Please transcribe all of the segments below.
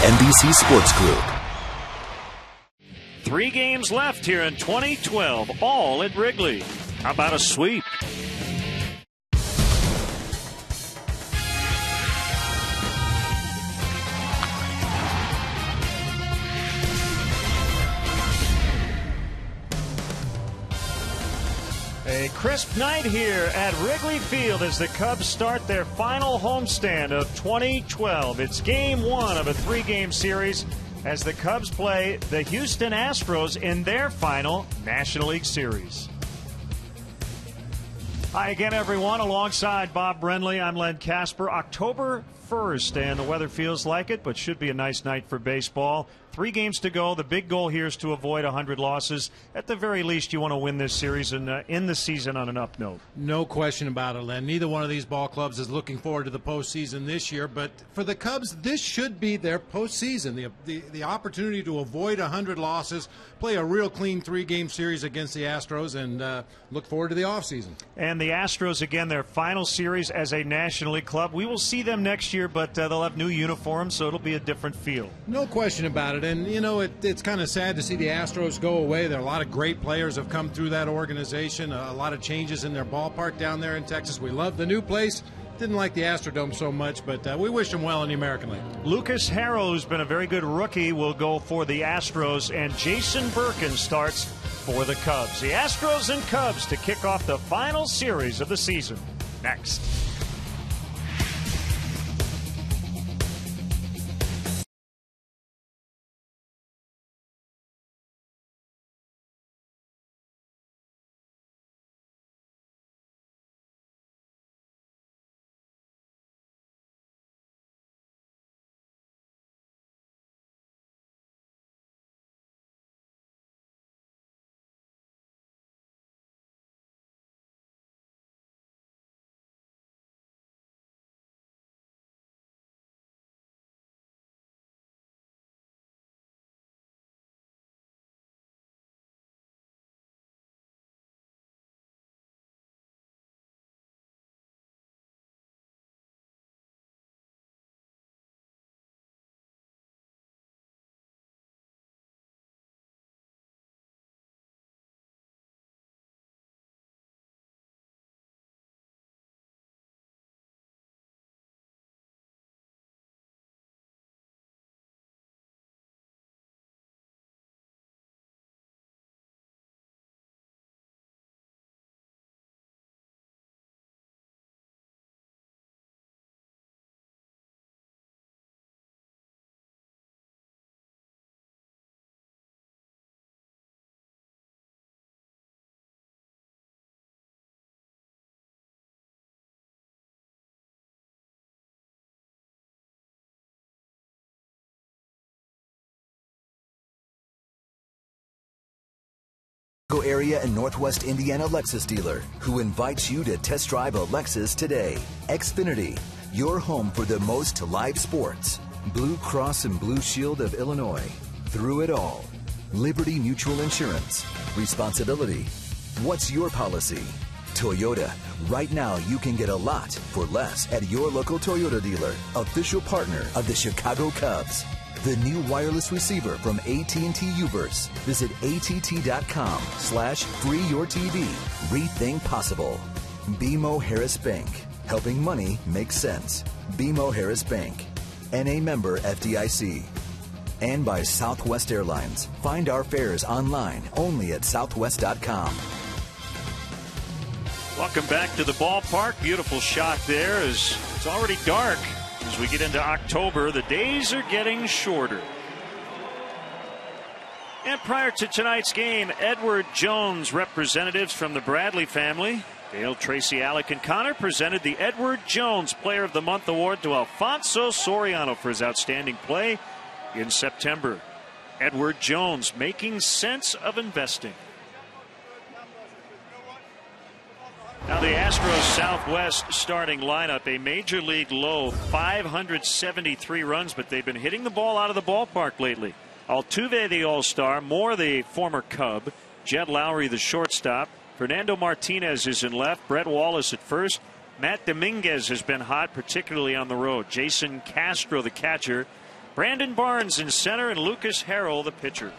NBC Sports Group. 3 games left here in 2012, all at Wrigley. How about a sweep? A crisp night here at Wrigley Field as the Cubs start their final homestand of 2012. It's game 1 of a 3-game series as the Cubs play the Houston Astros in their final National League Series. Hi again, everyone. Alongside Bob Brenly, I'm Len Casper. October 1st, and the weather feels like it, but should be a nice night for baseball. 3 games to go. The big goal here is to avoid 100 losses. At the very least, you want to win this series and end the season on an up note. No question about it, Len. Neither one of these ball clubs is looking forward to the postseason this year, but for the Cubs, this should be their postseason. The opportunity to avoid 100 losses, play a real clean 3-game series against the Astros, and look forward to the offseason. And the Astros, again, their final series as a National League club. We will see them next year, but they'll have new uniforms, so it'll be a different feel. No question about it. And, you know, it's kind of sad to see the Astros go away. There are a lot of great players have come through that organization, a lot of changes in their ballpark down there in Texas. We love the new place. Didn't like the Astrodome so much, but we wish them well in the American League. Lucas Harrell, who's been a very good rookie, will go for the Astros, and Jason Birkin starts for the Cubs. The Astros and Cubs to kick off the final series of the season. Next. Area and Northwest Indiana Lexus dealer who invites you to test drive a Lexus today. Xfinity, your home for the most live sports. Blue Cross and Blue Shield of Illinois. Through it all. Liberty Mutual Insurance. Responsibility. What's your policy? Toyota. Right now you can get a lot for less at your local Toyota dealer, official partner of the Chicago Cubs. The new wireless receiver from AT&T Uverse. Visit att.com/freeyourtv. Rethink possible. BMO Harris Bank. Helping money make sense. BMO Harris Bank. NA member FDIC. And by Southwest Airlines. Find our fares online only at southwest.com. Welcome back to the ballpark. Beautiful shot there as it's already dark. As we get into October, the days are getting shorter. And prior to tonight's game, Edward Jones representatives from the Bradley family, Dale, Tracy, Alec, and Connor, presented the Edward Jones Player of the Month Award to Alfonso Soriano for his outstanding play in September. Edward Jones making sense of investing. Now the Astros Southwest starting lineup, a major league low 573 runs, but they've been hitting the ball out of the ballpark lately. Altuve, the All-Star, Moore, the former Cub, Jed Lowry, the shortstop, Fernando Martinez is in left, Brett Wallace at first, Matt Dominguez has been hot, particularly on the road, Jason Castro, the catcher, Brandon Barnes in center and Lucas Harrell the pitcher.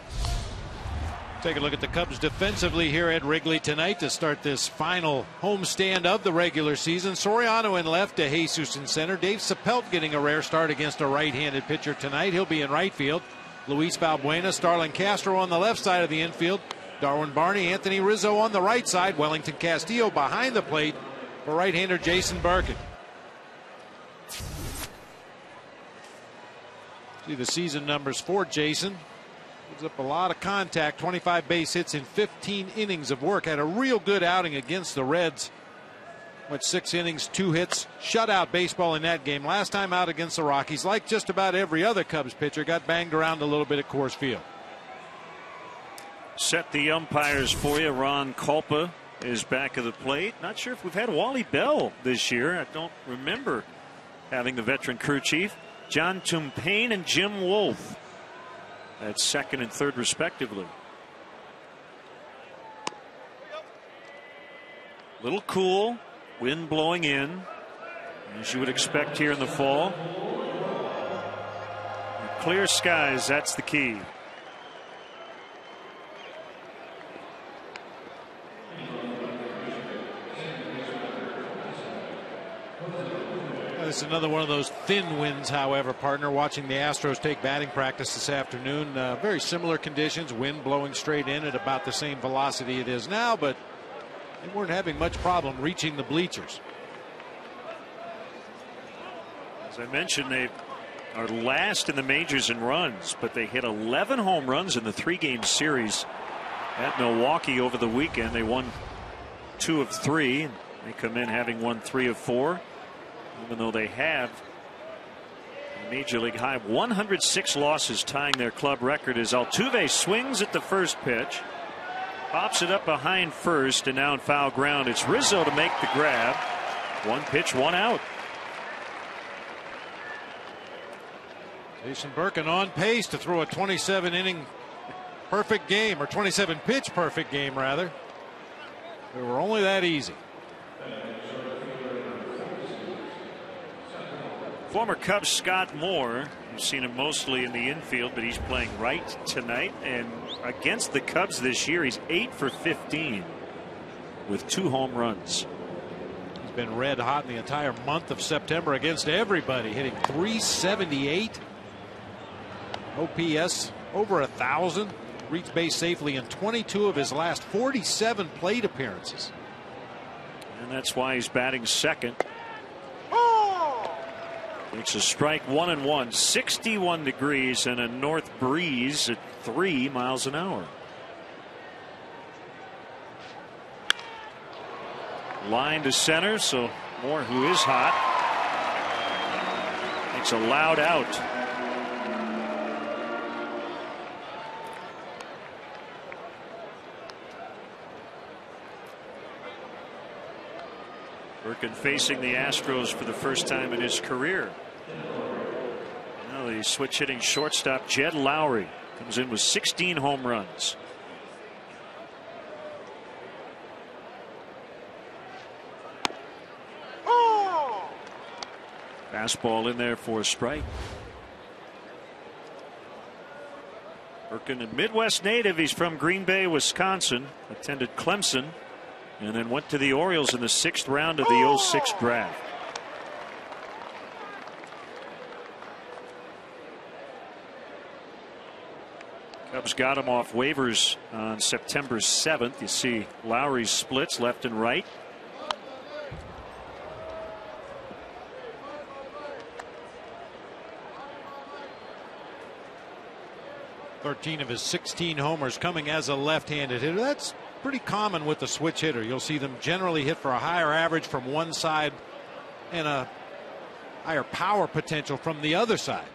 Take a look at the Cubs defensively here at Wrigley tonight to start this final homestand of the regular season. Soriano in left, DeJesus in center. Dave SAPPELT getting a rare start against a right-handed pitcher tonight. He'll be in right field. Luis VALBUENA, STARLIN, CASTRO on the left side of the infield. Darwin Barney, Anthony RIZZO on the right side. Wellington Castillo behind the plate for right-hander Jason Birkin. See the season numbers for Jason. Gives up a lot of contact, 25 base hits in 15 innings of work. Had a real good outing against the Reds. Went 6 innings, 2 hits, shutout baseball in that game. Last time out against the Rockies, like just about every other Cubs pitcher, got banged around a little bit at Coors Field. Set the umpires for you. Ron Kulpa is back at the plate. Not sure if we've had Wally Bell this year. I don't remember having the veteran crew chief. John Tumpain and Jim Wolf at second and third respectively. Little cool, wind blowing in, as you would expect here in the fall. Clear skies, that's the key. This is another one of those thin winds, however, partner. Watching the Astros take batting practice this afternoon. Very similar conditions, wind blowing straight in at about the same velocity it is now, but they weren't having much problem reaching the bleachers. As I mentioned, they are last in the majors in runs, but they hit 11 home runs in the 3-game series at Milwaukee over the weekend. They won 2 of 3. They come in having won 3 of 4. Even though they have a major league high 106 losses, tying their club record, as Altuve swings at the first pitch, pops it up behind first, and now in foul ground it's Rizzo to make the grab. 1 pitch, 1 out. Jason Birkin on pace to throw a 27-inning perfect game, or 27-pitch perfect game rather. They were only that easy. Former Cubs Scott Moore, you've seen him mostly in the infield, but he's playing right tonight. And against the Cubs this year, he's 8 for 15 with 2 home runs. He's been red hot in the entire month of September against everybody, hitting .378. OPS over 1,000. Reached base safely in 22 of his last 47 plate appearances. And that's why he's batting second. It's a strike, 1-1, 61 degrees and a north breeze at 3 miles an hour. Line to center, so Moore, who is hot, makes a loud out. Birkin facing the Astros for the first time in his career. Now the switch hitting shortstop Jed Lowrie comes in with 16 home runs. Fastball in there for a strike. Birkin, a Midwest native. He's from Green Bay, Wisconsin. Attended Clemson and then went to the Orioles in the 6th round of the 06 draft. Cubs got him off waivers on September 7th. You see Lowrie's splits left and right. Of his 16 homers coming as a left-handed hitter. That's pretty common with the switch hitter. You'll see them generally hit for a higher average from one side and a higher power potential from the other side.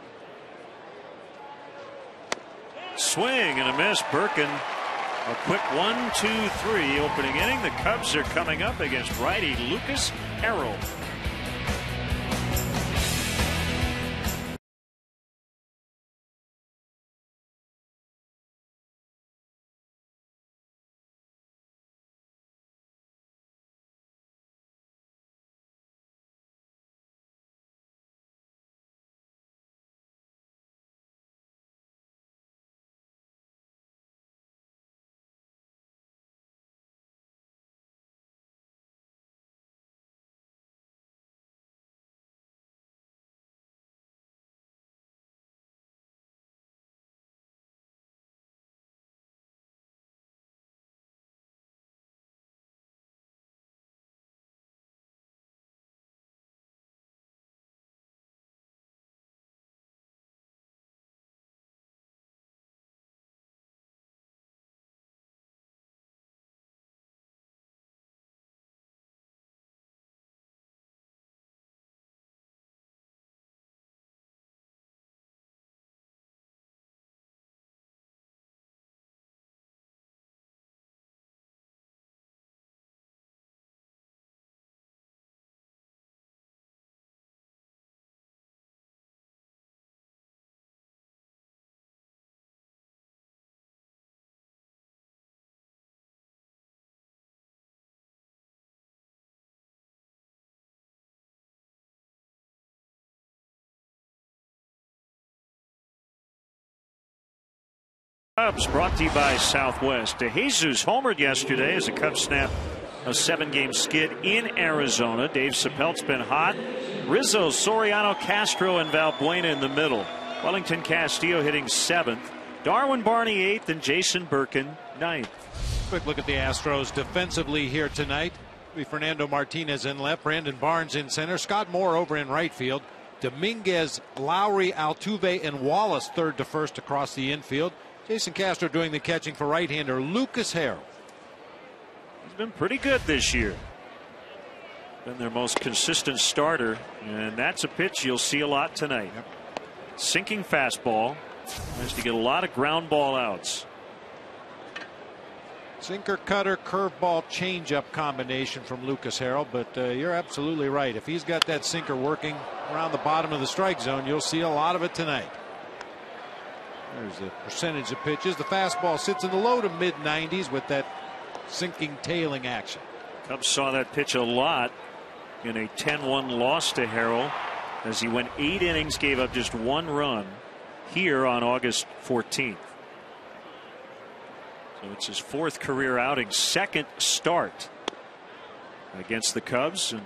Swing and a miss. Birkin, a quick 1-2-3 opening inning. The Cubs are coming up against righty Lucas Harrell. Cubs brought to you by Southwest. DeJesus homered yesterday as the Cubs snapped a 7-game skid in Arizona. Dave Sappelt's been hot. Rizzo, Soriano, Castro, and Valbuena in the middle. Wellington Castillo hitting 7th. Darwin Barney 8th, and Jason Birkin 9th. Quick look at the Astros defensively here tonight. Fernando Martinez in left, Brandon Barnes in center, Scott Moore over in right field, Dominguez, LOWRIE, Altuve, and Wallace third to first across the infield. Jason Castro doing the catching for right-hander Lucas Harrell. He's been pretty good this year. Been their most consistent starter, and that's a pitch you'll see a lot tonight. Yep. Sinking fastball. Managed to get a lot of ground ball outs. Sinker, cutter, curveball, changeup combination from Lucas Harrell, but you're absolutely right. If he's got that sinker working around the bottom of the strike zone, you'll see a lot of it tonight. There's the percentage of pitches. The fastball sits in the low to mid 90s with that sinking tailing action. Cubs saw that pitch a lot in a 10-1 loss to Harrell as he went 8 innings, gave up just 1 run here on August 14th. So it's his 4th career outing, 2nd start against the Cubs, and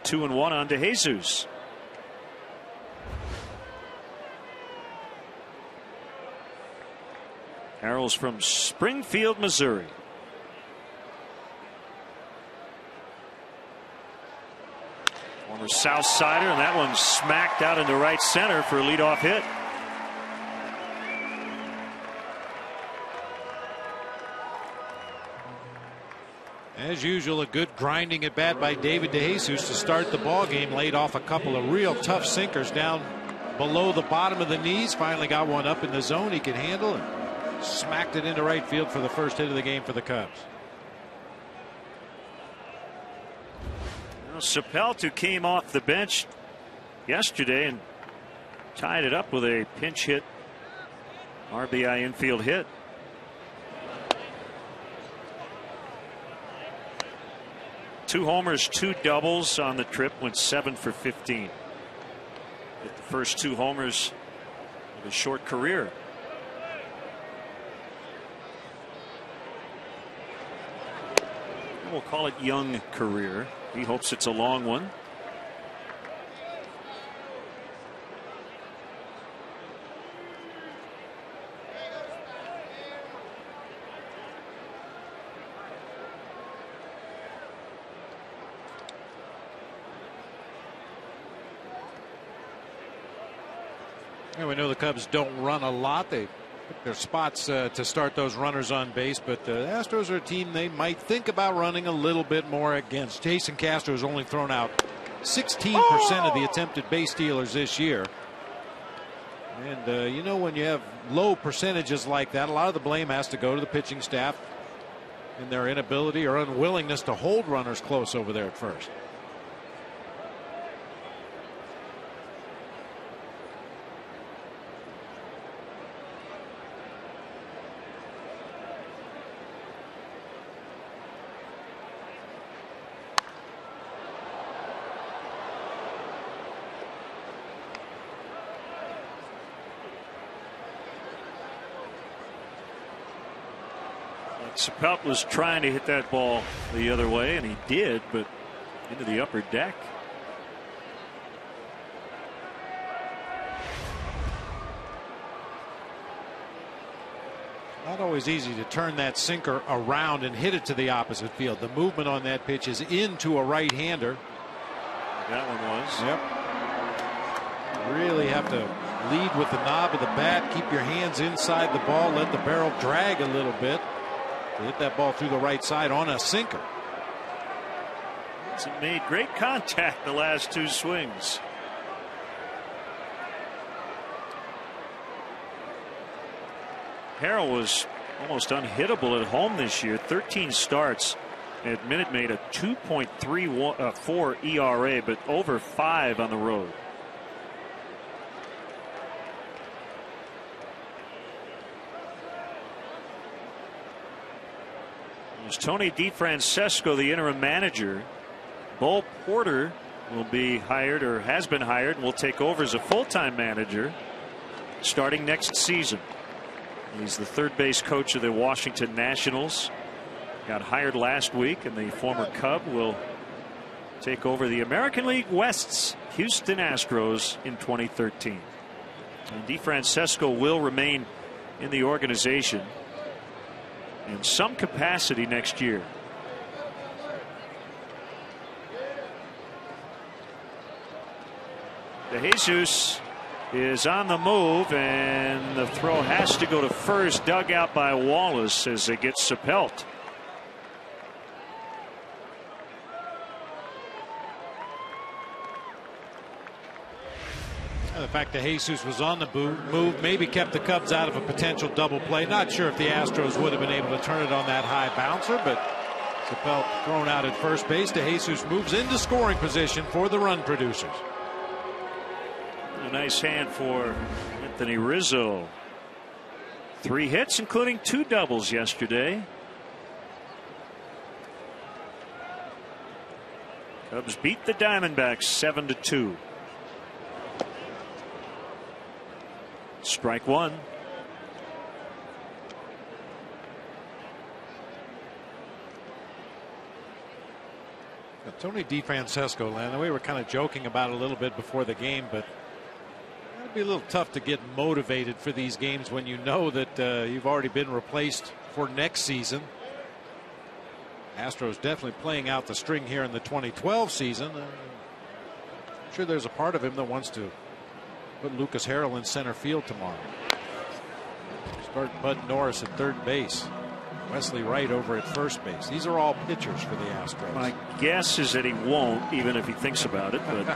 2-1 on DeJesus. Harrell's from Springfield, Missouri. Former South Sider, and that one smacked out into right center for a leadoff hit. As usual, a good grinding at bat by David DeJesus to start the ball game. Laid off a couple of real tough sinkers down below the bottom of the knees. Finally got one up in the zone he could handle and smacked it into right field for the first hit of the game for the Cubs. Sappelt, who came off the bench yesterday and tied it up with a pinch hit RBI infield hit. Two homers, 2 doubles on the trip, went 7 for 15. Hit the first 2 homers of his short career. We'll call it young career. He hopes it's a long one. Yeah, we know the Cubs don't run a lot. They pick their spots to start those runners on base, but the Astros are a team they might think about running a little bit more against. Jason Castro has only thrown out 16% of the attempted base stealers this year. And you know, when you have low percentages like that, a lot of the blame has to go to the pitching staff in their inability or unwillingness to hold runners close over there at first. Sappelt was trying to hit that ball the other way, and he did, but into the upper deck. Not always easy to turn that sinker around and hit it to the opposite field. The movement on that pitch is into a right-hander. That one was. Yep. You really have to lead with the knob of the bat, keep your hands inside the ball, let the barrel drag a little bit. Hit that ball through the right side on a sinker. It's made great contact the last 2 swings. Harrell was almost unhittable at home this year. 13 starts at Minute Maid, a 2.34 ERA, but over 5 on the road. Tony DeFrancesco, the interim manager. Bo Porter will be hired, or has been hired, and will take over as a full-time manager starting next season. He's the third base coach of the Washington Nationals. Got hired last week, and the former Cub will take over the American League West's Houston Astros in 2013. And DeFrancesco will remain in the organization in some capacity next year. DeJesus is on the move, and the throw has to go to first, dug out by Wallace as they get SAPPELT. The fact that Jesus was on the move maybe kept the Cubs out of a potential double play. Not sure if the Astros would have been able to turn it on that high bouncer, but SAPPELT thrown out at first base. DeJesus moves into scoring position for the run producers. A nice hand for Anthony Rizzo. 3 hits, including 2 doubles yesterday. Cubs beat the Diamondbacks 7-2. Strike 1. Tony DeFrancesco, Len, we were kind of joking about it a little bit before the game, but it'd be a little tough to get motivated for these games when you know that you've already been replaced for next season. Astros definitely playing out the string here in the 2012 season. I'm sure there's a part of him that wants to put Lucas Harrell in center field tomorrow. Start Bud Norris at third base. Wesley Wright over at first base. These are all pitchers for the Astros. My guess is that he won't, even if he thinks about it. But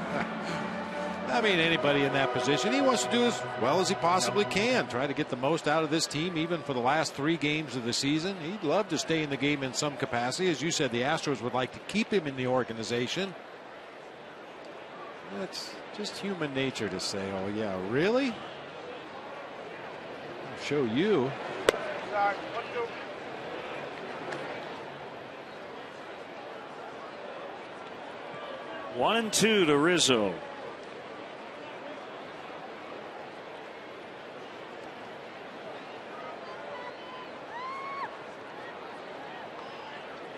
I mean, anybody in that position, he wants to do as well as he possibly can. Try to get the most out of this team, even for the last 3 games of the season. He'd love to stay in the game in some capacity. As you said, the Astros would like to keep him in the organization. That's just human nature to say, oh, yeah, really? I'll show you. 1-2 to Rizzo.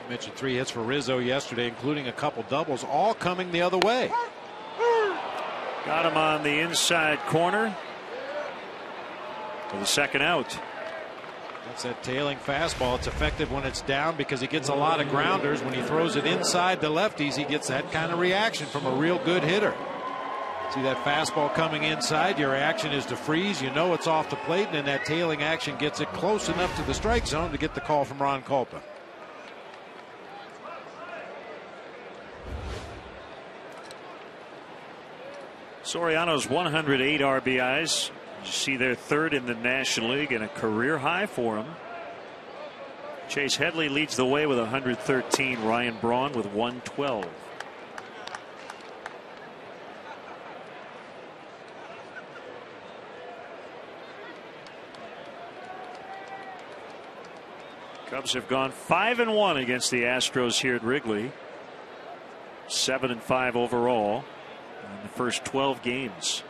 I mentioned 3 hits for Rizzo yesterday, including a couple doubles, all coming the other way. Got him on the inside corner for the second out. That's that tailing fastball. It's effective when it's down because he gets a lot of grounders. When he throws it inside the lefties, he gets that kind of reaction from a real good hitter. See that fastball coming inside, your reaction is to freeze. You know it's off the plate, and then that tailing action gets it close enough to the strike zone to get the call from Ron Kulpa. Soriano's 108 RBIs. You see they're third in the National League and a career high for him. Chase Headley leads the way with 113. Ryan Braun with 112. Cubs have gone 5-1 against the Astros here at Wrigley. 7-5 overall in the first 12 games.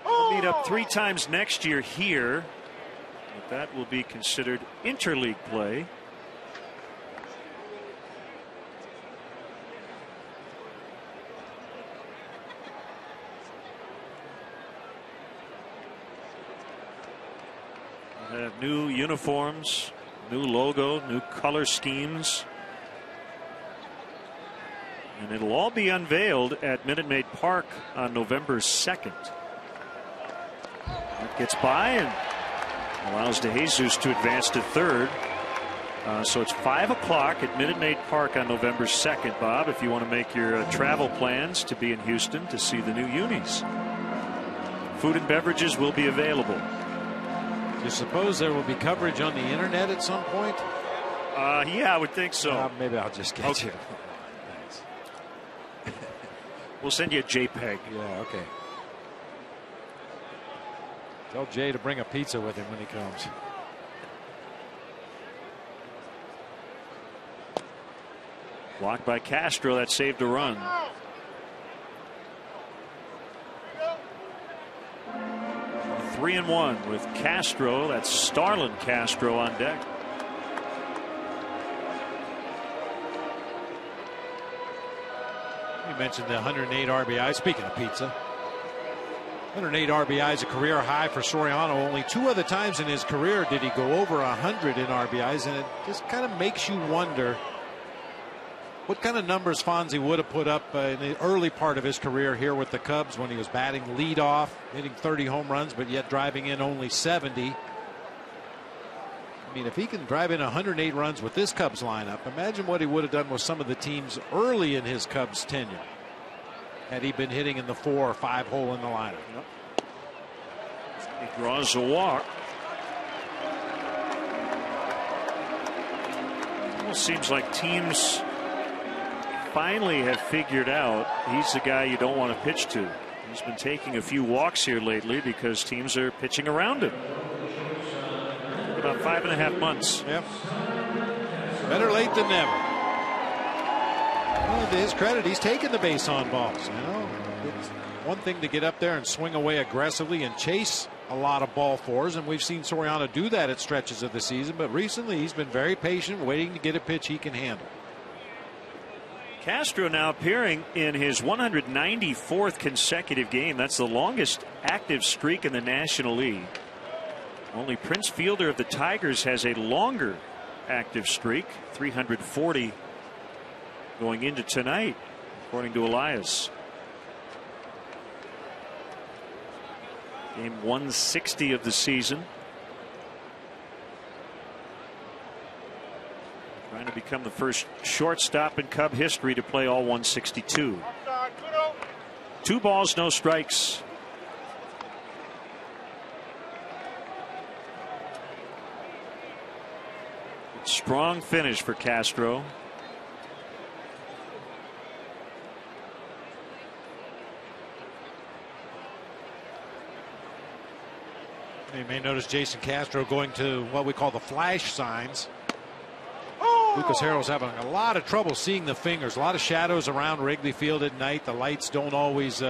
They'll meet up 3 times next year here, but that will be considered interleague play. They have new uniforms, new logo, new color schemes. And it'll all be unveiled at Minute Maid Park on November 2nd. That gets by and allows DeJesus to advance to third. So it's 5 o'clock at Minute Maid Park on November 2nd, Bob, if you want to make your travel plans to be in Houston to see the new unis. Food and beverages will be available. Do you suppose there will be coverage on the internet at some point? Yeah, I would think so. Maybe I'll just get you. We'll send you a JPEG. Yeah, okay. Tell Jay to bring a pizza with him when he comes. Blocked by Castro. That saved a run. 3-1 with Castro. That's Starlin Castro on deck. You mentioned the 108 RBI. Speaking of pizza, 108 RBIs, a career high for Soriano. Only 2 other times in his career did he go over 100 in RBIs, and it just kind of makes you wonder what kind of numbers Fonzie would have put up in the early part of his career here with the Cubs when he was batting leadoff, hitting 30 home runs, but yet driving in only 70. I mean, if he can drive in 108 runs with this Cubs lineup, imagine what he would have done with some of the teams early in his Cubs tenure had he been hitting in the 4 or 5 hole in the lineup. Yep. He draws a walk. Almost seems like teams finally have figured out he's the guy you don't want to pitch to. He's been taking a few walks here lately because teams are pitching around him. About 5.5 months. Yep. Better late than never. Well, to his credit, he's taken the base on balls. You know, it's one thing to get up there and swing away aggressively and chase a lot of ball fours, and we've seen Soriano do that at stretches of the season. But recently, he's been very patient, waiting to get a pitch he can handle. Castro now appearing in his 194th consecutive game. That's the longest active streak in the National League. Only Prince Fielder of the Tigers has a longer active streak, 340 going into tonight, according to Elias. Game 160 of the season. Trying to become the first shortstop in Cub history to play all 162. 2 balls, no strikes. Strong finish for Castro. You may notice Jason Castro going to what we call the flash signs. Lucas Harrell's having a lot of trouble seeing the fingers. A lot of shadows around Wrigley Field at night. The lights don't always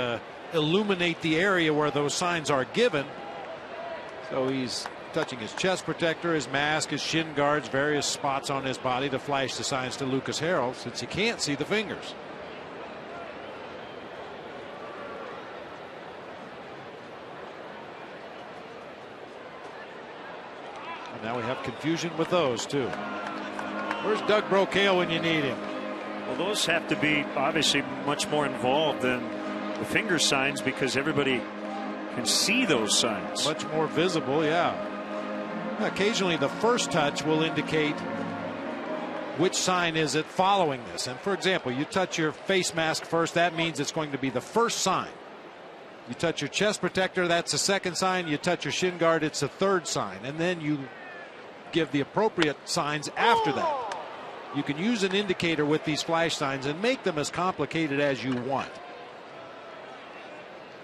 illuminate the area where those signs are given. So he's touching his chest protector, his mask, his shin guards, various spots on his body to flash the signs to Lucas Harrell, since he can't see the fingers. And now we have confusion with those too. Where's Doug Brocail when you need him? Well, those have to be obviously much more involved than the finger signs, because everybody can see those signs. Much more visible, yeah. Occasionally the first touch will indicate which sign is it following this. And for example, you touch your face mask first, that means it's going to be the first sign. You touch your chest protector, that's the second sign. You touch your shin guard, it's the third sign. And then you give the appropriate signs after that. You can use an indicator with these flash signs and make them as complicated as you want.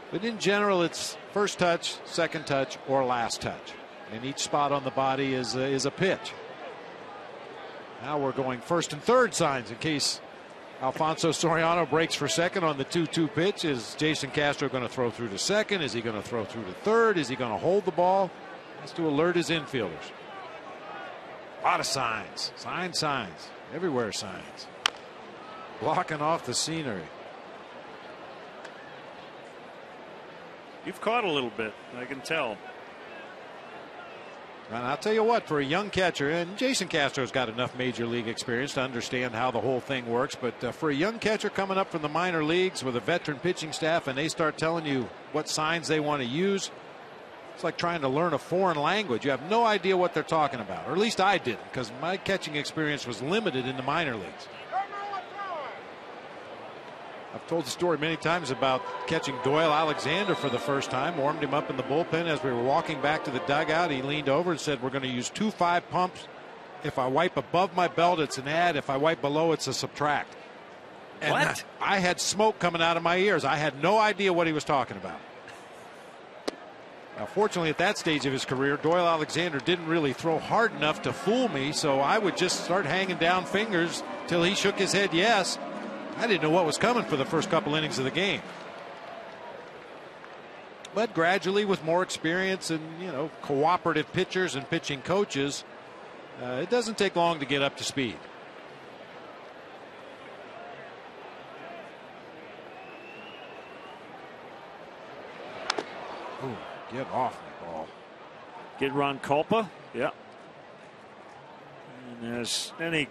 But in general, it's first touch, second touch, or last touch. And each spot on the body is a pitch. Now we're going first and third signs in case Alfonso Soriano breaks for second on the 2-2 pitch. Is Jason Castro going to throw through to second? Is he going to throw through to third? Is he going to hold the ball? Has to alert his infielders. A lot of signs. Signs. Everywhere signs. Blocking off the scenery. You've caught a little bit, I can tell. And I'll tell you what, for a young catcher, and Jason Castro's got enough major league experience to understand how the whole thing works, but for a young catcher coming up from the minor leagues with a veteran pitching staff, and they start telling you what signs they want to use, it's like trying to learn a foreign language. You have no idea what they're talking about, or at least I didn't, because my catching experience was limited in the minor leagues. I've told the story many times about catching Doyle Alexander for the first time. Warmed him up in the bullpen as we were walking back to the dugout. He leaned over and said, "We're going to use 2-5 pumps. If I wipe above my belt, it's an add. If I wipe below, it's a subtract." And what? I had smoke coming out of my ears. I had no idea what he was talking about. Now, fortunately, at that stage of his career, Doyle Alexander didn't really throw hard enough to fool me, so I would just start hanging down fingers till he shook his head yes. I didn't know what was coming for the first couple innings of the game. But gradually, with more experience and, you know, cooperative pitchers and pitching coaches, it doesn't take long to get up to speed. Ooh, get off me, ball. Get Ron Culpa. Yeah. And as any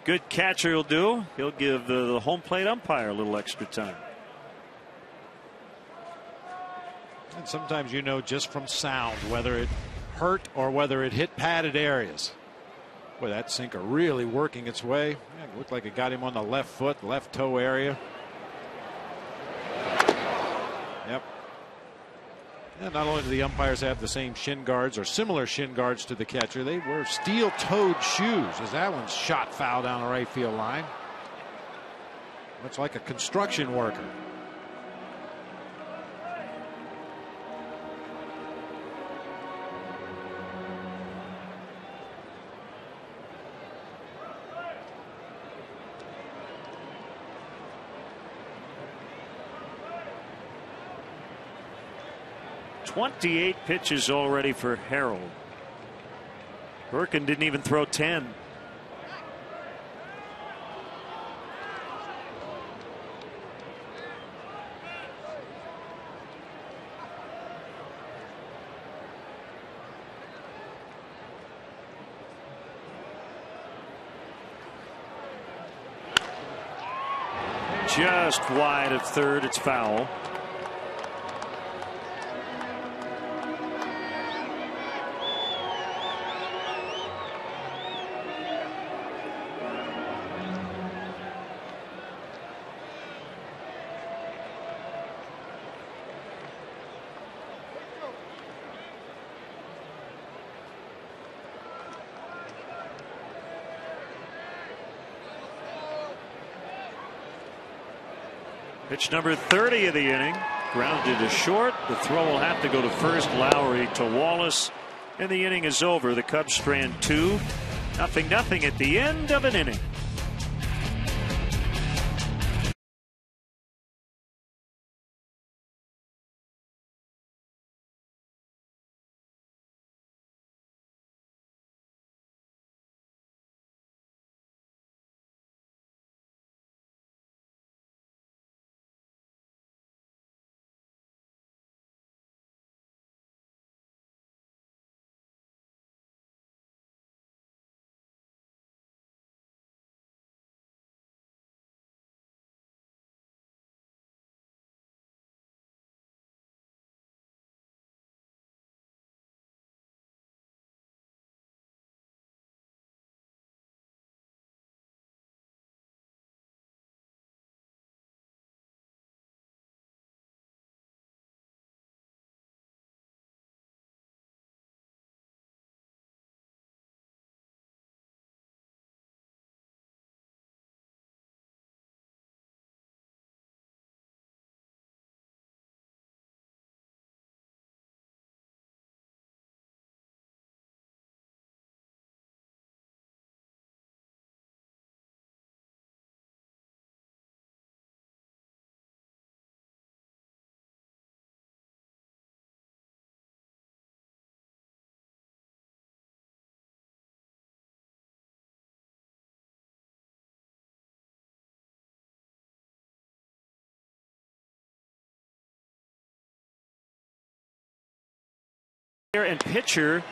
good catcher will do, he'll give the home plate umpire a little extra time. And sometimes you know just from sound whether it hurt or whether it hit padded areas. Boy, that sinker really working its way. Yeah, it looked like it got him on the left foot, left toe area. Yep. And not only do the umpires have the same shin guards or similar shin guards to the catcher, they wear steel-toed shoes as that one's shot foul down the right field line. Much like a construction worker. .28 pitches already for Harrell. Birkin didn't even throw 10. Just wide of third. It's foul. Pitch number 30 of the inning. Grounded to short. The throw will have to go to first. Lowrie to Wallace. And the inning is over. The Cubs strand 2. 0-0 at the end of an inning. And pitcher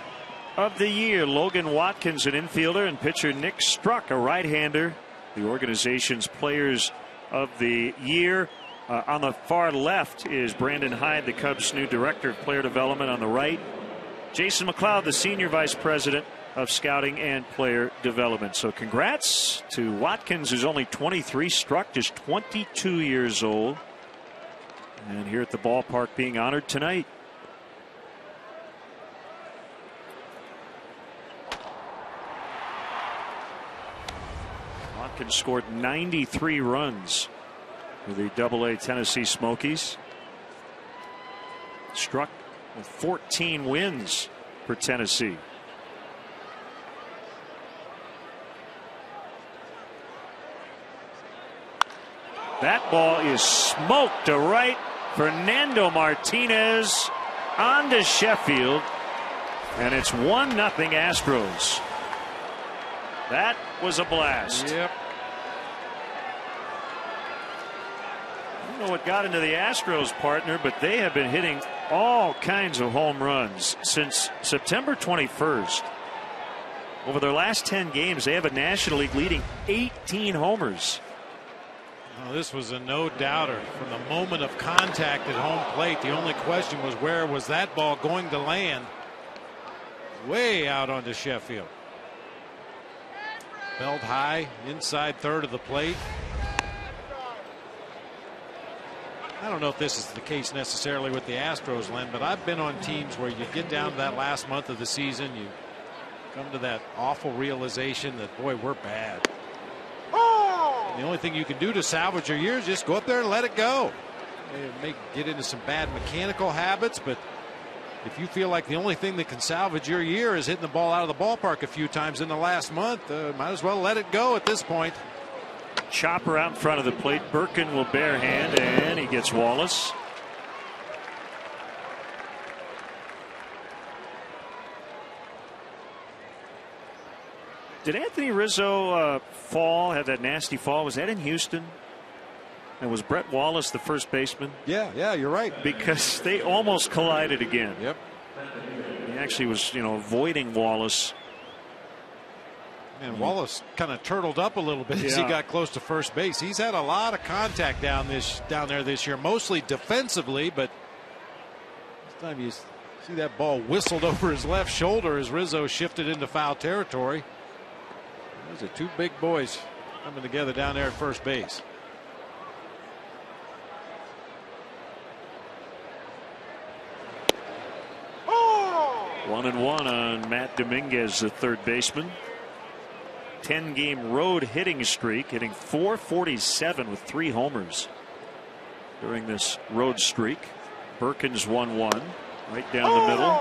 of the year, Logan Watkins, an infielder, and pitcher Nick Struck, a right-hander, the organization's players of the year. On the far left is Brandon Hyde, the Cubs' new director of player development. On the right, Jason McLeod, the senior vice president of scouting and player development. So congrats to Watkins, who's only 23, Struck just 22 years old, and here at the ballpark being honored tonight. Watkins scored 93 runs for the AA Tennessee Smokies. Struck with 14 wins for Tennessee. That ball is smoked to right Fernando Martinez on to Sheffield, and it's 1-0 Astros. That was a blast. Yep. I don't know what got into the Astros, partner, but they have been hitting all kinds of home runs since September 21st. Over their last 10 games, they have a National League leading 18 homers. Oh, this was a no-doubter from the moment of contact at home plate. The only question was, where was that ball going to land? Way out onto Sheffield. Held high inside third of the plate. I don't know if this is the case necessarily with the Astros, Len, but I've been on teams where you get down to that last month of the season, you come to that awful realization that, boy, we're bad. The only thing you can do to salvage your year is just go up there and let it go. You may get into some bad mechanical habits, but if you feel like the only thing that can salvage your year is hitting the ball out of the ballpark a few times in the last month, might as well let it go at this point. Chopper out in front of the plate. Birkin will barehand, and he gets Wallace. Did Anthony Rizzo fall, have that nasty fall? Was that in Houston? And was Brett Wallace the first baseman? Yeah, you're right. Because they almost collided again. Yep. He actually was, avoiding Wallace. And Wallace kind of turtled up a little bit as he got close to first base. He's had a lot of contact down there this year, mostly defensively, but this time you see that ball whistled over his left shoulder as Rizzo shifted into foul territory. Those are two big boys coming together down there at first base. Oh! 1-1 on Matt Dominguez, the third baseman. 10-game road hitting streak, hitting .447 with 3 homers during this road streak. Birkin's 1-1, right down the middle.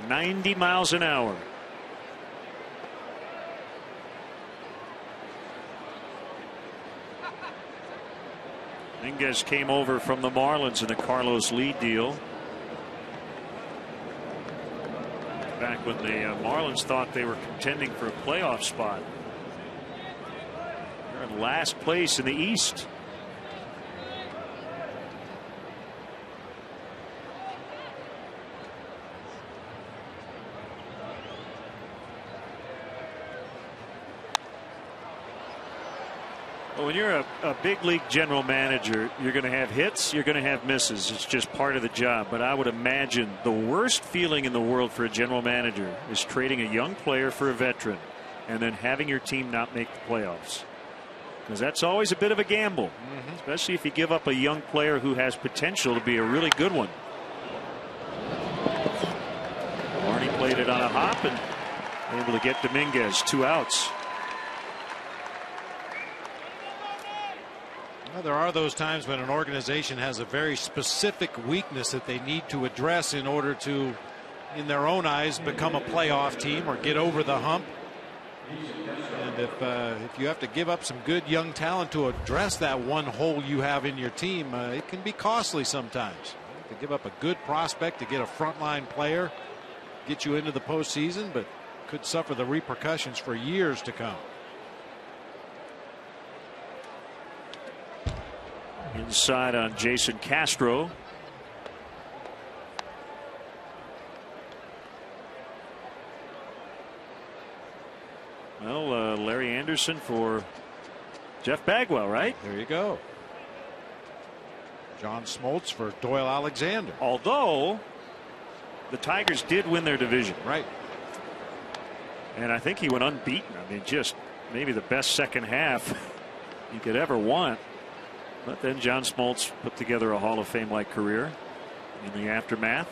90 miles an hour. Dominguez came over from the Marlins in the Carlos Lee deal. Back when the Marlins thought they were contending for a playoff spot. They're in last place in the East. Well, when you're a big league general manager, you're going to have hits, you're going to have misses. It's just part of the job. But I would imagine the worst feeling in the world for a general manager is trading a young player for a veteran and then having your team not make the playoffs. Because that's always a bit of a gamble, especially if you give up a young player who has potential to be a really good one. Barney played it on a hop and able to get Dominguez 2 outs. Well, there are those times when an organization has a very specific weakness that they need to address in order to, in their own eyes, become a playoff team or get over the hump. And if you have to give up some good young talent to address that one hole you have in your team, it can be costly sometimes. To give up a good prospect to get a frontline player, get you into the postseason, but could suffer the repercussions for years to come. Inside on Jason Castro. Well, Larry Anderson for Jeff Bagwell, right? There you go. John Smoltz for Doyle Alexander. Although the Tigers did win their division. Right. And I think he went unbeaten. I mean, just maybe the best second half you could ever want. But then John Smoltz put together a Hall of Fame-like career in the aftermath.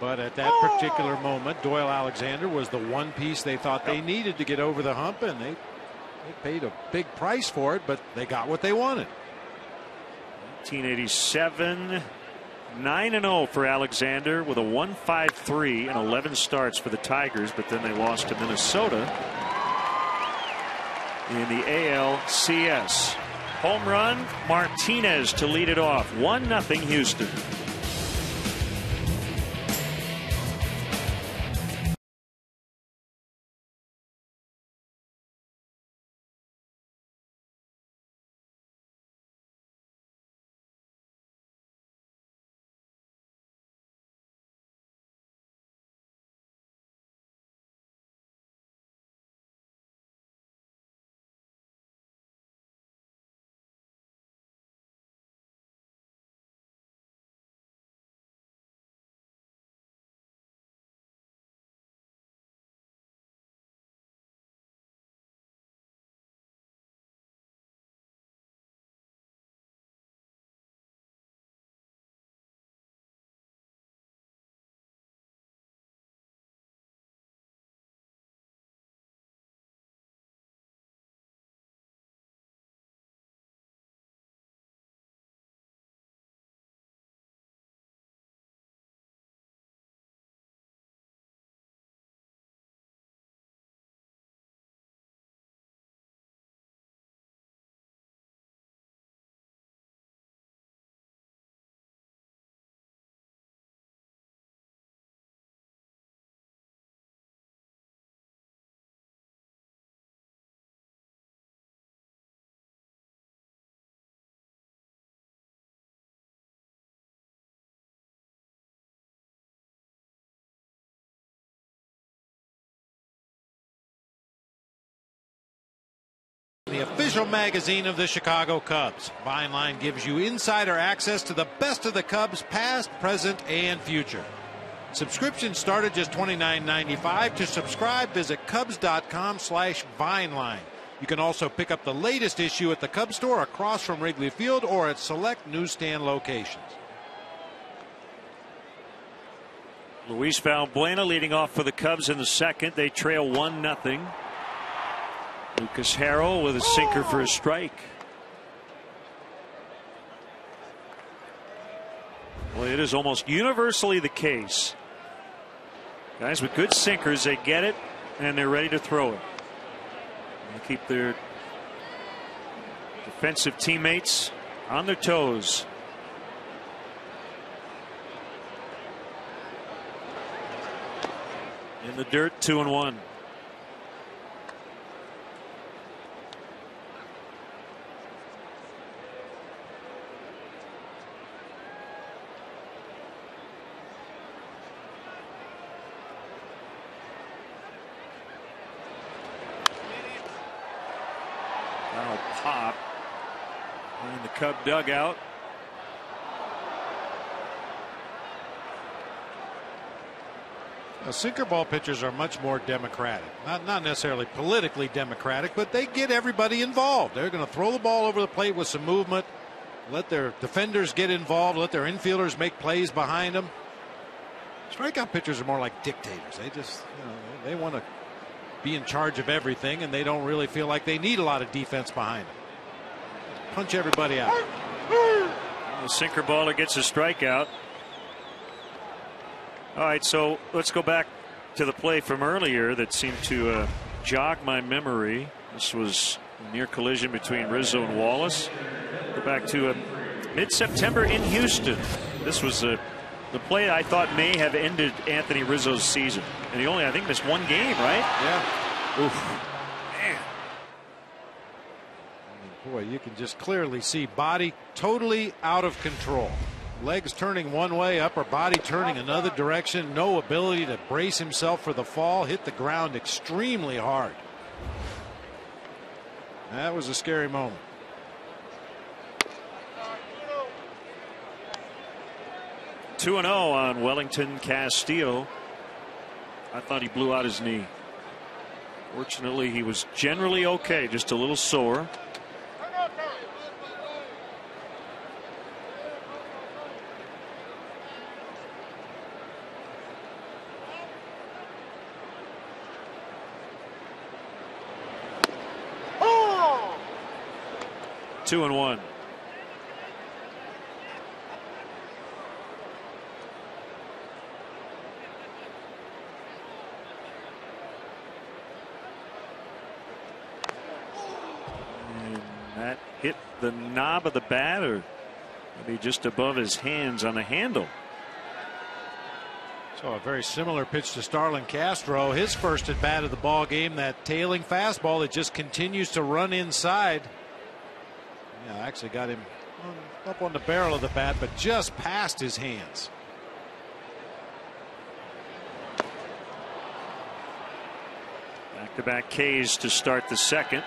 But at that particular moment, Doyle Alexander was the one piece they thought they needed to get over the hump, and they paid a big price for it, but they got what they wanted. 1987, 9-0 for Alexander with a 1.53 and 11 starts for the Tigers, but then they lost to Minnesota in the ALCS. Home run, Martinez to lead it off. 1-0 Houston. The official magazine of the Chicago Cubs. Vineline gives you insider access to the best of the Cubs, past, present, and future. Subscriptions start at just $29.95. To subscribe, visit Cubs.com/Vineline. You can also pick up the latest issue at the Cubs store across from Wrigley Field or at select newsstand locations. Luis Valbuena leading off for the Cubs in the second. They trail 1-0. Lucas Harrell with a sinker for a strike. Well, it is almost universally the case. Guys with good sinkers, they get it and they're ready to throw it. They keep their defensive teammates on their toes. In the dirt, 2-1. Now pop in the Cub dugout. Sinker ball pitchers are much more democratic. Not necessarily politically democratic, but they get everybody involved. They're going to throw the ball over the plate with some movement, let their defenders get involved, let their infielders make plays behind them. Strikeout pitchers are more like dictators. They just, they want to be in charge of everything, and they don't really feel like they need a lot of defense behind them. Punch everybody out. The sinker baller gets a strikeout. All right, so let's go back to the play from earlier that seemed to jog my memory. This was a near collision between Rizzo and Wallace. Go back to mid-September in Houston. This was the play I thought may have ended Anthony Rizzo's season. And he only, I think, missed one game, right? Yeah. Oof. Man. Boy, you can just clearly see body totally out of control. Legs turning one way, upper body turning another direction. No ability to brace himself for the fall. Hit the ground extremely hard. That was a scary moment. Two 2-0 on Wellington Castillo. I thought he blew out his knee. Fortunately, he was generally okay, just a little sore. Oh! 2-1. That hit the knob of the bat or maybe just above his hands on the handle. So a very similar pitch to Starlin Castro. His first at bat of the ball game, that tailing fastball that just continues to run inside. Yeah, actually got him up on the barrel of the bat, but just past his hands. Back-to-back Ks to start the second.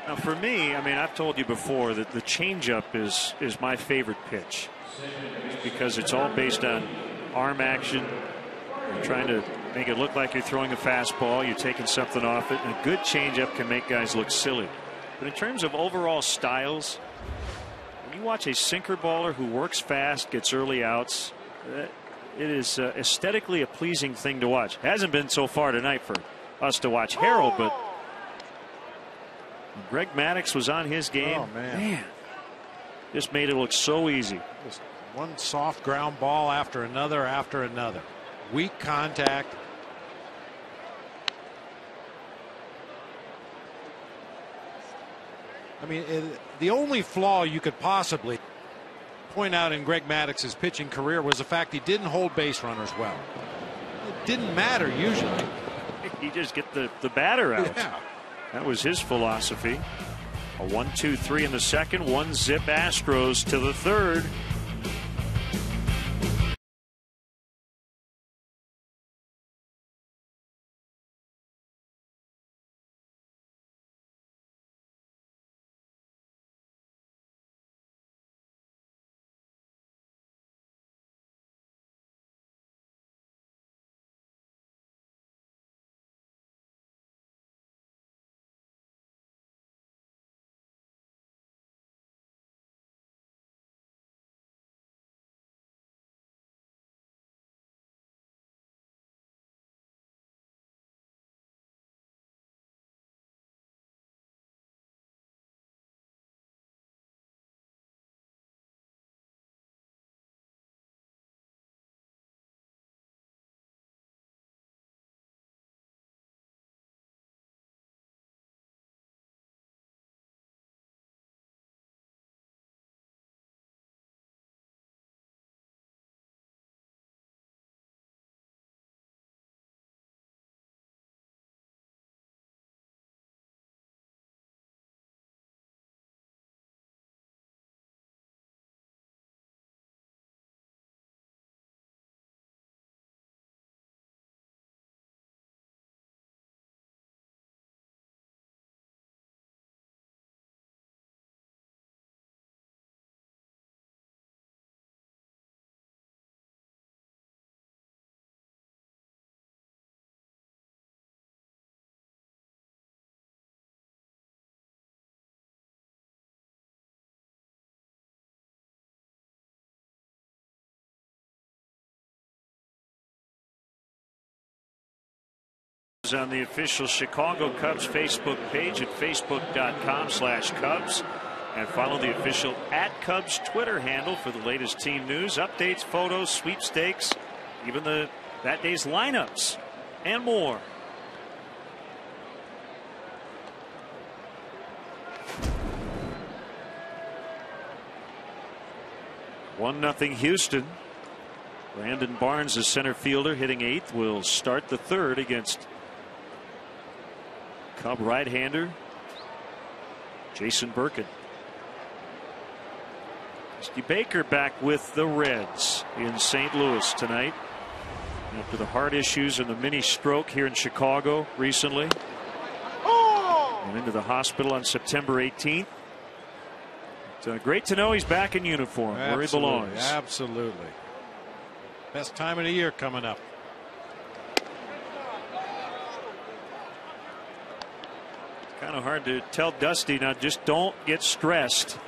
Now for me, I mean, I've told you before that the changeup is my favorite pitch, because it's all based on arm action. You're trying to make it look like you're throwing a fastball, you're taking something off it, and a good changeup can make guys look silly. But in terms of overall styles, when you watch a sinker baller who works fast, gets early outs, it is aesthetically a pleasing thing to watch. Hasn't been so far tonight for us to watch Harrell, but Greg Maddux was on his game. Oh, man. Just made it look so easy. Just one soft ground ball after another. Weak contact. I mean, the only flaw you could possibly point out in Greg Maddux's pitching career was the fact he didn't hold base runners well. It didn't matter usually. He just get the batter out. Yeah. That was his philosophy. A 1-2-3 in the second. 1-zip Astros to the third. On the official Chicago Cubs Facebook page at facebook.com/Cubs, and follow the official @Cubs Twitter handle for the latest team news, updates, photos, sweepstakes, even that day's lineups and more. One nothing Houston. Brandon Barnes, the center fielder, hitting eighth, will start the third against Cub right-hander Jason Birkin. Dusty Baker back with the Reds in St. Louis tonight after the heart issues and the mini stroke here in Chicago recently. Went into the hospital on September 18th. It's great to know he's back in uniform where he belongs. Absolutely. Best time of the year coming up. Kind of hard to tell Dusty now, just don't get stressed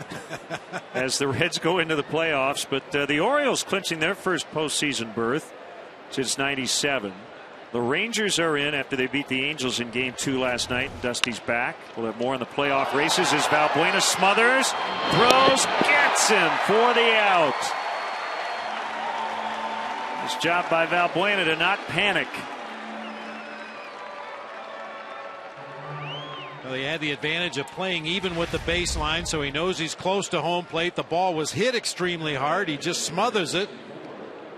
as the Reds go into the playoffs. But the Orioles clinching their first postseason berth since '97. The Rangers are in after they beat the Angels in Game 2 last night. Dusty's back. We'll have more in the playoff races as Valbuena smothers, throws, gets him for the out. Nice job by Valbuena to not panic. Well, he had the advantage of playing even with the baseline, so he knows he's close to home plate. The ball was hit extremely hard. He just smothers it.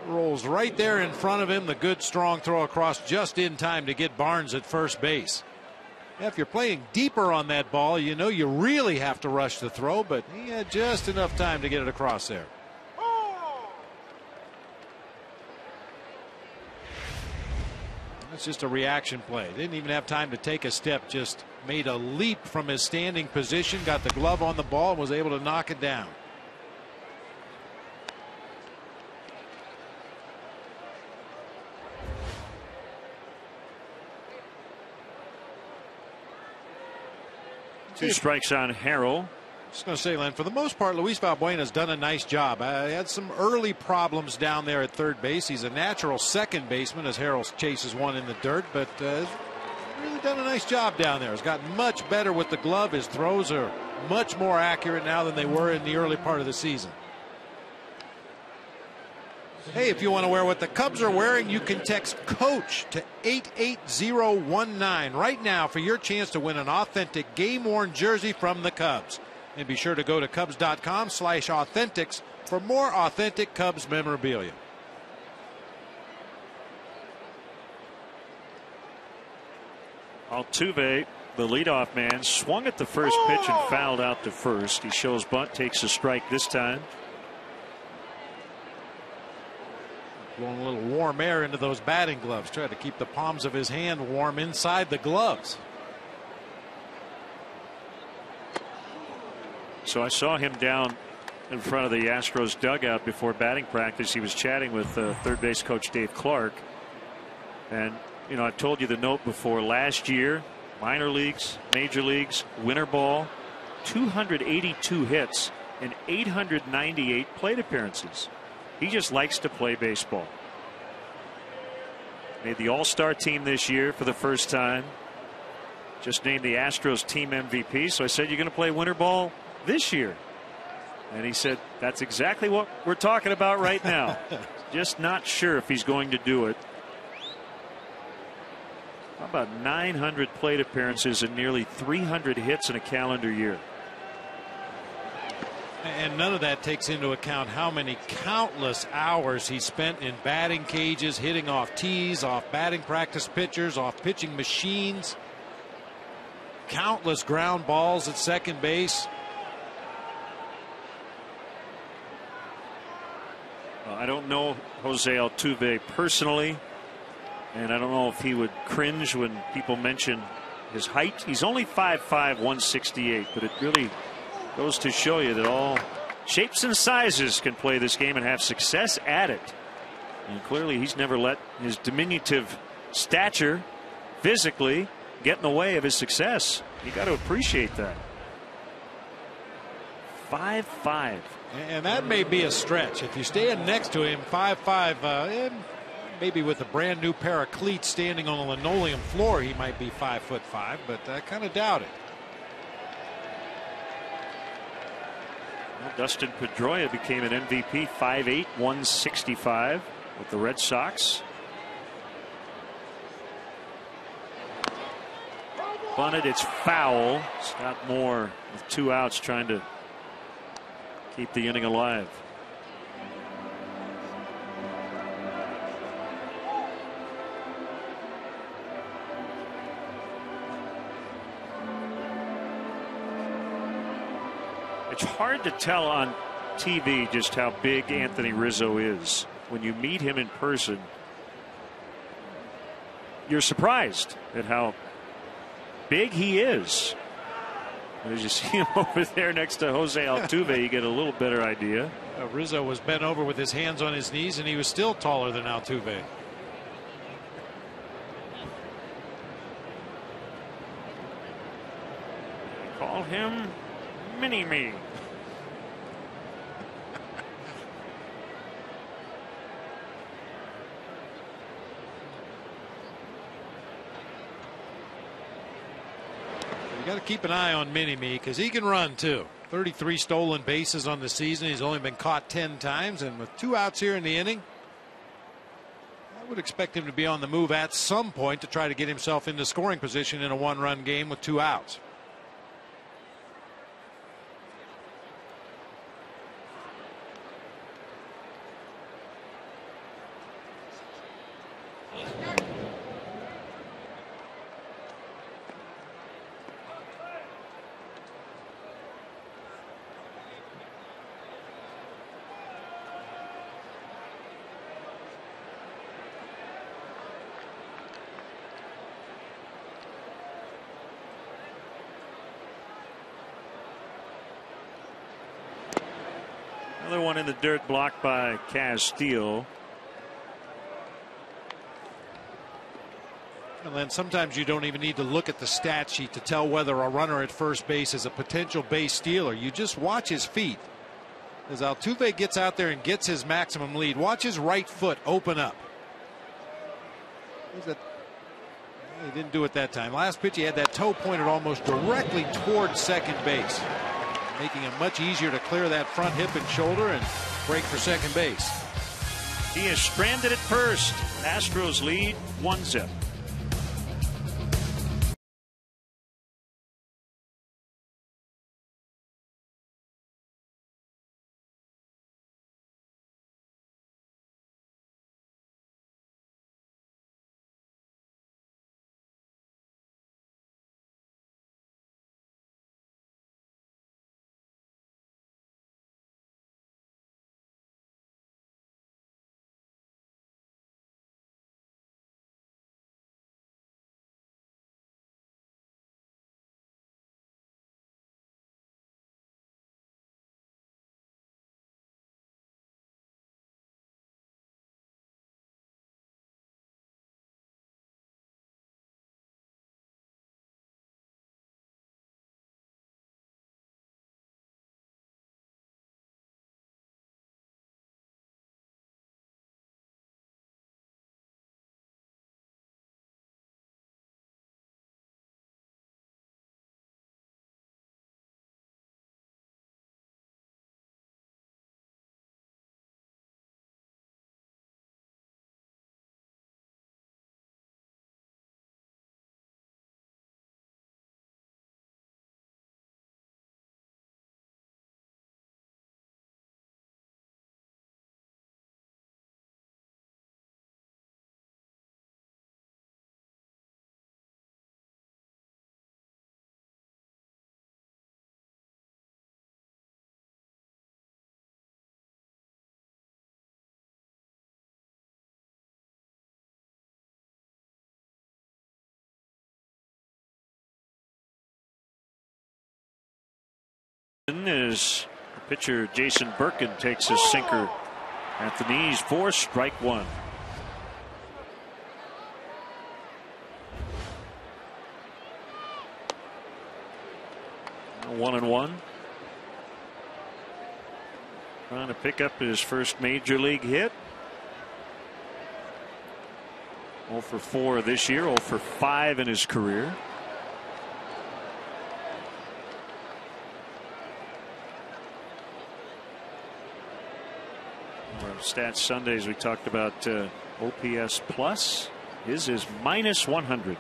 Rolls right there in front of him. The good strong throw across just in time to get Barnes at first base. If you're playing deeper on that ball, you know you really have to rush the throw, but he had just enough time to get it across there. That's just a reaction play. Didn't even have time to take a step, just made a leap from his standing position, got the glove on the ball, and was able to knock it down. Two strikes on Harrell. Just going to say, Len, for the most part, Luis Valbuena has done a nice job. He had some early problems down there at third base. He's a natural second baseman as Harrell chases one in the dirt, but has really done a nice job down there. He's gotten much better with the glove. His throws are much more accurate now than they were in the early part of the season. Hey, if you want to wear what the Cubs are wearing, you can text COACH to 88019 right now for your chance to win an authentic game-worn jersey from the Cubs. And be sure to go to Cubs.com/authentics for more authentic Cubs memorabilia. Altuve, the leadoff man, swung at the first pitch and fouled out to first. He shows bunt, takes a strike this time. Blowing a little warm air into those batting gloves. Tried to keep the palms of his hand warm inside the gloves. So I saw him down in front of the Astros dugout before batting practice. He was chatting with third base coach Dave Clark. And, you know, I told you the note before. Last year, minor leagues, major leagues, winter ball, 282 hits and 898 plate appearances. He just likes to play baseball. Made the All-Star team this year for the first time. Just named the Astros team MVP. So I said, you're going to play winter ball this year? And he said, that's exactly what we're talking about right now. Just not sure if he's going to do it. How about 900 plate appearances and nearly 300 hits in a calendar year? And none of that takes into account how many countless hours he spent in batting cages, hitting off tees, off batting practice pitchers, off pitching machines. Countless ground balls at second base. I don't know Jose Altuve personally, and I don't know if he would cringe when people mention his height. He's only 5'5", 168, but it really goes to show you that all shapes and sizes can play this game and have success at it. And clearly he's never let his diminutive stature physically get in the way of his success. You got to appreciate that. 5'5". And that may be a stretch. If you stand next to him, 5'5", maybe with a brand new pair of cleats standing on a linoleum floor, he might be 5'5", but I kind of doubt it. Well, Dustin Pedroia became an MVP, 5'8", 165 with the Red Sox. Bunted, it's foul. Scott Moore with 2 outs trying to keep the inning alive. It's hard to tell on TV just how big Anthony Rizzo is. When you meet him in person, you're surprised at how big he is. As you see him over there next to Jose Altuve, you get a little better idea. Rizzo was bent over with his hands on his knees, and he was still taller than Altuve. Call him Mini-Me. You got to keep an eye on Mini-Me because he can run too. 33 stolen bases on the season. He's only been caught 10 times, and with 2 outs here in the inning, I would expect him to be on the move at some point to try to get himself into scoring position in a 1-run game with 2 outs. Another one in the dirt, blocked by Castillo. And then sometimes you don't even need to look at the stat sheet to tell whether a runner at first base is a potential base stealer. You just watch his feet. As Altuve gets out there and gets his maximum lead, watch his right foot open up. He didn't do it that time. Last pitch, he had that toe pointed almost directly towards second base, making it much easier to clear that front hip and shoulder and break for second base. He is stranded at first. Astros lead 1-0. As pitcher Jason Birkin takes his sinker at the knees for strike one. Now 1-1. Trying to pick up his first major league hit. 0 for 4 this year, 0 for 5 in his career. Stats Sundays, we talked about OPS plus. His is minus 100.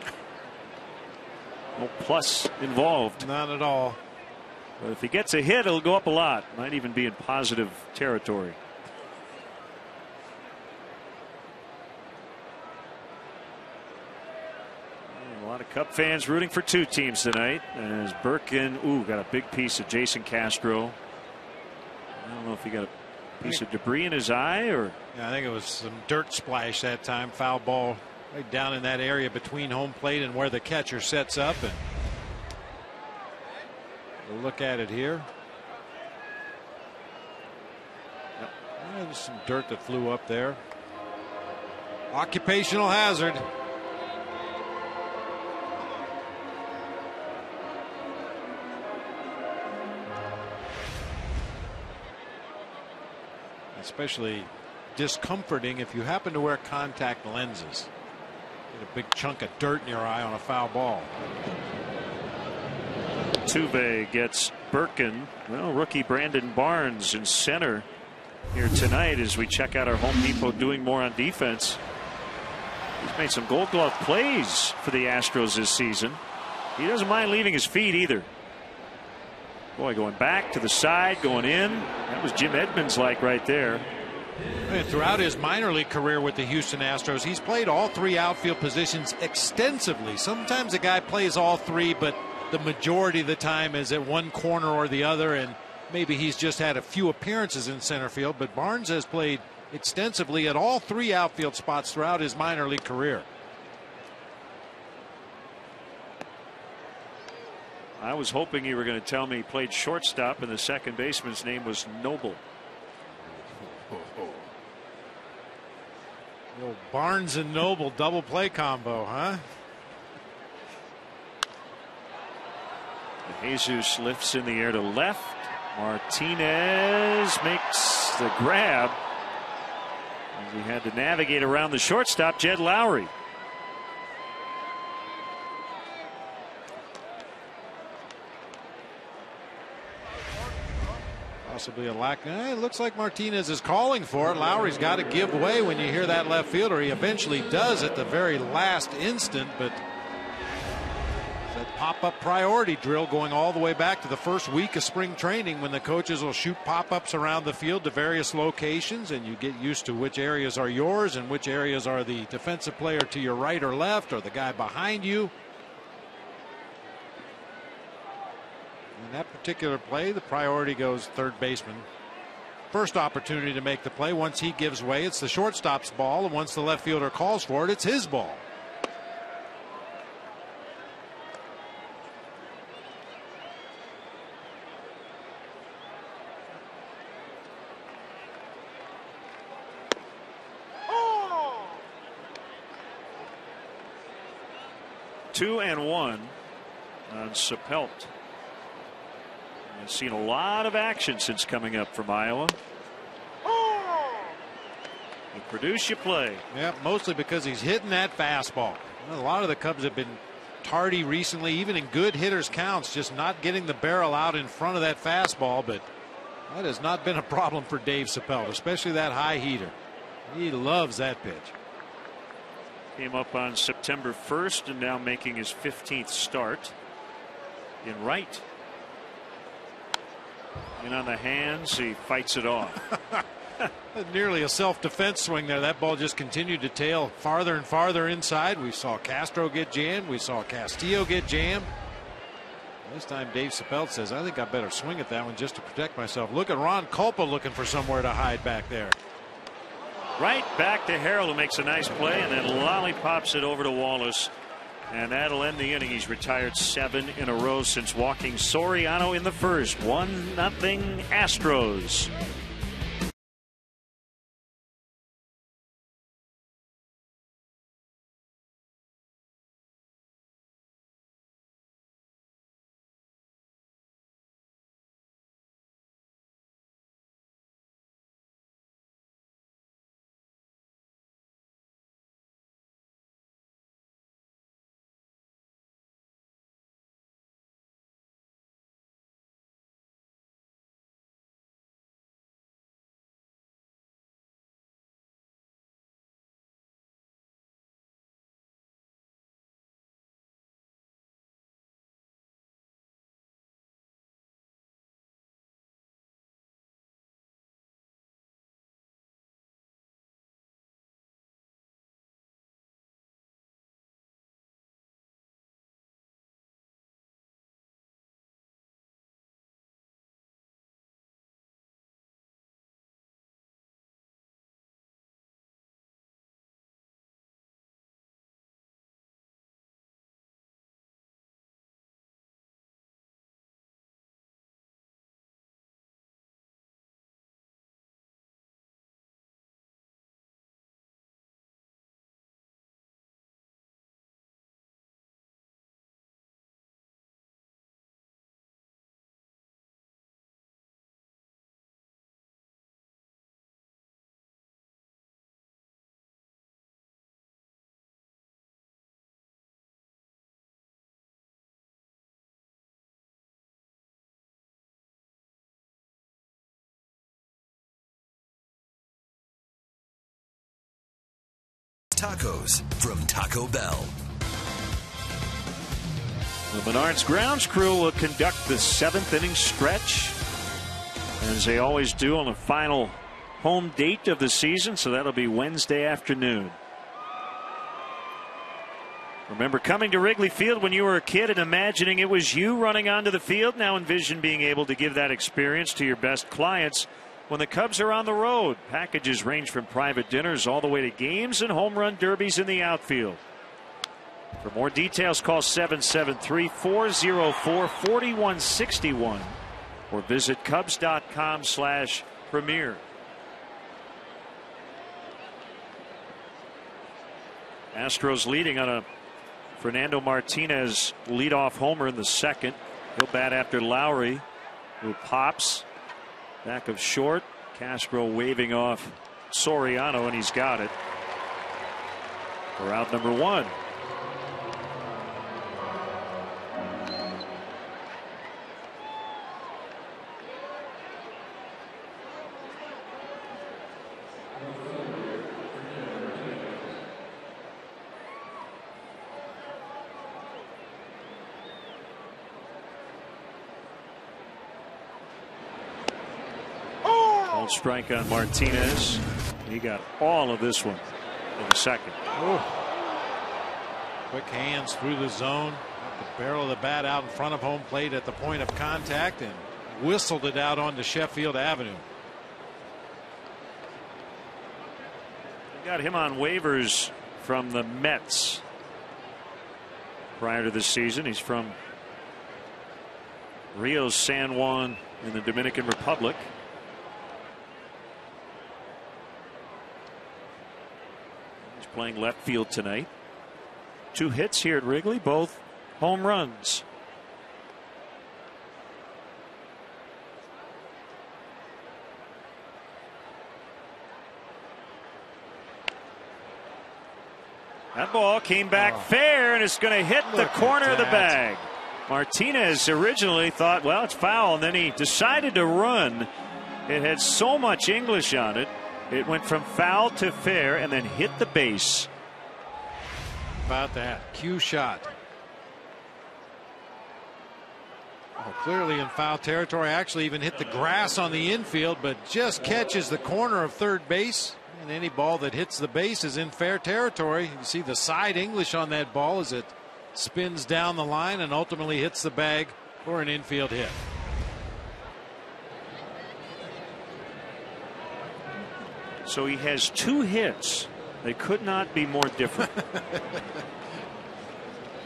No plus involved. Not at all. But if he gets a hit, it'll go up a lot. Might even be in positive territory. A lot of Cub fans rooting for two teams tonight. As Birkin, got a big piece of Jason Castro. I don't know if he got a piece of debris in his eye, or yeah, I think it was some dirt splash that time. Foul ball right down in that area between home plate and where the catcher sets up. And we'll look at it here. Yep. There's some dirt that flew up there. Occupational hazard. Especially discomforting if you happen to wear contact lenses. Get a big chunk of dirt in your eye on a foul ball. Altuve gets Birkin. Well, rookie Brandon Barnes in center here tonight as we check out our Home Depot doing more on defense. He's made some Gold Glove plays for the Astros this season. He doesn't mind leaving his feet either. Boy, going back to the side, going in. That was Jim Edmonds like right there. And throughout his minor league career with the Houston Astros, he's played all three outfield positions extensively. Sometimes a guy plays all three, but the majority of the time is at one corner or the other, and maybe he's just had a few appearances in center field. But Barnes has played extensively at all three outfield spots throughout his minor league career. I was hoping you were going to tell me he played shortstop and the second baseman's name was Noble. Barnes and Noble double play combo, huh? DeJesus lifts in the air to left. Martinez makes the grab. And he had to navigate around the shortstop, Jed LOWRIE. Possibly a lack. It looks like Martinez is calling for it. LOWRIE's got to give way when you hear that left fielder. He eventually does at the very last instant, but that pop-up priority drill going all the way back to the first week of spring training, when the coaches will shoot pop-ups around the field to various locations, and you get used to which areas are yours and which areas are the defensive player to your right or left or the guy behind you. In that particular play, the priority goes third baseman. First opportunity to make the play. Once he gives way, it's the shortstop's ball, and once the left fielder calls for it, it's his ball. Oh! 2-1 on SAPPELT. I've seen a lot of action since coming up from Iowa. You produce, you play. Yeah, mostly because he's hitting that fastball. A lot of the Cubs have been tardy recently, even in good hitters' counts, just not getting the barrel out in front of that fastball. But that has not been a problem for Dave SAPPELT, especially that high heater. He loves that pitch. Came up on September 1st and now making his 15th start in right. And on the hands, he fights it off. Nearly a self-defense swing there. That ball just continued to tail farther and farther inside. We saw Castro get jammed. We saw Castillo get jammed. This time Dave SAPPELT says, I think I better swing at that one just to protect myself. Look at Ron Culpa looking for somewhere to hide back there. Right back to HARRELL, who makes a nice play, and then lollipops it over to Wallace. And that'll end the inning. He's retired 7 in a row since walking Soriano in the first. 1-0 Astros. Tacos from Taco Bell. The Menards grounds crew will conduct the 7th inning stretch, as they always do on the final home date of the season, so that'll be Wednesday afternoon. Remember coming to Wrigley Field when you were a kid and imagining it was you running onto the field? Now envision being able to give that experience to your best clients when the Cubs are on the road. Packages range from private dinners all the way to games and home run derbies in the outfield. For more details, call 773-404-4161 or visit Cubs.com/premier. Astros leading on a Fernando Martinez leadoff homer in the second. He'll bat after LOWRIE, who pops back of short. Castro waving off Soriano, and he's got it for out number 1. Strike on Martinez. He got all of this one in the second. Quick hands through the zone. Got the barrel of the bat out in front of home plate at the point of contact and whistled it out onto Sheffield Avenue. We got him on waivers from the Mets prior to this season. He's from Rio San Juan in the Dominican Republic. Playing left field tonight. 2 hits here at Wrigley, both home runs. That ball came back fair, and it's going to hit the corner of the bag. Martinez originally thought, well, it's foul, and then he decided to run. It had so much English on it. It went from foul to fair and then hit the base. About that cue shot. Clearly in foul territory. Actually even hit the grass on the infield, but just catches the corner of third base. And any ball that hits the base is in fair territory. You see the side English on that ball as it spins down the line and ultimately hits the bag for an infield hit. So he has 2 hits. They could not be more different.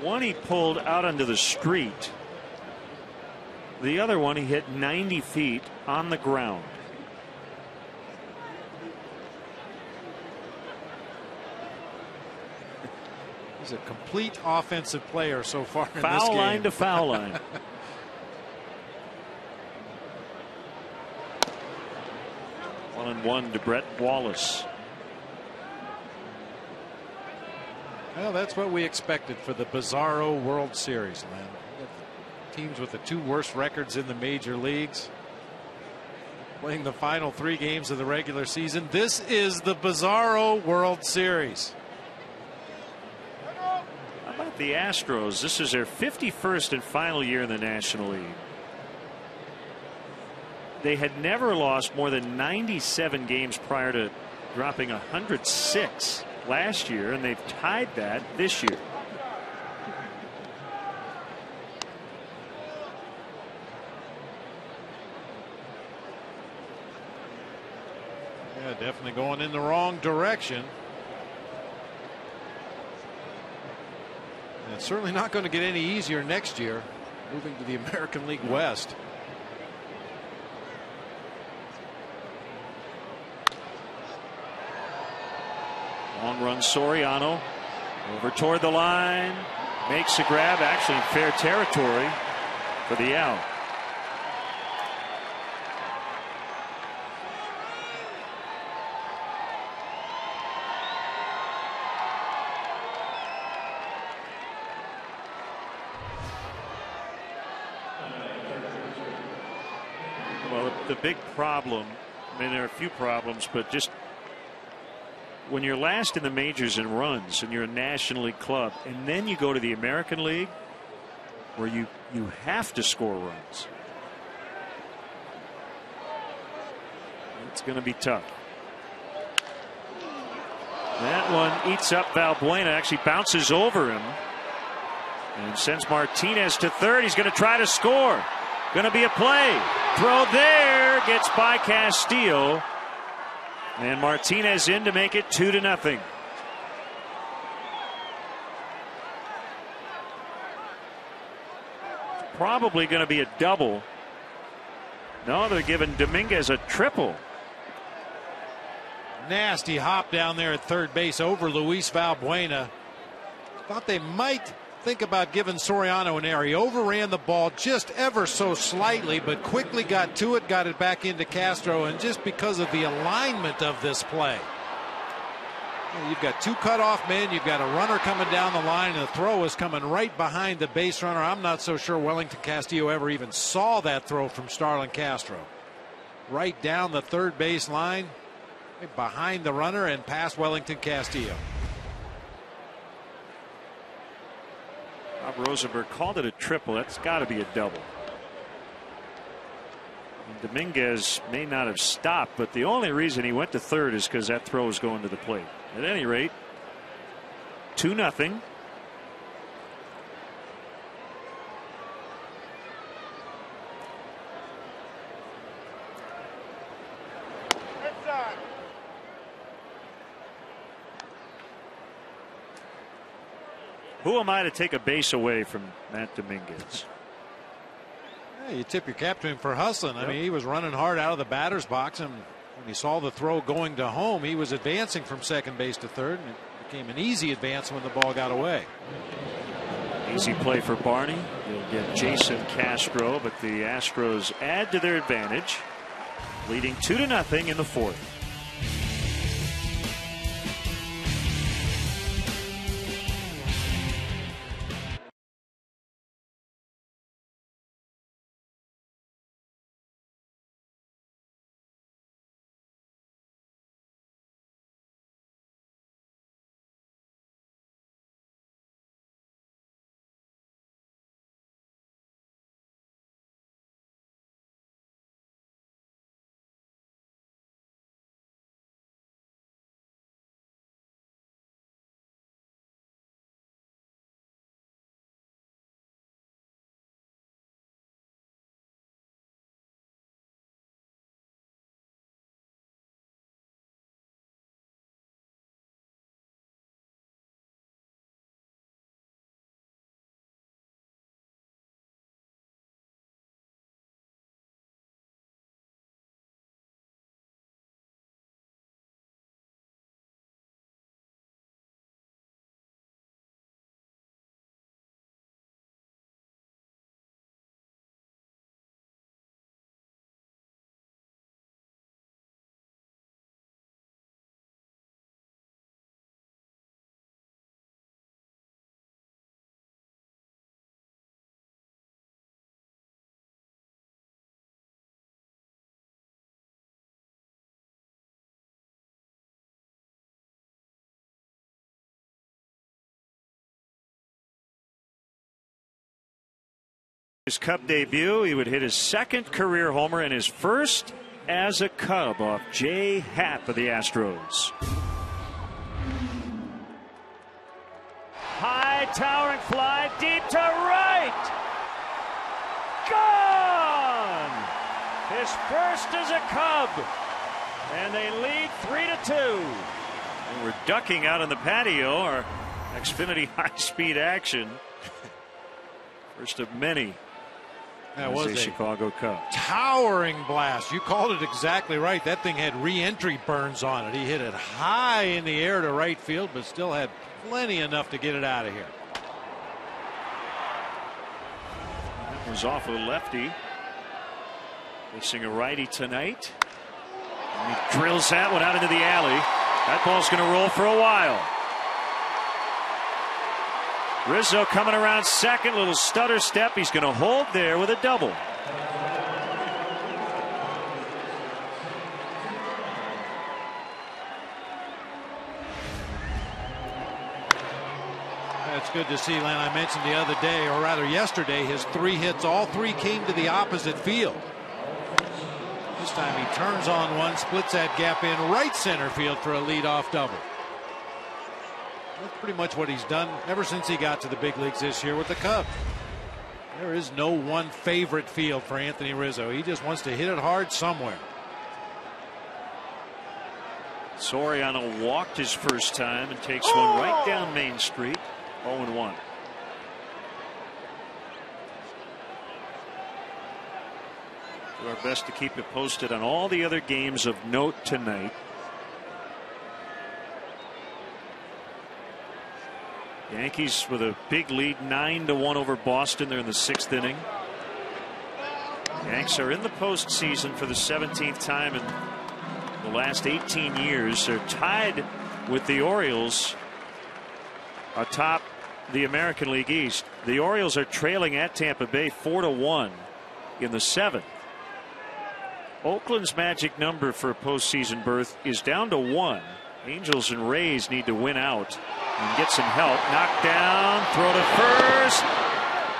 One he pulled out onto the street. The other one he hit 90 feet on the ground. He's a complete offensive player so far in this game. Foul line to foul line. 1-1 to Brett Wallace. Well, that's what we expected for the bizarro World Series, man. Teams with the 2 worst records in the major leagues playing the final 3 games of the regular season. This is the bizarro World Series. How about the Astros? This is their 51st and final year in the National League. They had never lost more than 97 games prior to dropping 106 last year, and they've tied that this year. Yeah, definitely going in the wrong direction. And it's certainly not going to get any easier next year, moving to the American League West. Long run Soriano over toward the line, makes a grab, actually in fair territory for the out. Well, the big problem, I mean, there are a few problems, but just when you're last in the majors in runs and you're a National League club, and then you go to the American League where you have to score runs, it's going to be tough. That one eats up Valbuena, actually bounces over him and sends Martinez to third. He's going to try to score. Going to be a play. Throw there, gets by Castillo. And Martinez in to make it 2-0. Probably going to be a double. No, they're giving Dominguez a triple. Nasty hop down there at third base over Luis Valbuena. Thought they might think about giving Soriano an air. He overran the ball just ever so slightly, but quickly got to it, got it back into Castro, and just because of the alignment of this play. You've got two cutoff men, you've got a runner coming down the line, and the throw is coming right behind the base runner. I'm not so sure Wellington Castillo ever even saw that throw from Starlin Castro. Right down the third base line, right behind the runner and past Wellington Castillo. Bob Rosenberg called it a triple. That's got to be a double. And Dominguez may not have stopped, but the only reason he went to third is because that throw was going to the plate. At any rate, 2-0. Who am I to take a base away from Matt Dominguez? Yeah, you tip your cap to him for hustling. I mean, he was running hard out of the batter's box, and when he saw the throw going to home, he was advancing from second base to third, and it became an easy advance when the ball got away. Easy play for Barney. You'll get Jason Castro, but the Astros add to their advantage, leading 2-0 in the fourth. His Cub debut, he would hit his second career homer and his first as a Cub off Jay Happ of the Astros. High towering fly deep to right. Gone! His first as a Cub. And they lead 3-2. And we're ducking out on the patio, our Xfinity high-speed action. First of many. That was a Chicago Cub. Towering blast. You called it exactly right. That thing had re-entry burns on it. He hit it high in the air to right field, but still had plenty enough to get it out of here. That was off of a lefty. Facing a righty tonight. And he drills that one out into the alley. That ball's going to roll for a while. Rizzo coming around second, little stutter step. He's going to hold there with a double. That's good to see, Len. I mentioned the other day, or rather yesterday, his 3 hits, all 3 came to the opposite field. This time he turns on one, splits that gap in right center field for a leadoff double. That's pretty much what he's done ever since he got to the big leagues this year with the Cubs. There is no one favorite field for Anthony Rizzo. He just wants to hit it hard somewhere. Soriano walked his first time and takes one right down Main Street. 0-1. Do our best to keep it posted on all the other games of note tonight. Yankees with a big lead, 9-1 over Boston. They're in the 6th inning. Yanks are in the postseason for the 17th time in the last 18 years. They're tied with the Orioles atop the American League East. The Orioles are trailing at Tampa Bay 4-1 in the 7th. Oakland's magic number for a postseason berth is down to 1. Angels and Rays need to win out and get some help. Knocked down, throw to first,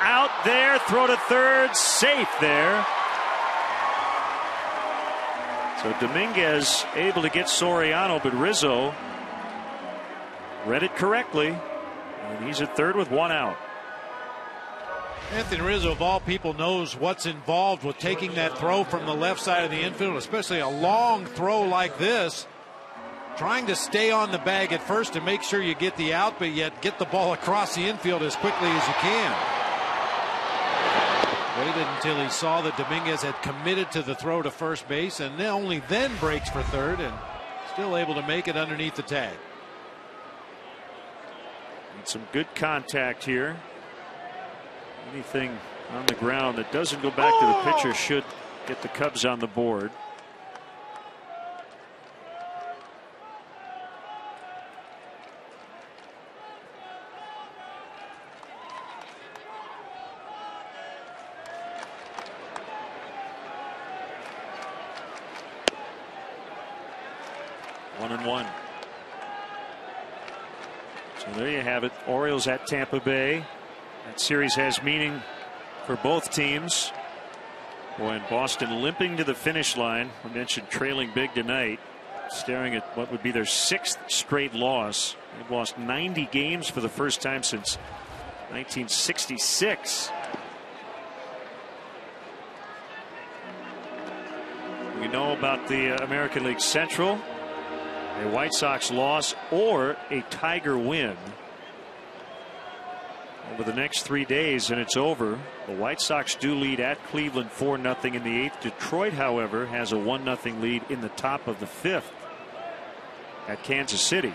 out there, throw to third, safe there. So Dominguez able to get Soriano, but Rizzo read it correctly, and he's at third with 1 out. Anthony Rizzo, of all people, knows what's involved with taking that throw from the left side of the infield, especially a long throw like this. Trying to stay on the bag at first to make sure you get the out, but yet get the ball across the infield as quickly as you can. Waited until he saw that Dominguez had committed to the throw to first base, and then only then breaks for third, and still able to make it underneath the tag. Need some good contact here. Anything on the ground that doesn't go back to the pitcher should get the Cubs on the board. One and one. So there you have it. Orioles at Tampa Bay. That series has meaning for both teams. Boy, and Boston limping to the finish line. I mentioned trailing big tonight, staring at what would be their 6th straight loss. They've lost 90 games for the first time since 1966. We know about the American League Central. A White Sox loss or a Tiger win over the next 3 days, and it's over. The White Sox do lead at Cleveland 4-0 in the 8th. Detroit, however, has a 1-0 lead in the top of the 5th at Kansas City.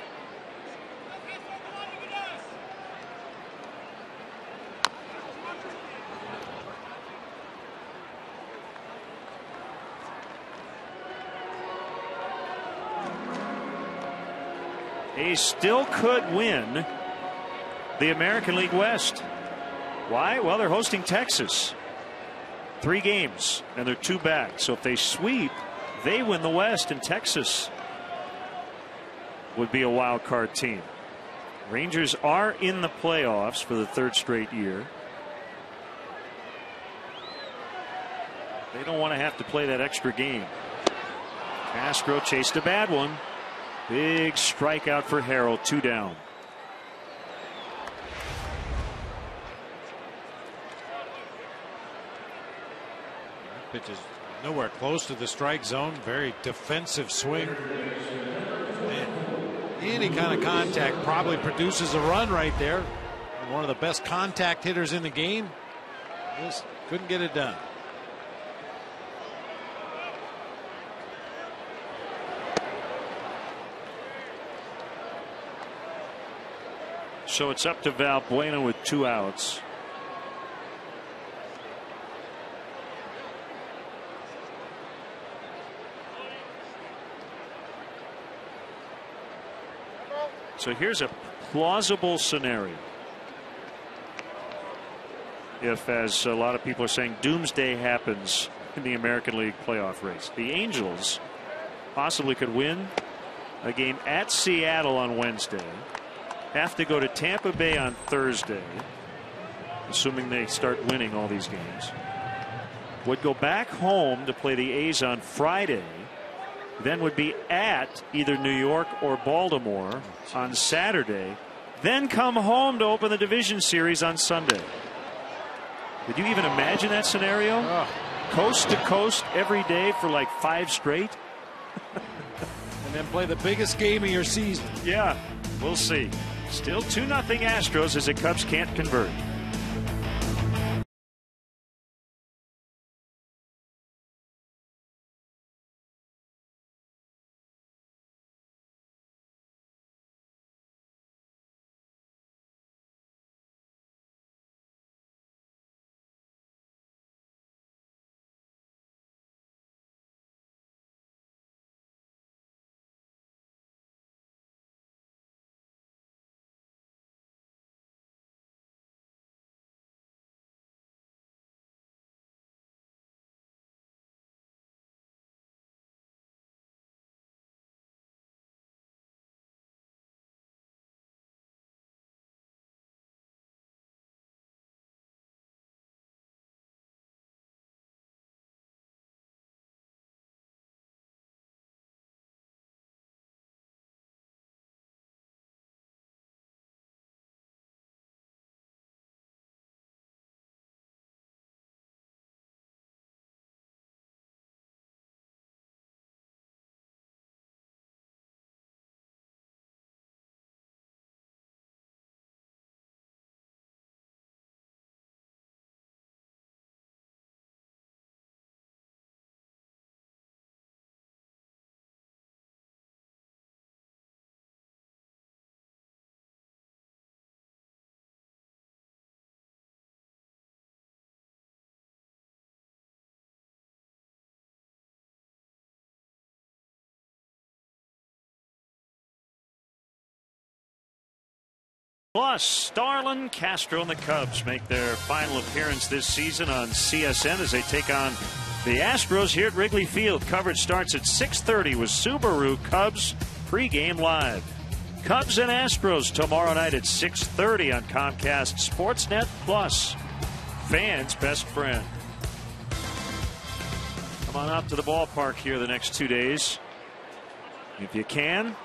They still could win the American League West. Why? Well, they're hosting Texas. 3 games, and they're 2 back. So if they sweep, they win the West, and Texas would be a wild card team. Rangers are in the playoffs for the 3rd straight year. They don't want to have to play that extra game. Castro chased a bad one. Big strikeout for Harrell, 2 down. Pitch is nowhere close to the strike zone. Very defensive swing. Man, any kind of contact probably produces a run right there. One of the best contact hitters in the game. Just couldn't get it done. So it's up to Valbuena with 2 outs. So here's a plausible scenario. If, as a lot of people are saying, doomsday happens in the American League playoff race, the Angels possibly could win a game at Seattle on Wednesday, have to go to Tampa Bay on Thursday, assuming they start winning all these games, would go back home to play the A's on Friday, then would be at either New York or Baltimore on Saturday, then come home to open the division series on Sunday. Could you even imagine that scenario? Oh. Coast to coast every day for like 5 straight? And then play the biggest game of your season. Yeah, we'll see. Still 2-0 Astros as the Cubs can't convert. Plus, Starlin, Castro, and the Cubs make their final appearance this season on CSN as they take on the Astros here at Wrigley Field. Coverage starts at 6:30 with Subaru Cubs pregame live. Cubs and Astros tomorrow night at 6:30 on Comcast Sportsnet Plus. Fans' best friend. Come on out to the ballpark here the next 2 days if you can.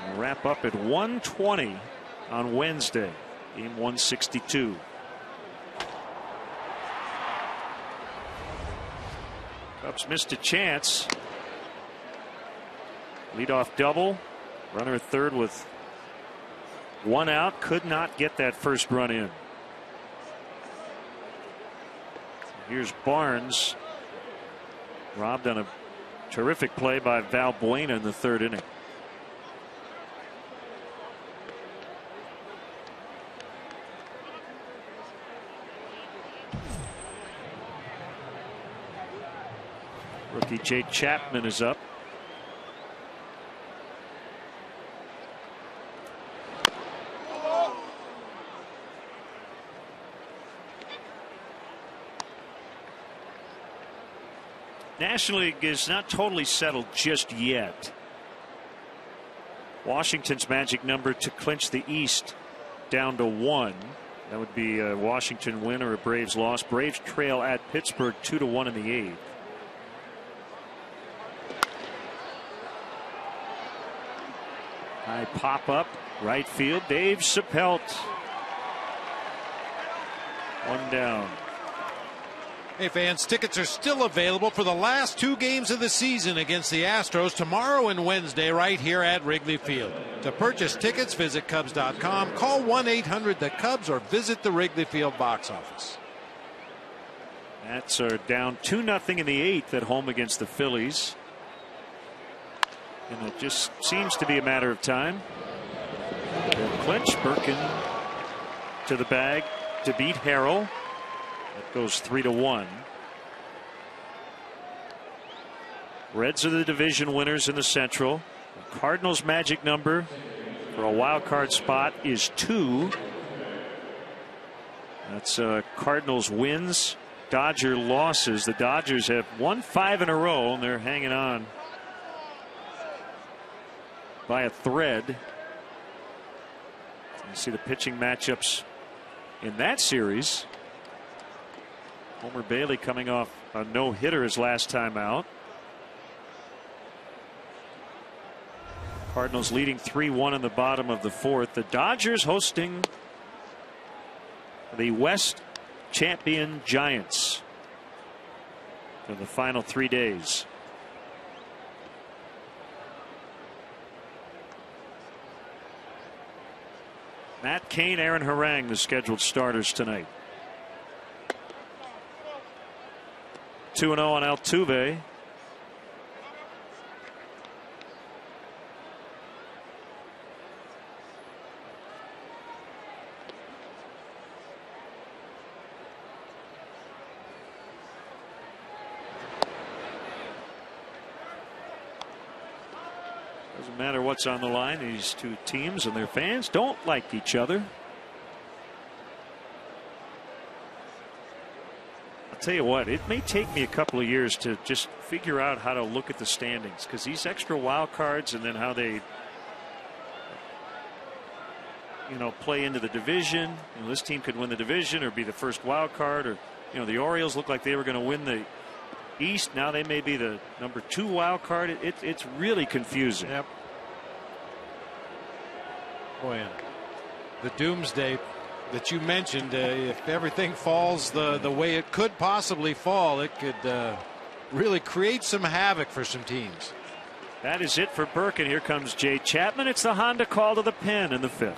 We'll wrap up at 1:20 on Wednesday, game 162. Cubs missed a chance. Leadoff double. Runner at third with one out. Could not get that first run in. Here's Barnes. Robbed on a terrific play by Valbuena in the third inning. Rookie Jay Chapman is up. National League is not totally settled just yet. Washington's magic number to clinch the East down to 1. That would be a Washington win or a Braves loss. Braves trail at Pittsburgh 2-1 in the 8th. High pop up right field. Dave SAPPELT. One down. Hey fans, tickets are still available for the last 2 games of the season against the Astros tomorrow and Wednesday right here at Wrigley Field. To purchase tickets, visit Cubs.com, call 1-800-THE-CUBS, or visit the Wrigley Field box office. Nats are down 2-0 in the 8th at home against the Phillies. And it just seems to be a matter of time. They'll clinch. Birkin to the bag to beat Harrell. That goes 3-1. Reds are the division winners in the Central. The Cardinals' magic number for a wild card spot is 2. That's Cardinals wins, Dodger losses. The Dodgers have won 5 in a row, and they're hanging on by a thread. You see the pitching matchups in that series. Homer Bailey coming off a no-hitter his last time out. Cardinals leading 3-1 in the bottom of the 4th. The Dodgers hosting the West champion Giants for the final 3 days. Matt Cain, Aaron Harrell, the scheduled starters tonight. 2-0 on Altuve. Doesn't matter what's on the line. These two teams and their fans don't like each other. I'll tell you what, it may take me a couple of years to just figure out how to look at the standings, because these extra wild cards and then how they, play into the division. This team could win the division or be the first wild card, or the Orioles look like they were going to win the East. Now they may be the number 2 wild card. It's really confusing. Yep. Boy, the doomsday that you mentioned, if everything falls the way it could possibly fall, it could really create some havoc for some teams. That is it for Burke, and here comes Jay Chapman. It's the Honda call to the pen in the 5th.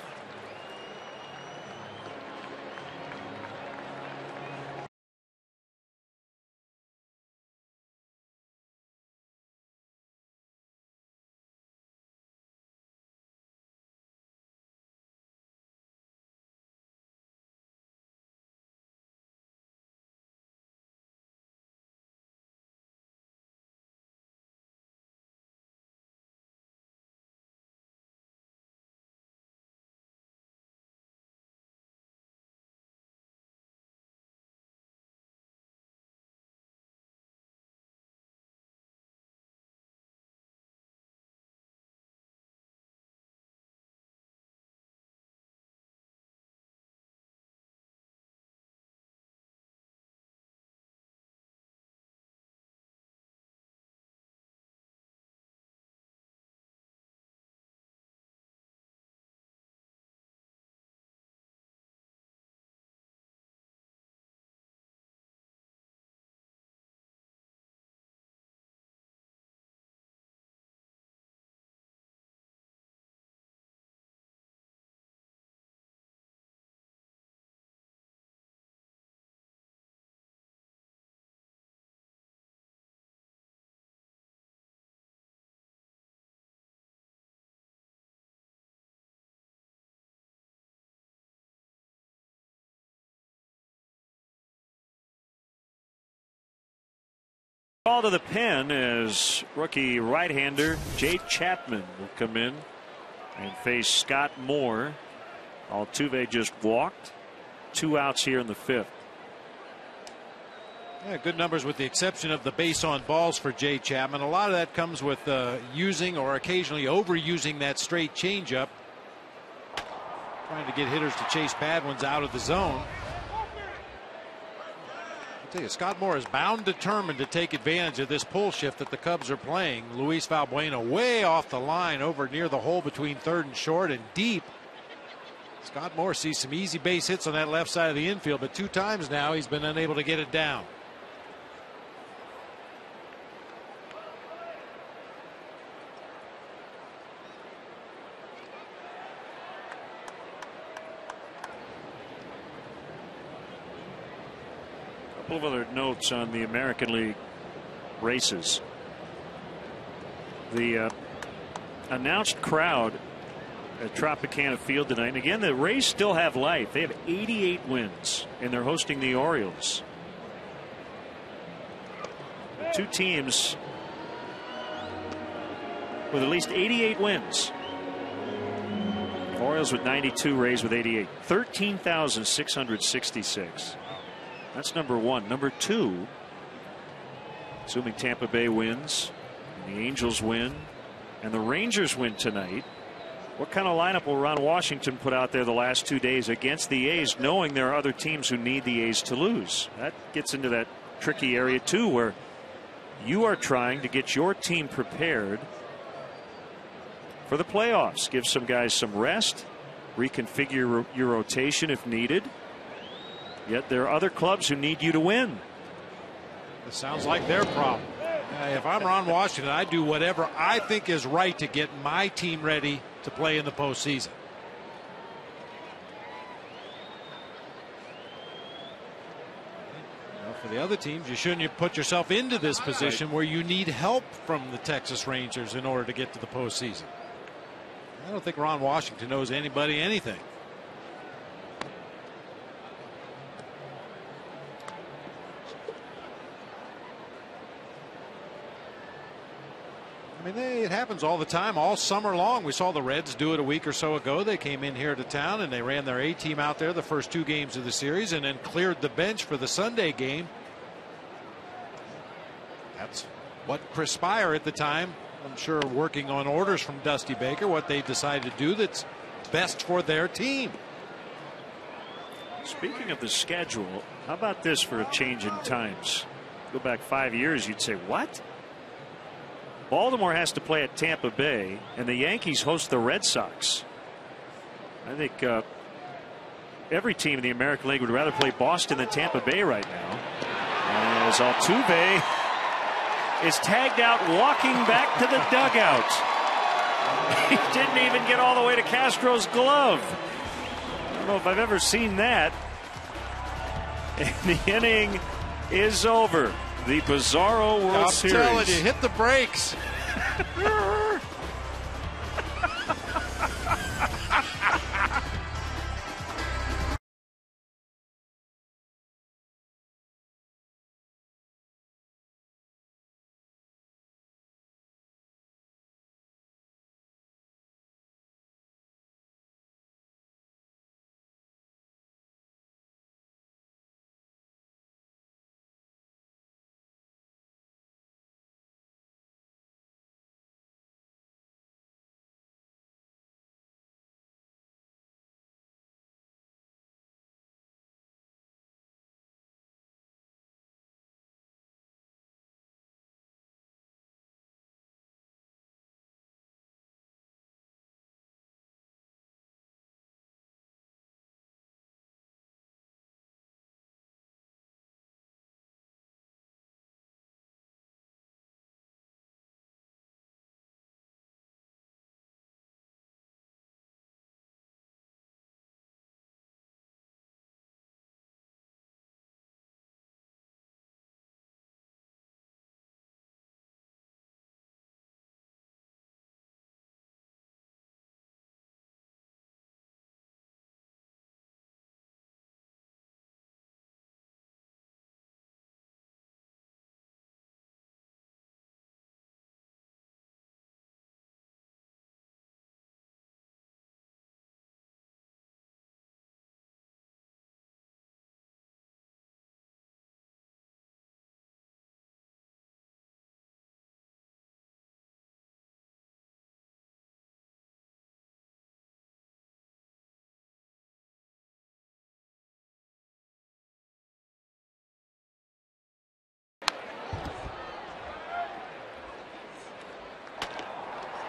Ball to the pen as rookie right-hander Jay Chapman will come in and face Scott Moore. Altuve just walked. 2 outs here in the 5th. Yeah, good numbers with the exception of the base on balls for Jay Chapman. A lot of that comes with using or occasionally overusing that straight changeup. Trying to get hitters to chase bad ones out of the zone. I'll tell you, Scott Moore is bound determined to take advantage of this pull shift that the Cubs are playing. Luis Valbuena way off the line over near the hole between third and short and deep. Scott Moore sees some easy base hits on that left side of the infield, but 2 times now he's been unable to get it down. A couple of other notes on the American League races. The announced crowd at Tropicana Field tonight. And again, the Rays still have life. They have 88 wins, and they're hosting the Orioles. The 2 teams with at least 88 wins. Orioles with 92, Rays with 88. 13,666. That's number 1. Number 2, assuming Tampa Bay wins, and the Angels win, and the Rangers win tonight, what kind of lineup will Ron Washington put out there the last 2 days against the A's, knowing there are other teams who need the A's to lose? That gets into that tricky area too, where you are trying to get your team prepared for the playoffs. Give some guys some rest, reconfigure your rotation if needed. Yet there are other clubs who need you to win. It sounds like their problem. If I'm Ron Washington, I do whatever I think is right to get my team ready to play in the postseason. Well, for the other teams, you shouldn't put yourself into this position where you need help from the Texas Rangers in order to get to the postseason. I don't think Ron Washington knows anybody anything. I mean, it happens all the time, all summer long. We saw the Reds do it a week or so ago. They came in here to town and they ran their A team out there the first 2 games of the series and then cleared the bench for the Sunday game. That's what Chris Spire at the time, I'm sure, working on orders from Dusty Baker, what they decided to do that's best for their team. Speaking of the schedule, how about this for a change in times? Go back 5 years, you'd say, what? Baltimore has to play at Tampa Bay, and the Yankees host the Red Sox. I think every team in the American League would rather play Boston than Tampa Bay right now. As Altuve is tagged out walking back to the dugout. He didn't even get all the way to Castro's glove. I don't know if I've ever seen that. And the inning is over. The Bizarro World Series. I'm telling you, hit the brakes.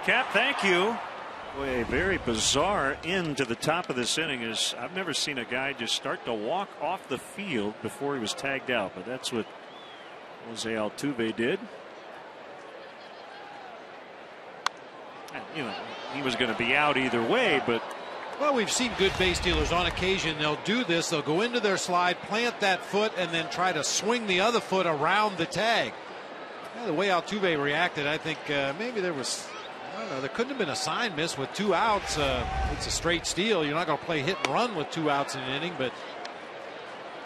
Cap. Thank you. Boy, a very bizarre end to the top of this inning. Is I've never seen a guy just start to walk off the field before he was tagged out, but that's what Jose Altuve did. And, you know, he was going to be out either way, but. Well, we've seen good base stealers on occasion. They'll do this. They'll go into their slide, plant that foot, and then try to swing the other foot around the tag. Yeah, the way Altuve reacted, I think maybe there was, I don't know, there couldn't have been a sign miss with 2 outs. It's a straight steal. You're not going to play hit and run with 2 outs in an inning, but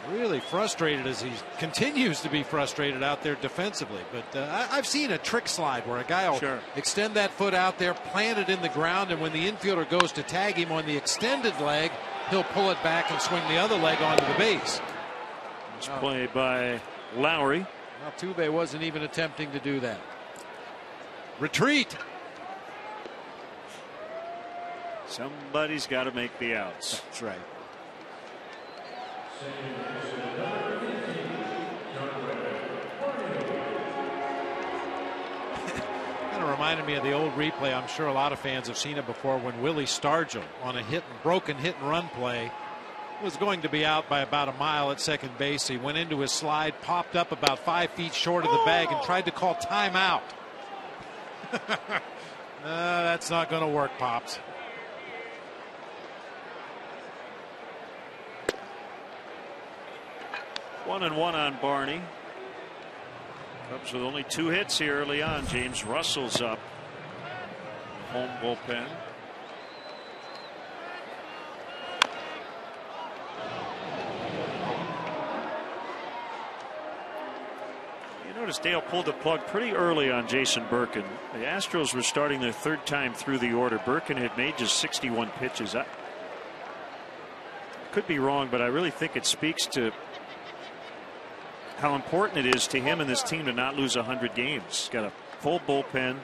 really frustrated as he continues to be frustrated out there defensively. But I've seen a trick slide where a guy will extend that foot out there, plant it in the ground, and when the infielder goes to tag him on the extended leg, he'll pull it back and swing the other leg onto the base. It's played by LOWRIE. Altuve wasn't even attempting to do that. Retreat. Somebody's got to make the outs. That's right. Kind of reminded me of the old replay. I'm sure a lot of fans have seen it before, when Willie Stargell on a broken hit and run play was going to be out by about a mile at second base. He went into his slide, popped up about 5 feet short of the bag, and tried to call timeout. That's not going to work, Pops. One and one on Barney. Cubs with only 2 hits here early on. James Russell's up. Home bullpen. You notice Dale pulled the plug pretty early on Jason Birkin. The Astros were starting their 3rd time through the order. Birkin had made just 61 pitches. I could be wrong, but I really think it speaks to how important it is to him and this team to not lose 100 games. Got a full bullpen.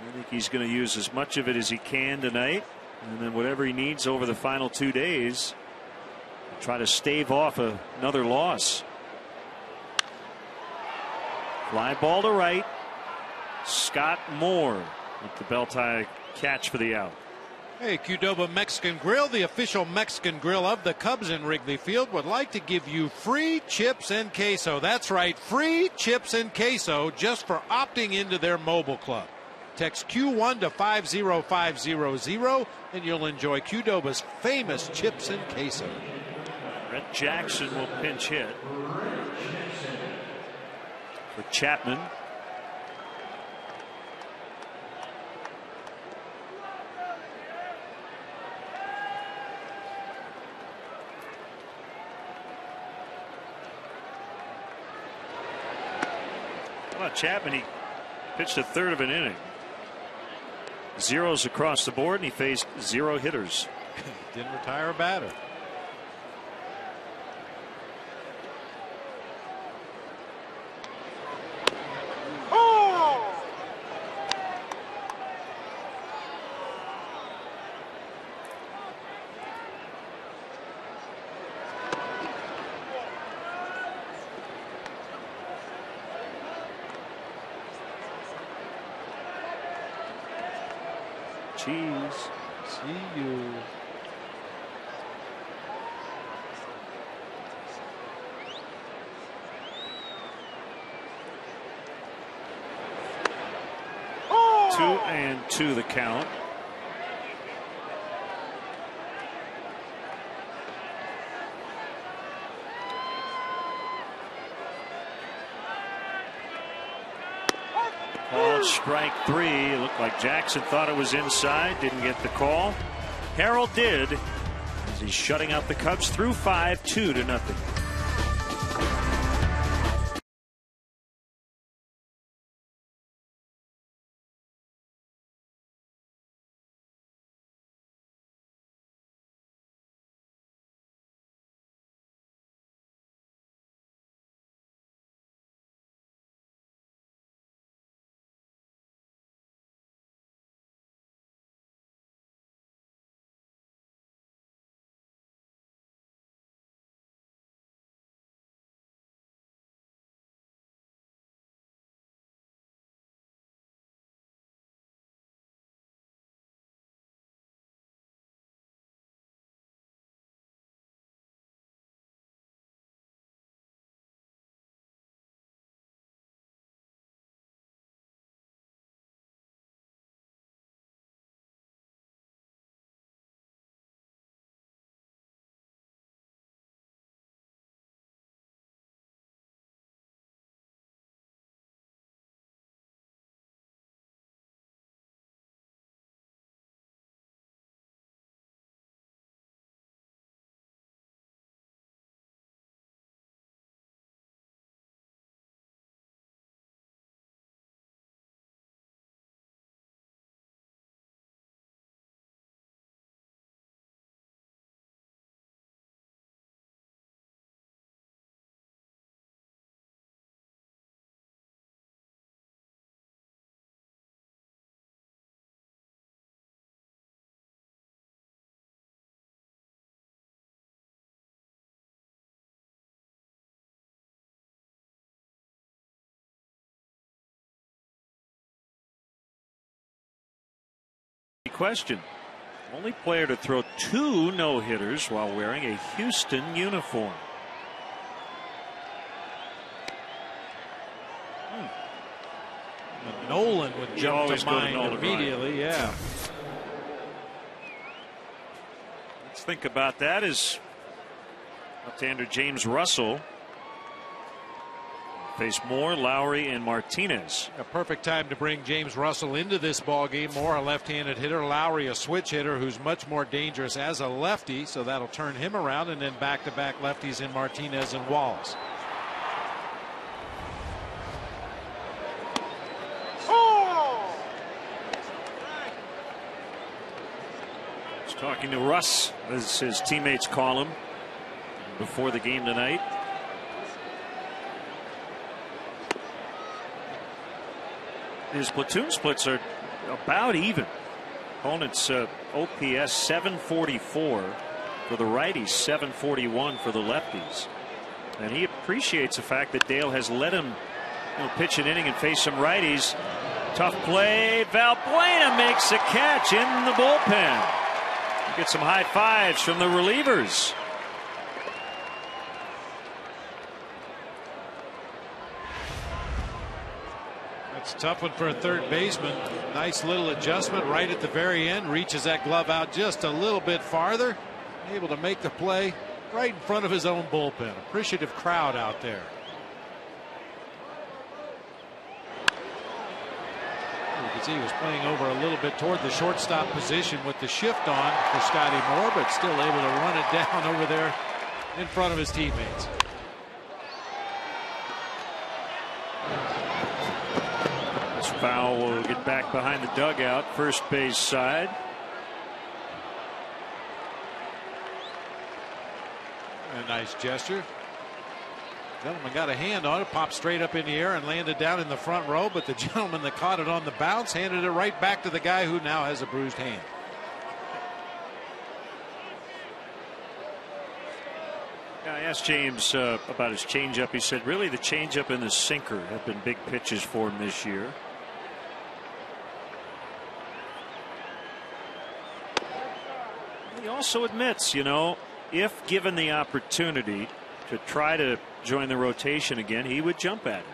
I think he's going to use as much of it as he can tonight, and then whatever he needs over the final 2 days, try to stave off another loss. Fly ball to right. Scott Moore with the belt high catch for the out. Hey, Qdoba Mexican Grill, the official Mexican grill of the Cubs in Wrigley Field, would like to give you free chips and queso. That's right, free chips and queso just for opting into their mobile club. Text Q1 to 50500 and you'll enjoy Qdoba's famous chips and queso. Brett Jackson will pinch hit for Chapman. Chapman, he pitched a 1/3 of an inning. Zeros across the board, and he faced 0 hitters. Didn't retire a batter. Cheese. See you. Oh! 2-2 the count. Strike 3. It looked like Jackson thought it was inside, didn't get the call. Harrell did, as he's shutting out the Cubs through 5, 2-0. question. Only player to throw 2 no-hitters while wearing a Houston uniform. Nolan would jump to mind immediately. Yeah. Let's think about that as left-hander James Russell face Moore, Lowry, and Martinez. A perfect time to bring James Russell into this ball game. Moore, a left-handed hitter. Lowry, a switch hitter who's much more dangerous as a lefty, so that'll turn him around. And then back-to-back lefties in Martinez and Wallace. He's talking to Russ, as his teammates call him, before the game tonight. His platoon splits are about even. Opponent's OPS 744 for the righties, 741 for the lefties. And he appreciates the fact that Dale has let him pitch an inning and face some righties. Tough play. Valbuena makes a catch in the bullpen. Get some high fives from the relievers. It's a tough one for a third baseman. Nice little adjustment right at the very end. Reaches that glove out just a little bit farther. Able to make the play right in front of his own bullpen. Appreciative crowd out there. You can see he was playing over a little bit toward the shortstop position with the shift on for Scotty Moore, but still able to run it down over there in front of his teammates. Foul will get back behind the dugout, first base side. A nice gesture. Gentleman got a hand on it, popped straight up in the air and landed down in the front row, but the gentleman that caught it on the bounce handed it right back to the guy who now has a bruised hand. I asked James about his changeup. He said really the changeup and the sinker have been big pitches for him this year. He also admits, if given the opportunity to try to join the rotation again, he would jump at it.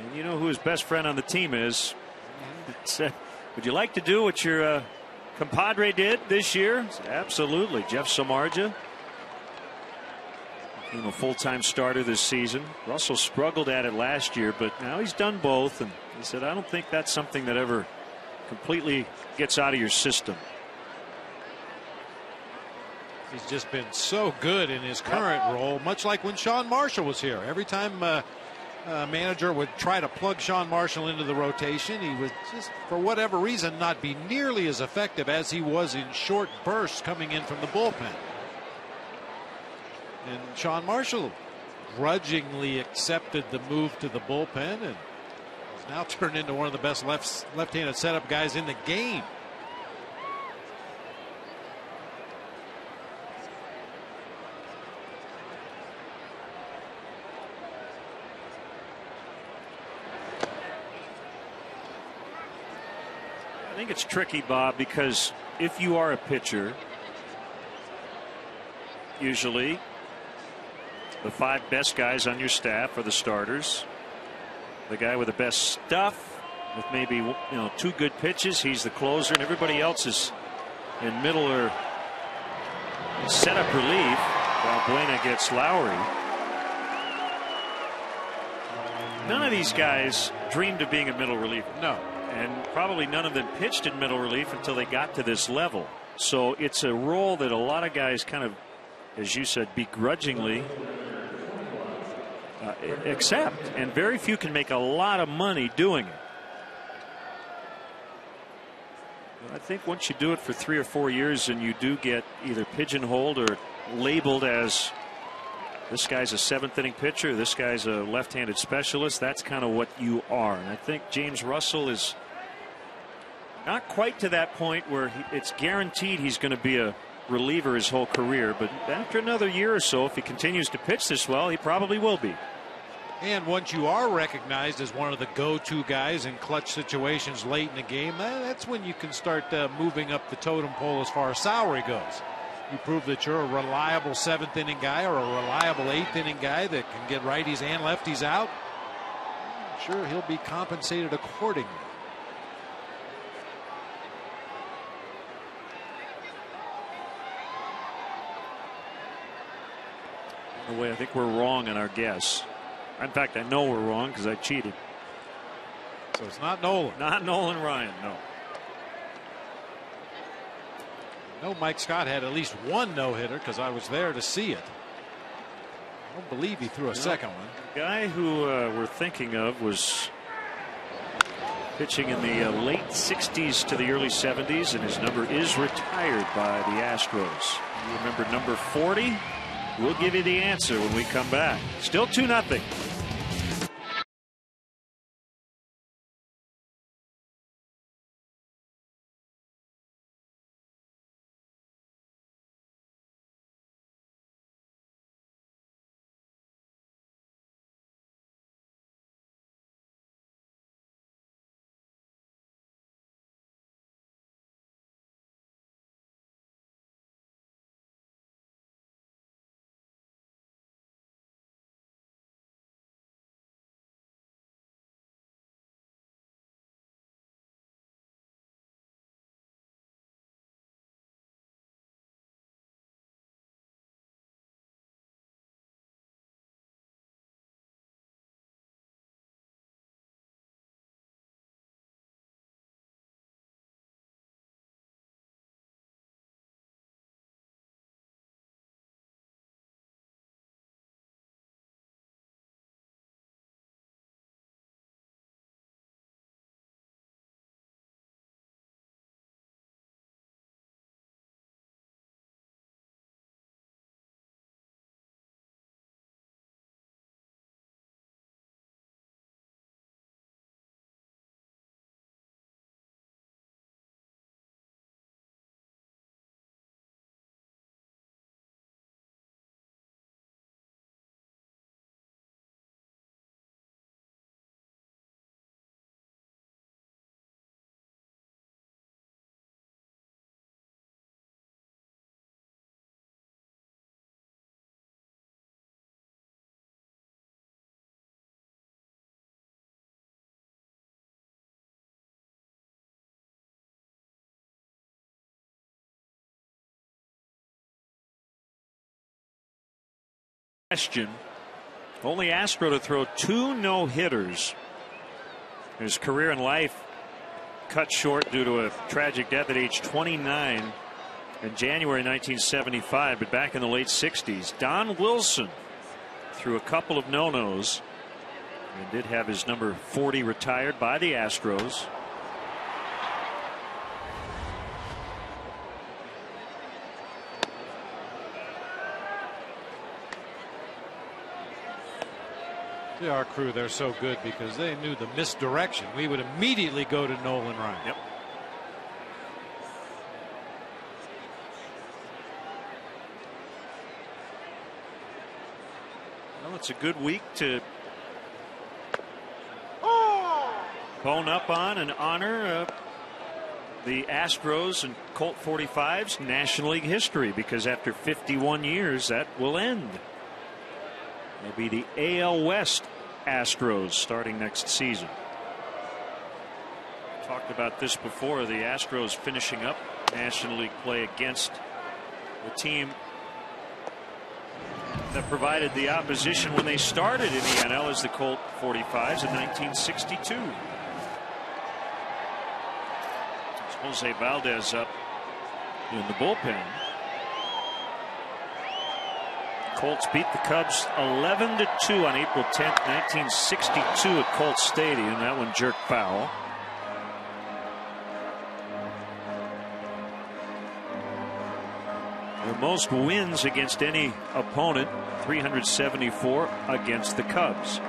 And you know who his best friend on the team is. Would you like to do what your compadre did this year? Absolutely. Jeff Samardzija, a full-time starter this season. Russell struggled at it last year, but now he's done both. And he said, I don't think that's something that ever completely gets out of your system. He's just been so good in his current role, much like when Sean Marshall was here. Every time a manager would try to plug Sean Marshall into the rotation, he would just, for whatever reason, not be nearly as effective as he was in short bursts coming in from the bullpen. And Sean Marshall grudgingly accepted the move to the bullpen and has now turned into one of the best left-handed setup guys in the game. I think it's tricky, Bob, because if you are a pitcher, usually the 5 best guys on your staff are the starters. The guy with the best stuff, with maybe 2 good pitches, he's the closer, and everybody else is in middle or setup relief. Valbuena gets Lowry. None of these guys dreamed of being a middle reliever. No. And probably none of them pitched in middle relief until they got to this level. So it's a role that a lot of guys kind of, as you said, begrudgingly accept. And very few can make a lot of money doing it. I think once you do it for 3 or 4 years and you do get either pigeonholed or labeled as this guy's a 7th inning pitcher, this guy's a left-handed specialist, that's kind of what you are. And I think James Russell is not quite to that point where it's guaranteed he's going to be a reliever his whole career. But after another year or so, if he continues to pitch this well, he probably will be. And once you are recognized as one of the go-to guys in clutch situations late in the game, that's when you can start moving up the totem pole as far as salary goes. You prove that you're a reliable 7th inning guy or a reliable 8th inning guy that can get righties and lefties out. I'm sure he'll be compensated accordingly. In a way, I think we're wrong in our guess. In fact, I know we're wrong because I cheated. So it's not Nolan. Not Nolan Ryan, no. I know Mike Scott had at least one no-hitter because I was there to see it. I don't believe he threw a second one. The guy who we're thinking of was pitching in the late 60s to the early 70s, and his number is retired by the Astros. You remember number 40? We'll give you the answer when we come back. Still 2-0. Question. Only Astro to throw 2 no-hitters. His career in life cut short due to a tragic death at age 29 in January 1975, but back in the late 60s. Don Wilson threw a couple of no-nos and did have his number 40 retired by the Astros. Yeah, our crew, they're so good because they knew the misdirection. We would immediately go to Nolan Ryan. Yep. Well, it's a good week to bone up on and honor the Astros and Colt 45's National League history, because after 51 years that will end. It'll be the AL West Astros starting next season. Talked about this before. The Astros finishing up National League play against the team that provided the opposition when they started in the NL as the Colt 45s in 1962. It's Jose Valdez up in the bullpen. Colts beat the Cubs 11-2 on April 10th, 1962 at Colts Stadium. That one jerked foul. The most wins against any opponent, 374 against the Cubs.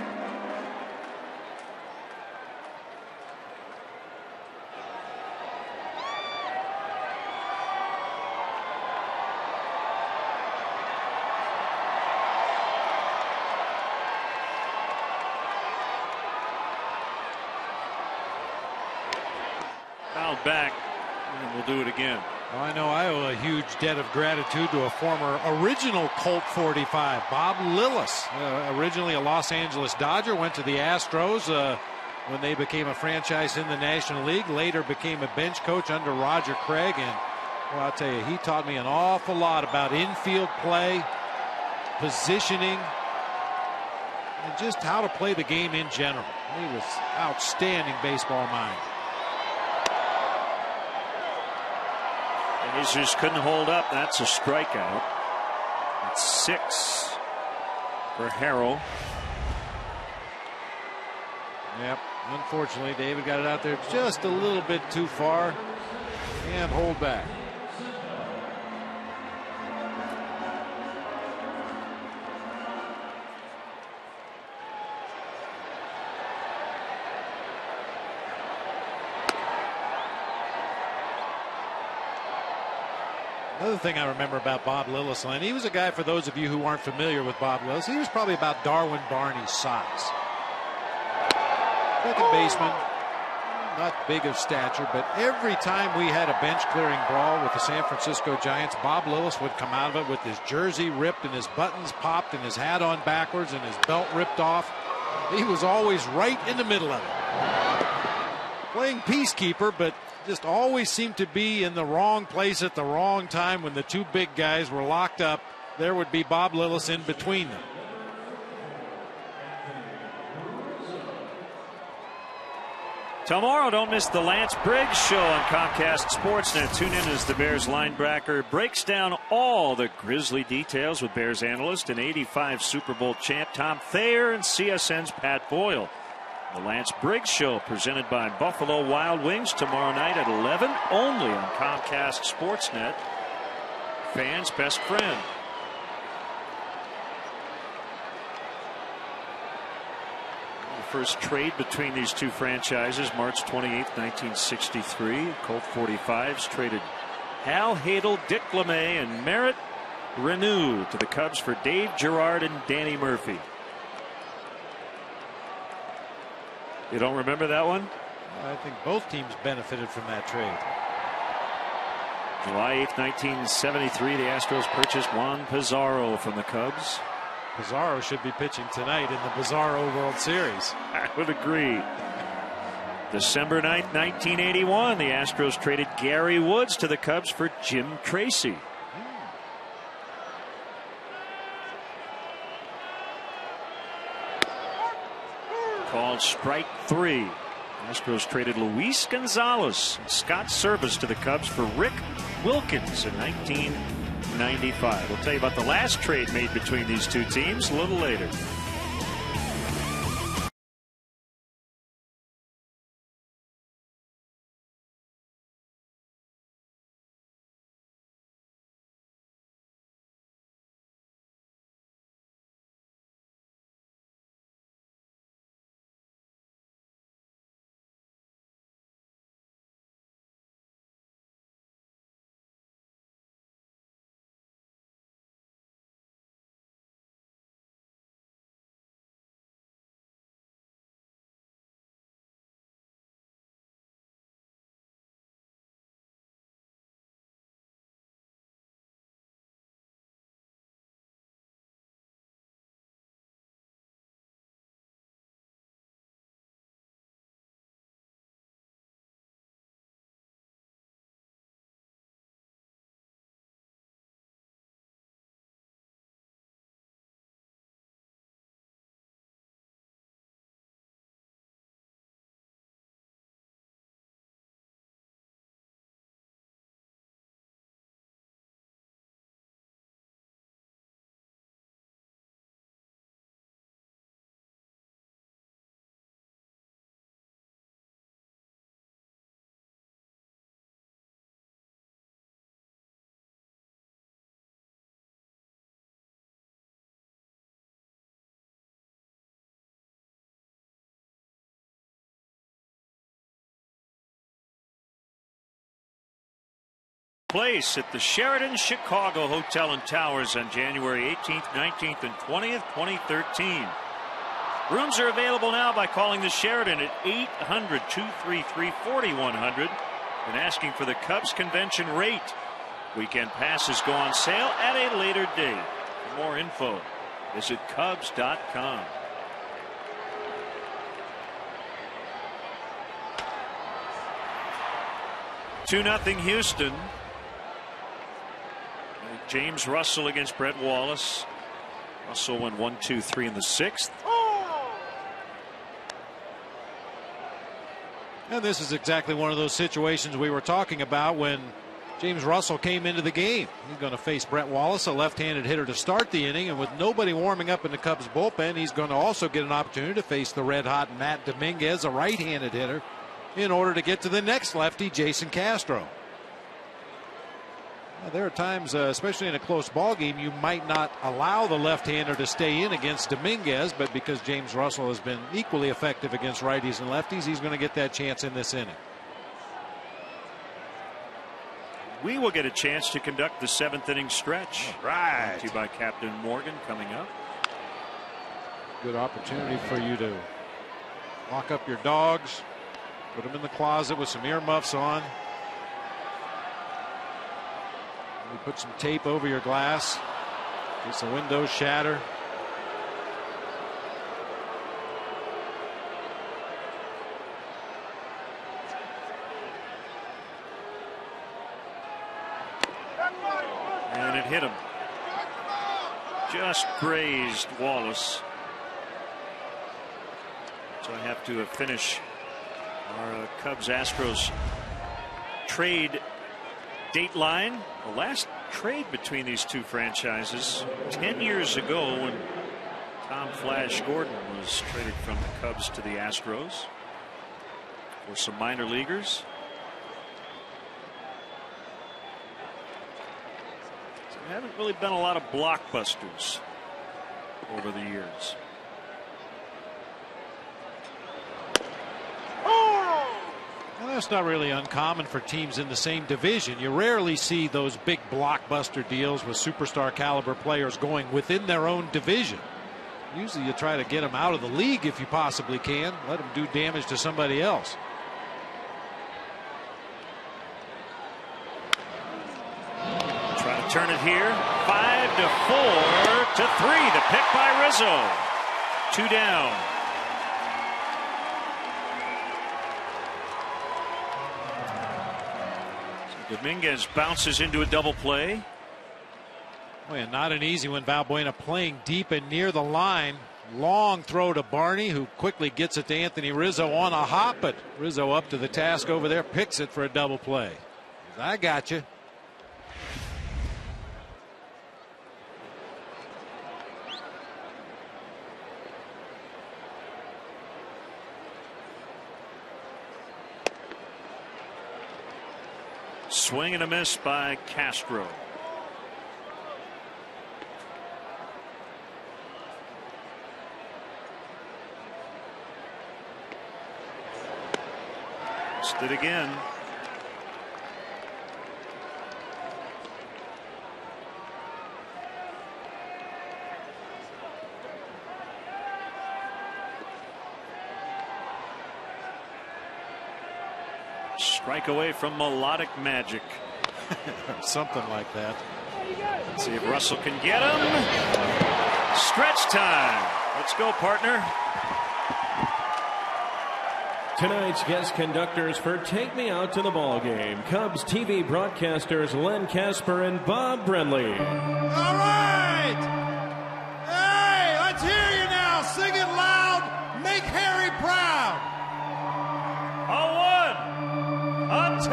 it back, and we'll do it again. Well, I know I owe a huge debt of gratitude to a former original Colt 45, Bob Lillis. Originally a Los Angeles Dodger, went to the Astros when they became a franchise in the National League. Later became a bench coach under Roger Craig. And well, I'll tell you, he taught me an awful lot about infield play, positioning, and just how to play the game in general. He was outstanding baseball mind. Jesus couldn't hold up. That's a strikeout. That's 6 for Harrell. Yep. Unfortunately, David got it out there just a little bit too far and hold back. Another thing I remember about Bob Lillis, and he was a guy, for those of you who aren't familiar with Bob Lillis, he was probably about Darwin Barney's size. Second baseman, not big of stature, but every time we had a bench clearing brawl with the San Francisco Giants, Bob Lillis would come out of it with his jersey ripped and his buttons popped and his hat on backwards and his belt ripped off. He was always right in the middle of it. Playing peacekeeper, but just always seemed to be in the wrong place at the wrong time. When the two big guys were locked up, there would be Bob Lillis in between them. Tomorrow, don't miss the Lance Briggs Show on Comcast Sportsnet. Tune in as the Bears linebacker breaks down all the grisly details with Bears analyst and 85 Super Bowl champ Tom Thayer and CSN's Pat Boyle. The Lance Briggs Show, presented by Buffalo Wild Wings, tomorrow night at 11, only on Comcast Sportsnet. Fans' best friend. The first trade between these two franchises, March 28th, 1963. Colt 45s traded Hal Hadel, Dick LeMay, and Merritt Renew to the Cubs for Dave Gerard and Danny Murphy. You don't remember that one? I think both teams benefited from that trade. July 8th, 1973, the Astros purchased Juan Pizarro from the Cubs. Pizarro should be pitching tonight in the Pizarro World Series. I would agree. December 9th, 1981, the Astros traded Gary Woods to the Cubs for Jim Tracy. Called strike 3. Astros traded Luis Gonzalez and Scott Service to the Cubs for Rick Wilkins in 1995. We'll tell you about the last trade made between these two teams a little later. Place at the Sheraton Chicago Hotel and Towers on January 18th, 19th, and 20th, 2013. Rooms are available now by calling the Sheraton at 800-233-4100 been asking for the Cubs convention rate. Weekend passes go on sale at a later date. For more info, visit Cubs.com. Two 0 Houston. James Russell against Brett Wallace. Russell went 1-2-3 in the 6th. And this is exactly one of those situations we were talking about when James Russell came into the game. He's going to face Brett Wallace, a left-handed hitter, to start the inning, and with nobody warming up in the Cubs bullpen, he's going to also get an opportunity to face the red-hot Matt Dominguez, a right-handed hitter, in order to get to the next lefty, Jason Castro. Now, there are times, especially in a close ball game, you might not allow the left-hander to stay in against Dominguez, but because James Russell has been equally effective against righties and lefties, he's going to get that chance in this inning. We will get a chance to conduct the 7th inning stretch. All right. Brought to you by Captain Morgan coming up. Good opportunity for you to lock up your dogs, put them in the closet with some earmuffs on. You put some tape over your glass in case the windows shatter. And it hit him. Just grazed Wallace. So I have to finish our Cubs-Astros trade dateline. The last trade between these two franchises 10 years ago when Tom Flash Gordon was traded from the Cubs to the Astros for some minor leaguers. So there haven't really been a lot of blockbusters over the years. Well, that's not really uncommon for teams in the same division. You rarely see those big blockbuster deals with superstar caliber players going within their own division. Usually you try to get them out of the league if you possibly can. Let them do damage to somebody else. Try to turn it here. 5-4 to 3. The pick by Rizzo. 2 down. Dominguez bounces into a double play. Well, not an easy one. Valbuena playing deep and near the line. Long throw to Barney, who quickly gets it to Anthony Rizzo on a hop, but Rizzo up to the task over there, picks it for a double play. I got you. Swing and a miss by Castro. Missed it again. Strike away from Melodic Magic. Something like that. Let's see if Russell can get him. Stretch time. Let's go, partner. Tonight's guest conductors for Take Me Out to the Ball Game, Cubs TV broadcasters Len Casper and Bob Brenly. All right. Hey, let's hear you now. Sing it loud. Make Harry proud. A 2, a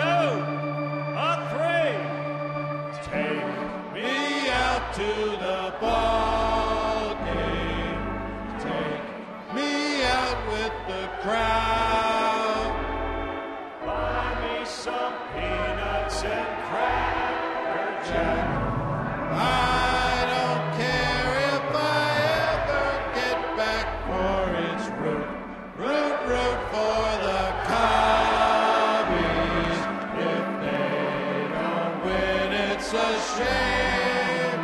3. Take me out to the ball game. Take me out with the crowd. Buy me some peanuts and Cracker Jack. I don't care if I ever get back for its root for the Cubbies. If they don't win, it's a shame.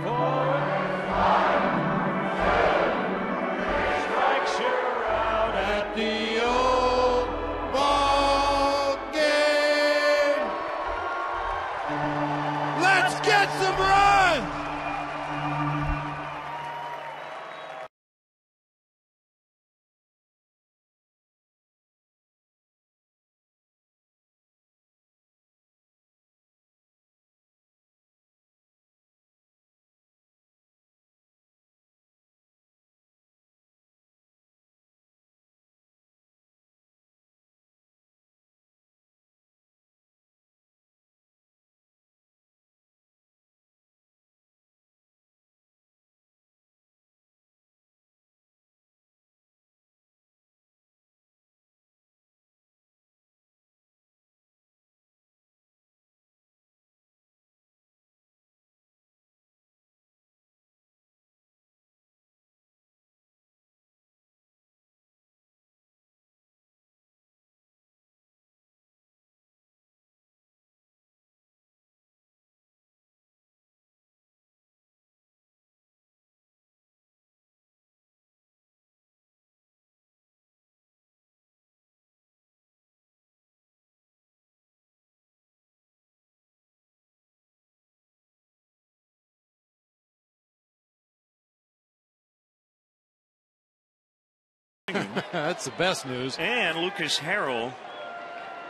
For if strikes you're out at the That's the best news. And Lucas Harrell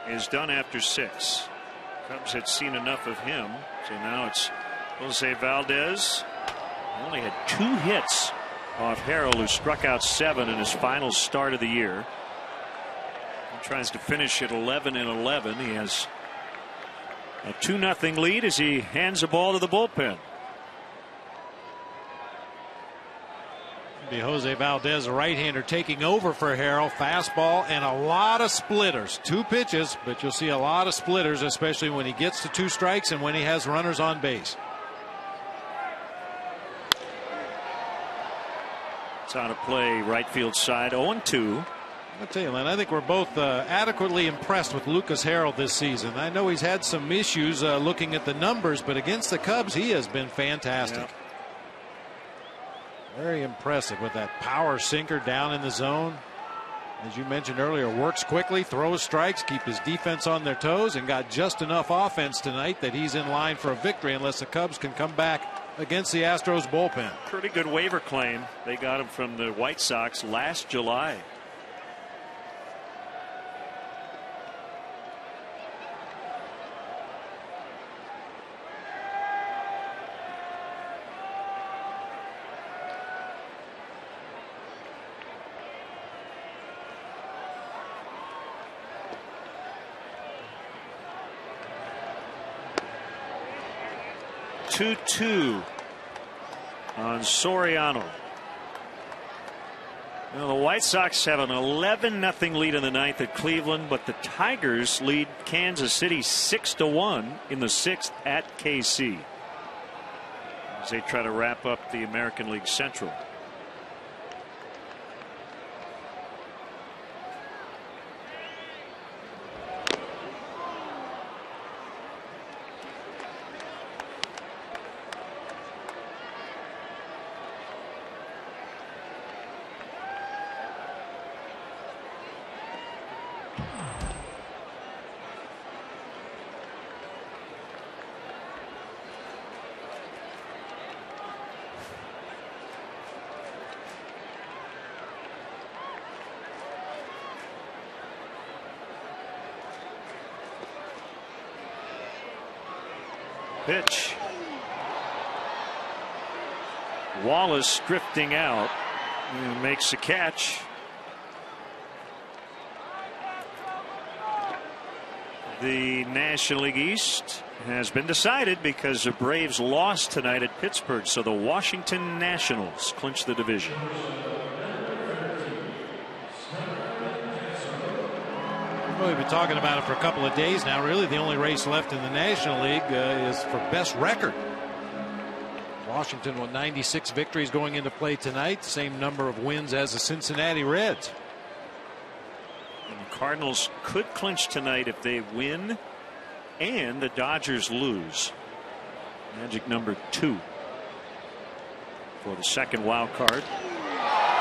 is done after 6. Cubs had seen enough of him, so now it's Jose Valdez. He only had 2 hits off Harrell, who struck out 7 in his final start of the year. He tries to finish at 11-11. He has a 2-0 lead as he hands the ball to the bullpen. Be Jose Valdez, a right-hander, taking over for Harrell. Fastball and a lot of splitters. 2 pitches, but you'll see a lot of splitters, especially when he gets to 2 strikes and when he has runners on base. It's on a play, right field side, 0-2. I'll tell you, Len, I think we're both adequately impressed with Lucas Harrell this season. I know he's had some issues looking at the numbers, but against the Cubs, he has been fantastic. Yeah. Very impressive with that power sinker down in the zone. As you mentioned earlier, works quickly, throws strikes, keep his defense on their toes, and got just enough offense tonight that he's in line for a victory unless the Cubs can come back against the Astros bullpen. Pretty good waiver claim. They got him from the White Sox last July. Two on Soriano. Now the White Sox have an 11-0 lead in the 9th at Cleveland, but the Tigers lead Kansas City 6-1 in the 6th at KC as they try to wrap up the American League Central. Pitch. Wallace drifting out and makes the catch. The National League East has been decided because the Braves lost tonight at Pittsburgh, so the Washington Nationals clinch the division. Well, we've been talking about it for a couple of days now. Really, the only race left in the National League is for best record. Washington with 96 victories going into play tonight, same number of wins as the Cincinnati Reds. And the Cardinals could clinch tonight if they win and the Dodgers lose. Magic number 2 for the second wild card.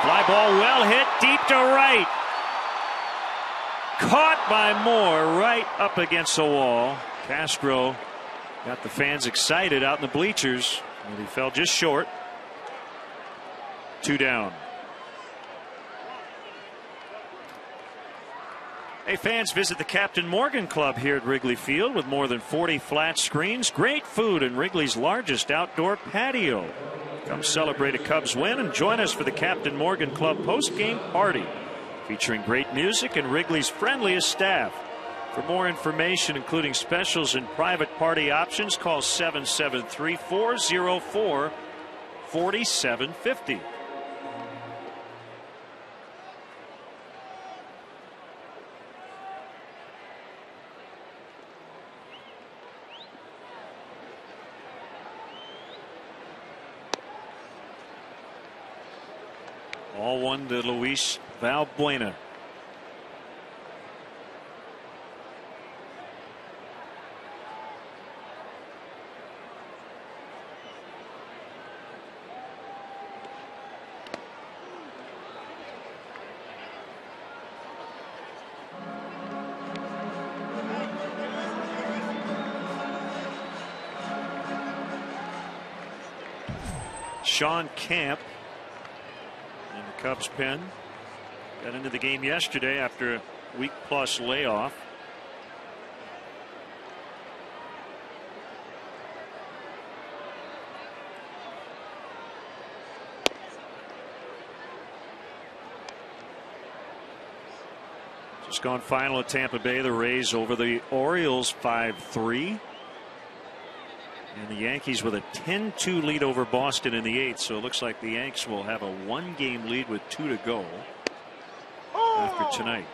Fly ball well hit deep to right. Caught by Moore right up against the wall. Castro got the fans excited out in the bleachers, but he fell just short. 2 down. Hey, fans, visit the Captain Morgan Club here at Wrigley Field with more than 40 flat screens, great food, and Wrigley's largest outdoor patio. Come celebrate a Cubs win and join us for the Captain Morgan Club post-game party, featuring great music and Wrigley's friendliest staff. For more information, including specials and private party options, call 773-404-4750. All one to Luis Valbuena. Sean Camp in the Cubs pen. Got into the game yesterday after a week-plus layoff. Just gone final at Tampa Bay. The Rays over the Orioles 5-3. And the Yankees with a 10-2 lead over Boston in the 8th. So it looks like the Yanks will have a 1-game lead with 2 to go after tonight.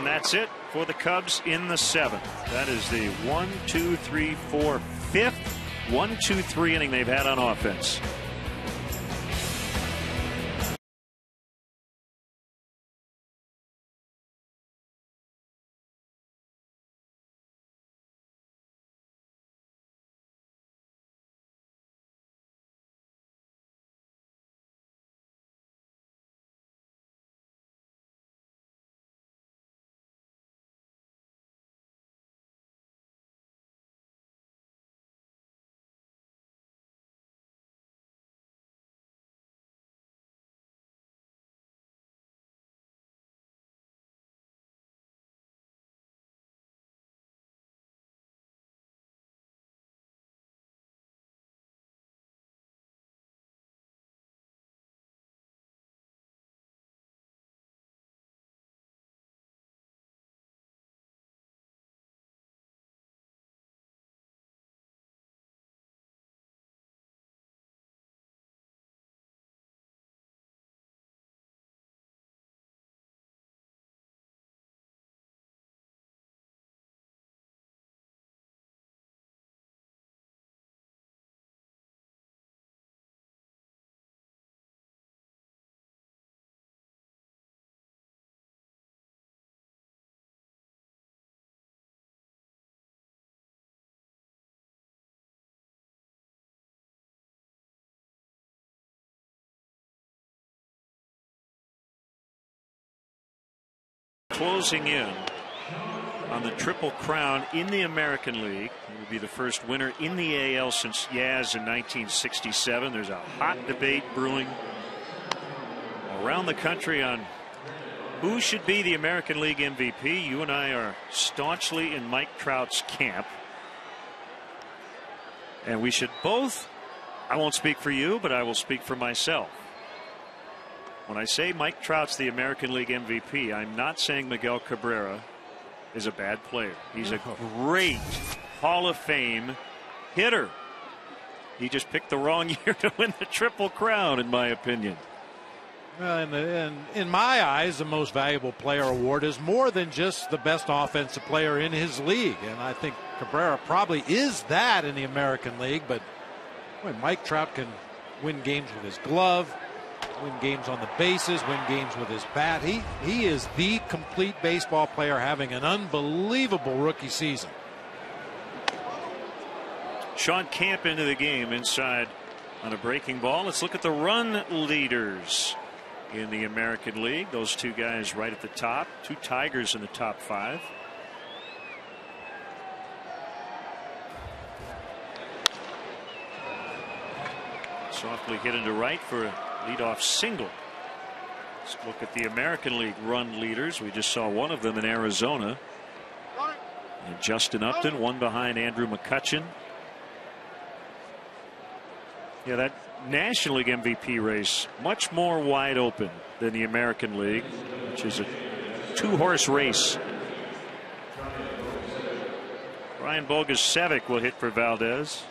That's it for the Cubs in the 7th. That is the 1, 2, 3, 4, 5th 1-2-3 inning they've had on offense. Closing in on the Triple Crown in the American League. It would be the first winner in the AL since Yaz in 1967. There's a hot debate brewing around the country on who should be the American League MVP. You and I are staunchly in Mike Trout's camp. And we should both, I won't speak for you, but I will speak for myself. When I say Mike Trout's the American League MVP, I'm not saying Miguel Cabrera is a bad player. He's a great Hall of Fame hitter. He just picked the wrong year to win the Triple Crown, in my opinion. And in my eyes, the most valuable player award is more than just the best offensive player in his league. And I think Cabrera probably is that in the American League. But boy, Mike Trout can win games with his glove, win games on the bases, win games with his bat. He is the complete baseball player, having an unbelievable rookie season. Sean Camp into the game inside on a breaking ball. Let's look at the run leaders in the American League. Those two guys right at the top. Two Tigers in the top 5. Softly hit into right for a leadoff single. Let's look at the American League run leaders. We just saw one of them in Arizona. And Justin Upton, one behind Andrew McCutchen. Yeah, that National League MVP race much more wide open than the American League, which is a 2-horse race. Ryan Bogusevic will hit for Valdez.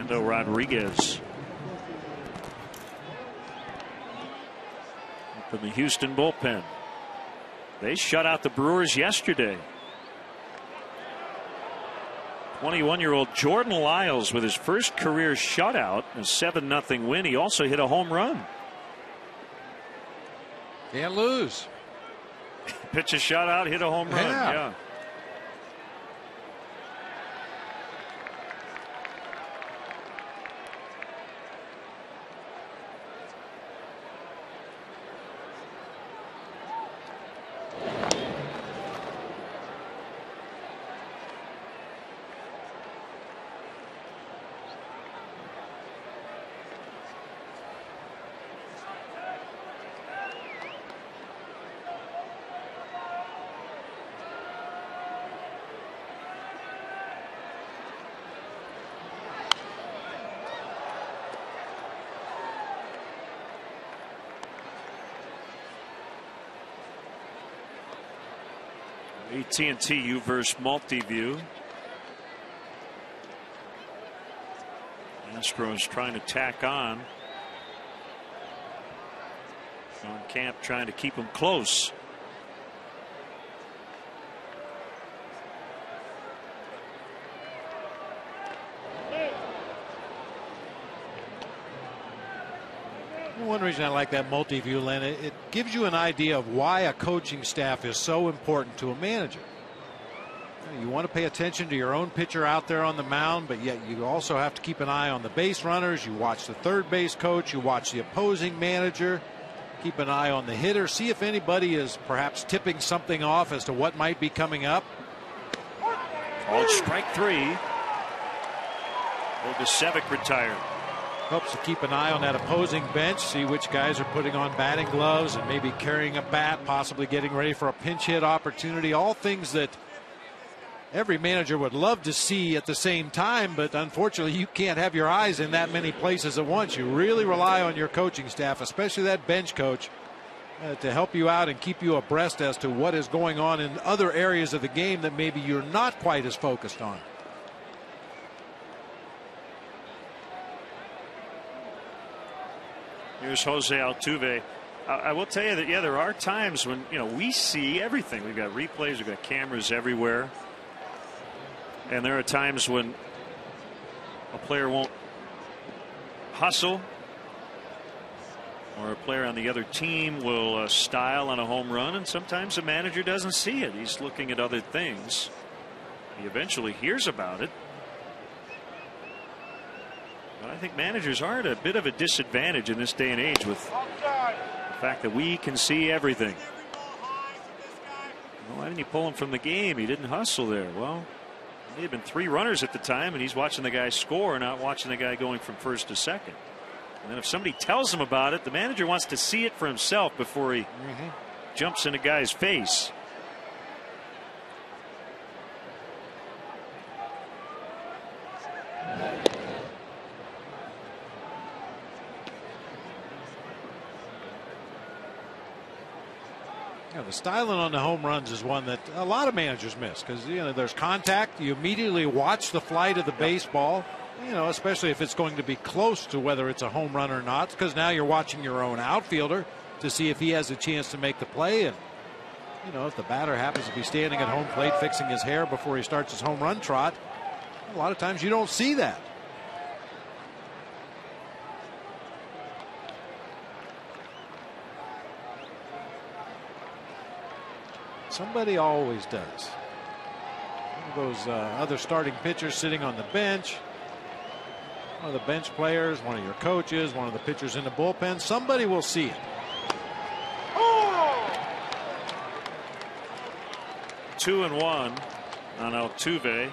Fernando Rodriguez up in the Houston bullpen. They shut out the Brewers yesterday. 21-year-old Jordan Lyles with his first career shutout, a 7-0 win. He also hit a home run. Can't lose. Pitch a shutout, hit a home run. Yeah. AT&T U-verse multi-view. Astros trying to tack on. Sean Camp trying to keep them close. One reason I like that multi-view, Len, it gives you an idea of why a coaching staff is so important to a manager. You want to pay attention to your own pitcher out there on the mound, but yet you also have to keep an eye on the base runners. You watch the third base coach, you watch the opposing manager, keep an eye on the hitter, see if anybody is perhaps tipping something off as to what might be coming up. Called strike 3. Vojicevic retired. Helps to keep an eye on that opposing bench, see which guys are putting on batting gloves and maybe carrying a bat, possibly getting ready for a pinch hit opportunity. All things that every manager would love to see at the same time, but unfortunately you can't have your eyes in that many places at once. You really rely on your coaching staff, especially that bench coach, to help you out and keep you abreast as to what is going on in other areas of the game that maybe you're not quite as focused on. Here's Jose Altuve. I will tell you that, yeah, there are times when, we see everything. We've got replays, we've got cameras everywhere. And there are times when a player won't hustle, or a player on the other team will style on a home run, and sometimes the manager doesn't see it. He's looking at other things. He eventually hears about it. But I think managers are at a bit of a disadvantage in this day and age with the fact that we can see everything. Well, why didn't he pull him from the game? He didn't hustle there. Well, there may have been 3 runners at the time, and he's watching the guy score, not watching the guy going from first to second. And then if somebody tells him about it, the manager wants to see it for himself before he jumps in a guy's face. The styling on the home runs is one that a lot of managers miss because there's contact. You immediately watch the flight of the baseball, especially if it's going to be close to whether it's a home run or not, because now you're watching your own outfielder to see if he has a chance to make the play. And if the batter happens to be standing at home plate fixing his hair before he starts his home run trot, a lot of times you don't see that. Somebody always does. One of those other starting pitchers sitting on the bench, one of the bench players, one of your coaches, one of the pitchers in the bullpen. Somebody will see it. 2-1 on Altuve.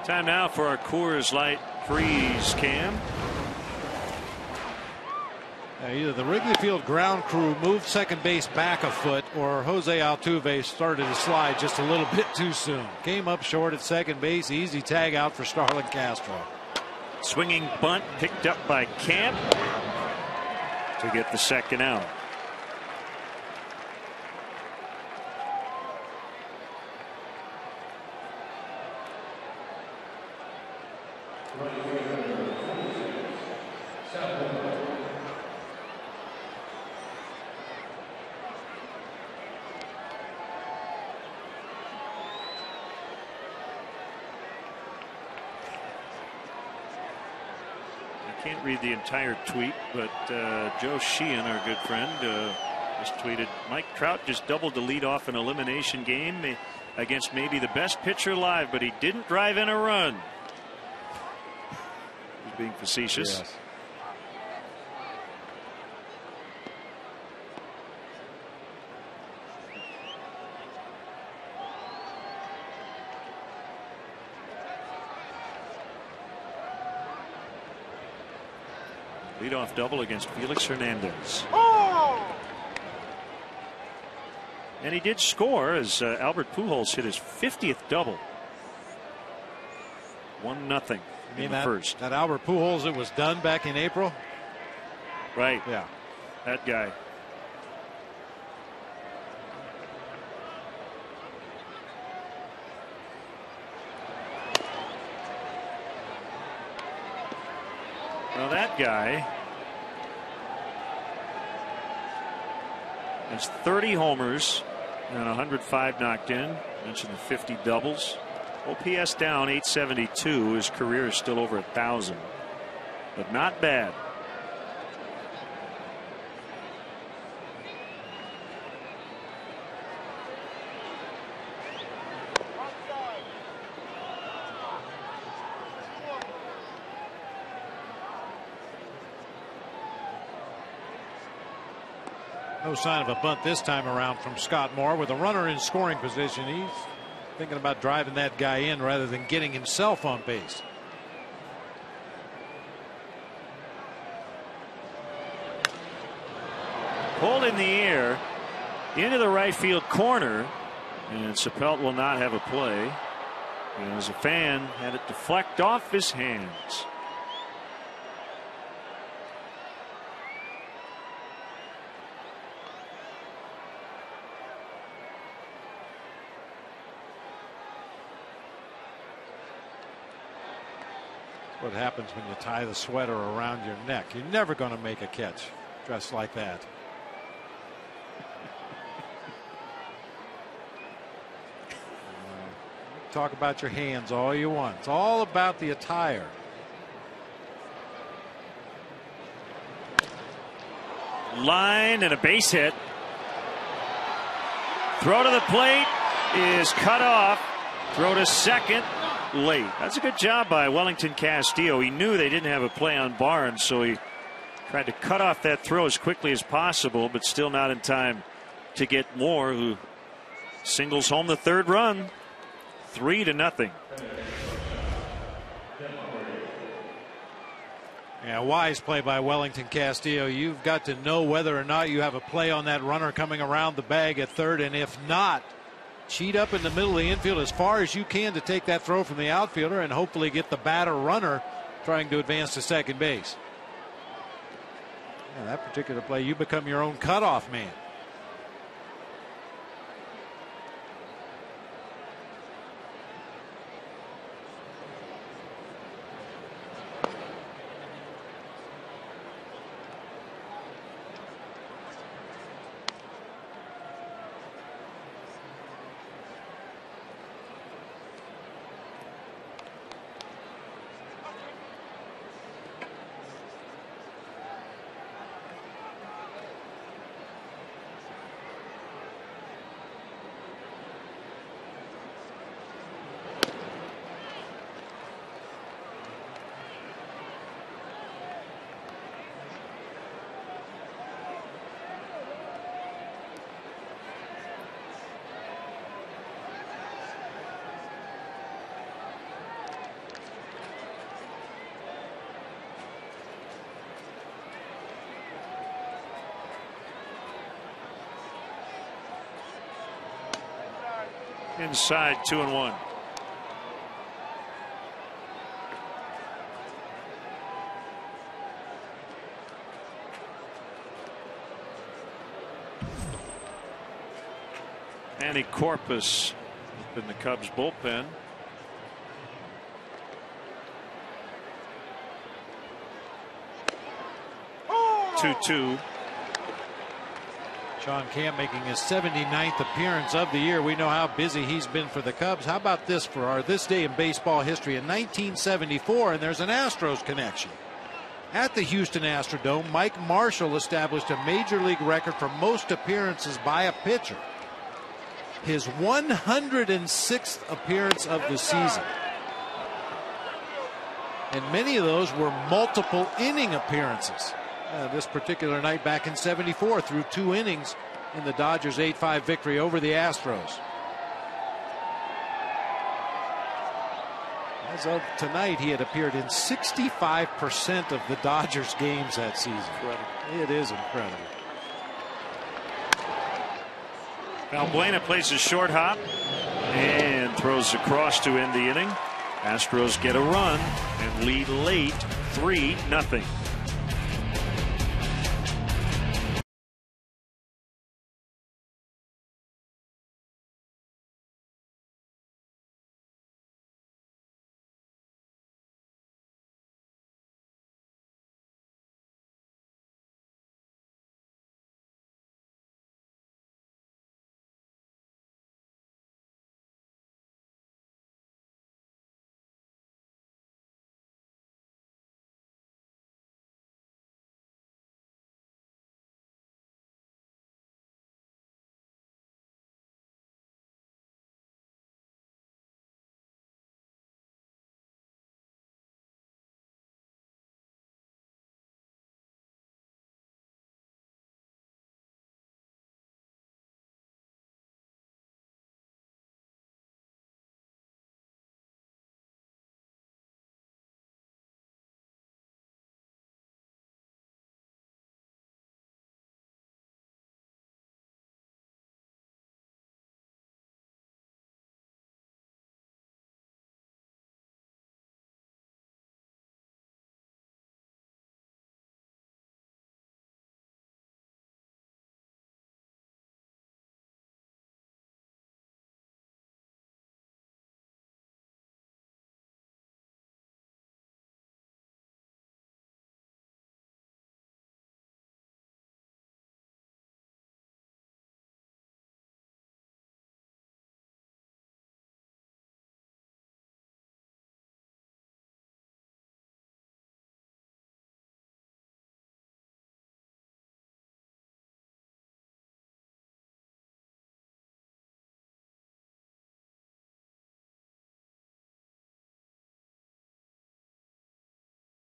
Time now for our Coors Light Freeze Cam. Either the Wrigley Field ground crew moved second base back a foot, or Jose Altuve started to slide just a little bit too soon. Came up short at second base. Easy tag out for Starlin Castro. Swinging bunt picked up by Camp to get the second out. Can't read the entire tweet, but Joe Sheehan, our good friend, just tweeted, Mike Trout just doubled the lead off an elimination game against maybe the best pitcher alive, but he didn't drive in a run. He's being facetious. Yes. Leadoff double against Felix Hernandez. And he did score as Albert Pujols hit his 50th double. 1-0 in the first. That Albert Pujols that was done back in April? Right. Yeah. That guy. Well, that guy has 30 homers and 105 knocked in. Mentioned the 50 doubles. OPS down 872. His career is still over 1,000, but not bad. No sign of a bunt this time around from Scott Moore. With a runner in scoring position, he's thinking about driving that guy in rather than getting himself on base. Pulled in the air into the right field corner, and SAPPELT will not have a play. And as a fan, had it deflect off his hands. What happens when you tie the sweater around your neck? You're never going to make a catch dressed like that. Talk about your hands all you want. It's all about the attire. Line and a base hit. Throw to the plate is cut off. Throw to second. Late. That's a good job by Wellington Castillo. He knew they didn't have a play on Barnes, so he tried to cut off that throw as quickly as possible, but still not in time to get Moore, who singles home the third run. 3-0. Yeah, wise play by Wellington Castillo. You've got to know whether or not you have a play on that runner coming around the bag at third, and if not, cheat up in the middle of the infield as far as you can to take that throw from the outfielder and hopefully get the batter runner trying to advance to second base. Yeah, that particular play, you become your own cutoff man. Inside 2-1. Andy Corpus in the Cubs bullpen. Oh! 2-2. Sean Camp making his 79th appearance of the year. We know how busy he's been for the Cubs. How about this for our This Day in Baseball history? In 1974, and there's an Astros connection. At the Houston Astrodome, Mike Marshall established a major league record for most appearances by a pitcher. His 106th appearance of the season. And many of those were multiple inning appearances. This particular night back in '74 through 2 innings in the Dodgers' 8-5 victory over the Astros. As of tonight, he had appeared in 65% of the Dodgers games that season. Incredible. It is incredible. Valbuena plays a short hop and throws across to end the inning. Astros get a run and lead late 3-0.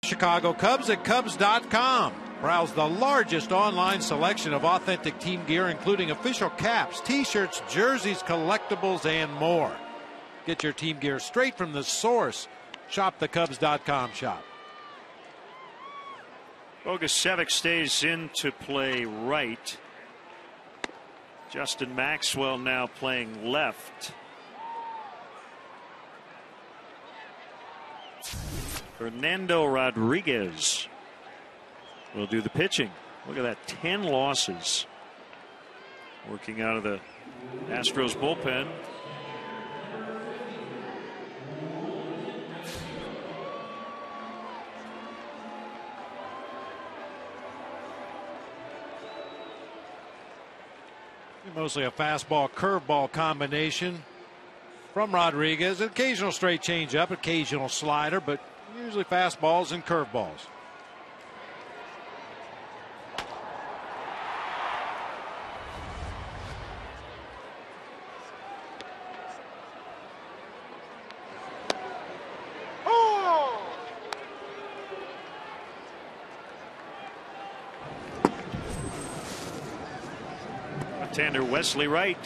Chicago Cubs at Cubs.com. Browse the largest online selection of authentic team gear, including official caps, t-shirts, jerseys, collectibles, and more. Get your team gear straight from the source. Shop the Cubs.com shop. Bogusevic stays in to play right. Justin Maxwell now playing left. Fernando Rodriguez will do the pitching. Look at that, 10 losses. Working out of the Astros bullpen. Mostly a fastball curveball combination from Rodriguez. An occasional straight changeup, occasional slider, but usually fastballs and curveballs. Left-hander Wesley Wright.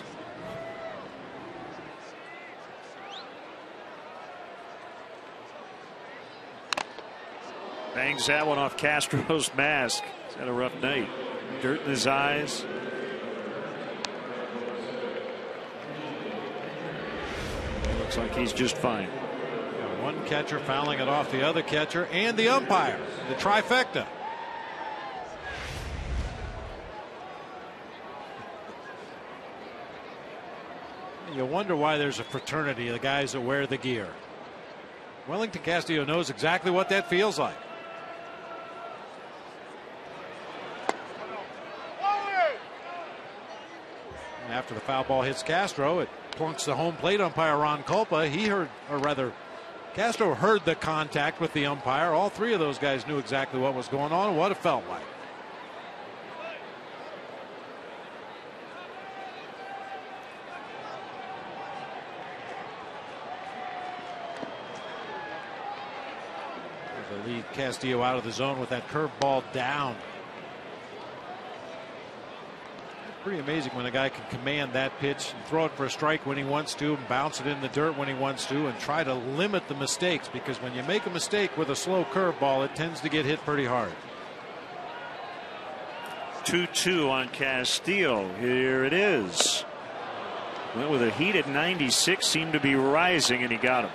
Bangs that one off Castro's mask. He's had a rough night. Dirt in his eyes. Looks like he's just fine. One catcher fouling it off the other catcher and the umpire. The trifecta. You wonder why there's a fraternity of the guys that wear the gear. Wellington Castillo knows exactly what that feels like. And after the foul ball hits Castro, it plunks the home plate umpire Ron Culpa. He heard, or rather, Castro heard the contact with the umpire. All three of those guys knew exactly what was going on and what it felt like. They lead Castillo out of the zone with that curveball down. Pretty amazing when a guy can command that pitch and throw it for a strike when he wants to, and bounce it in the dirt when he wants to, and try to limit the mistakes, because when you make a mistake with a slow curveball, it tends to get hit pretty hard. 2-2 on Castillo. Here it is. Went with a heated 96, seemed to be rising, and he got him.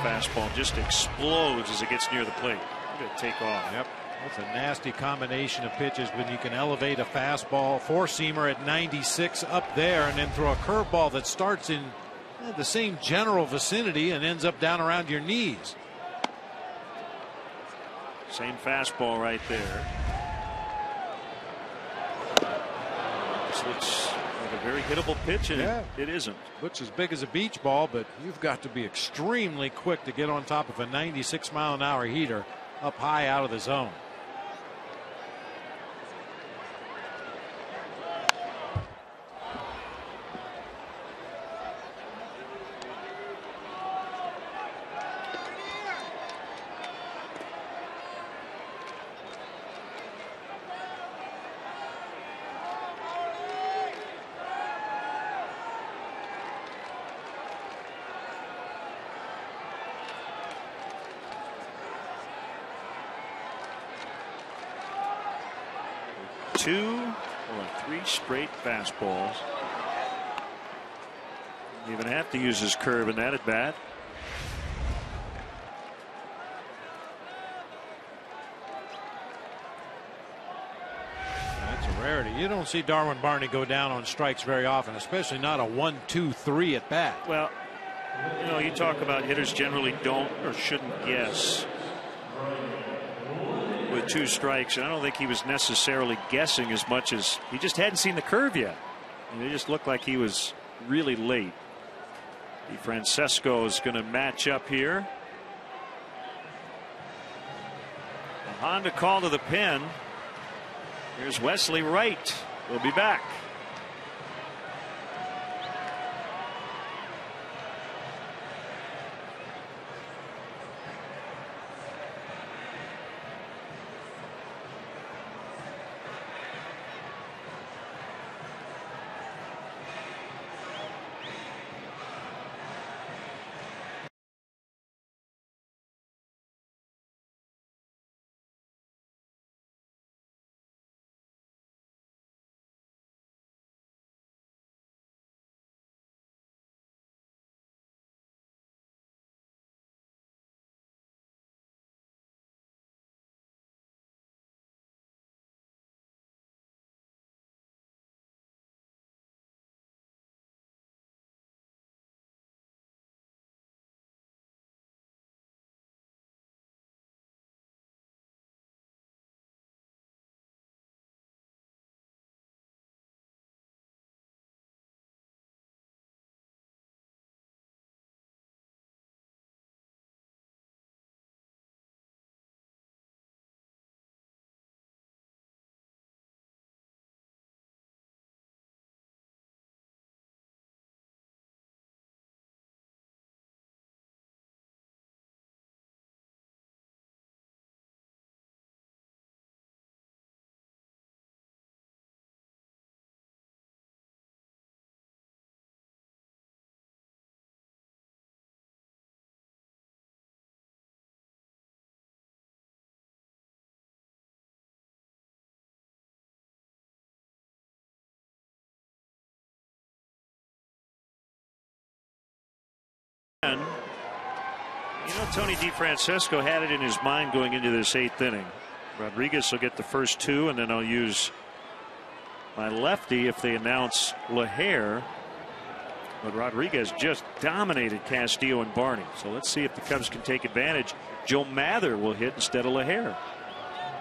Fastball just explodes as it gets near the plate. Going to take off. Yep. That's a nasty combination of pitches when you can elevate a fastball, four-seamer at 96 up there, and then throw a curveball that starts in the same general vicinity and ends up down around your knees. Same fastball right there. This looks like a very hittable pitch, and it isn't. Looks as big as a beach ball, but you've got to be extremely quick to get on top of a 96-mile-an-hour heater up high out of the zone. Two or three straight fastballs. Didn't even have to use his curve in that at bat. That's a rarity. You don't see Darwin Barney go down on strikes very often, especially not a 1-2-3 at bat. Well, you know, you talk about hitters generally don't or shouldn't guess with two strikes, and I don't think he was necessarily guessing as much as he just hadn't seen the curve yet. And it just looked like he was really late. DeFrancesco is going to match up here. A Honda call to the pen. Here's Wesley Wright. We'll be back. And, you know, Tony DeFrancesco had it in his mind going into this 8th inning. Rodriguez will get the first 2, and then I'll use my lefty if they announce LaHare. But Rodriguez just dominated Castillo and Barney. So let's see if the Cubs can take advantage. Joe Mather will hit instead of LaHare.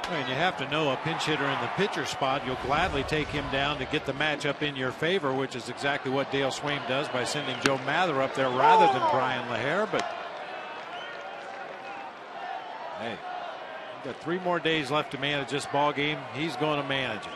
And you have to know a pinch hitter in the pitcher spot. You'll gladly take him down to get the matchup in your favor, which is exactly what Dale Swaim does by sending Joe Mather up there rather than Brian LaHare. But hey, we've got 3 more days left to manage this ball game. He's going to manage it.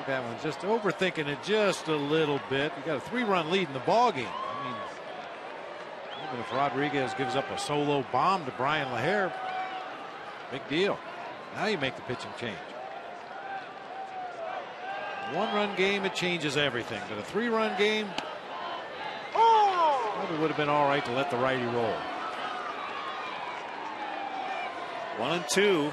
That one's just overthinking it just a little bit. You got a 3-run lead in the ball game. I mean, even if Rodriguez gives up a solo bomb to Brian LaHare, big deal. Now you make the pitching change. A 1-run game, it changes everything. But a 3-run game, probably would have been all right to let the righty roll. 1-2.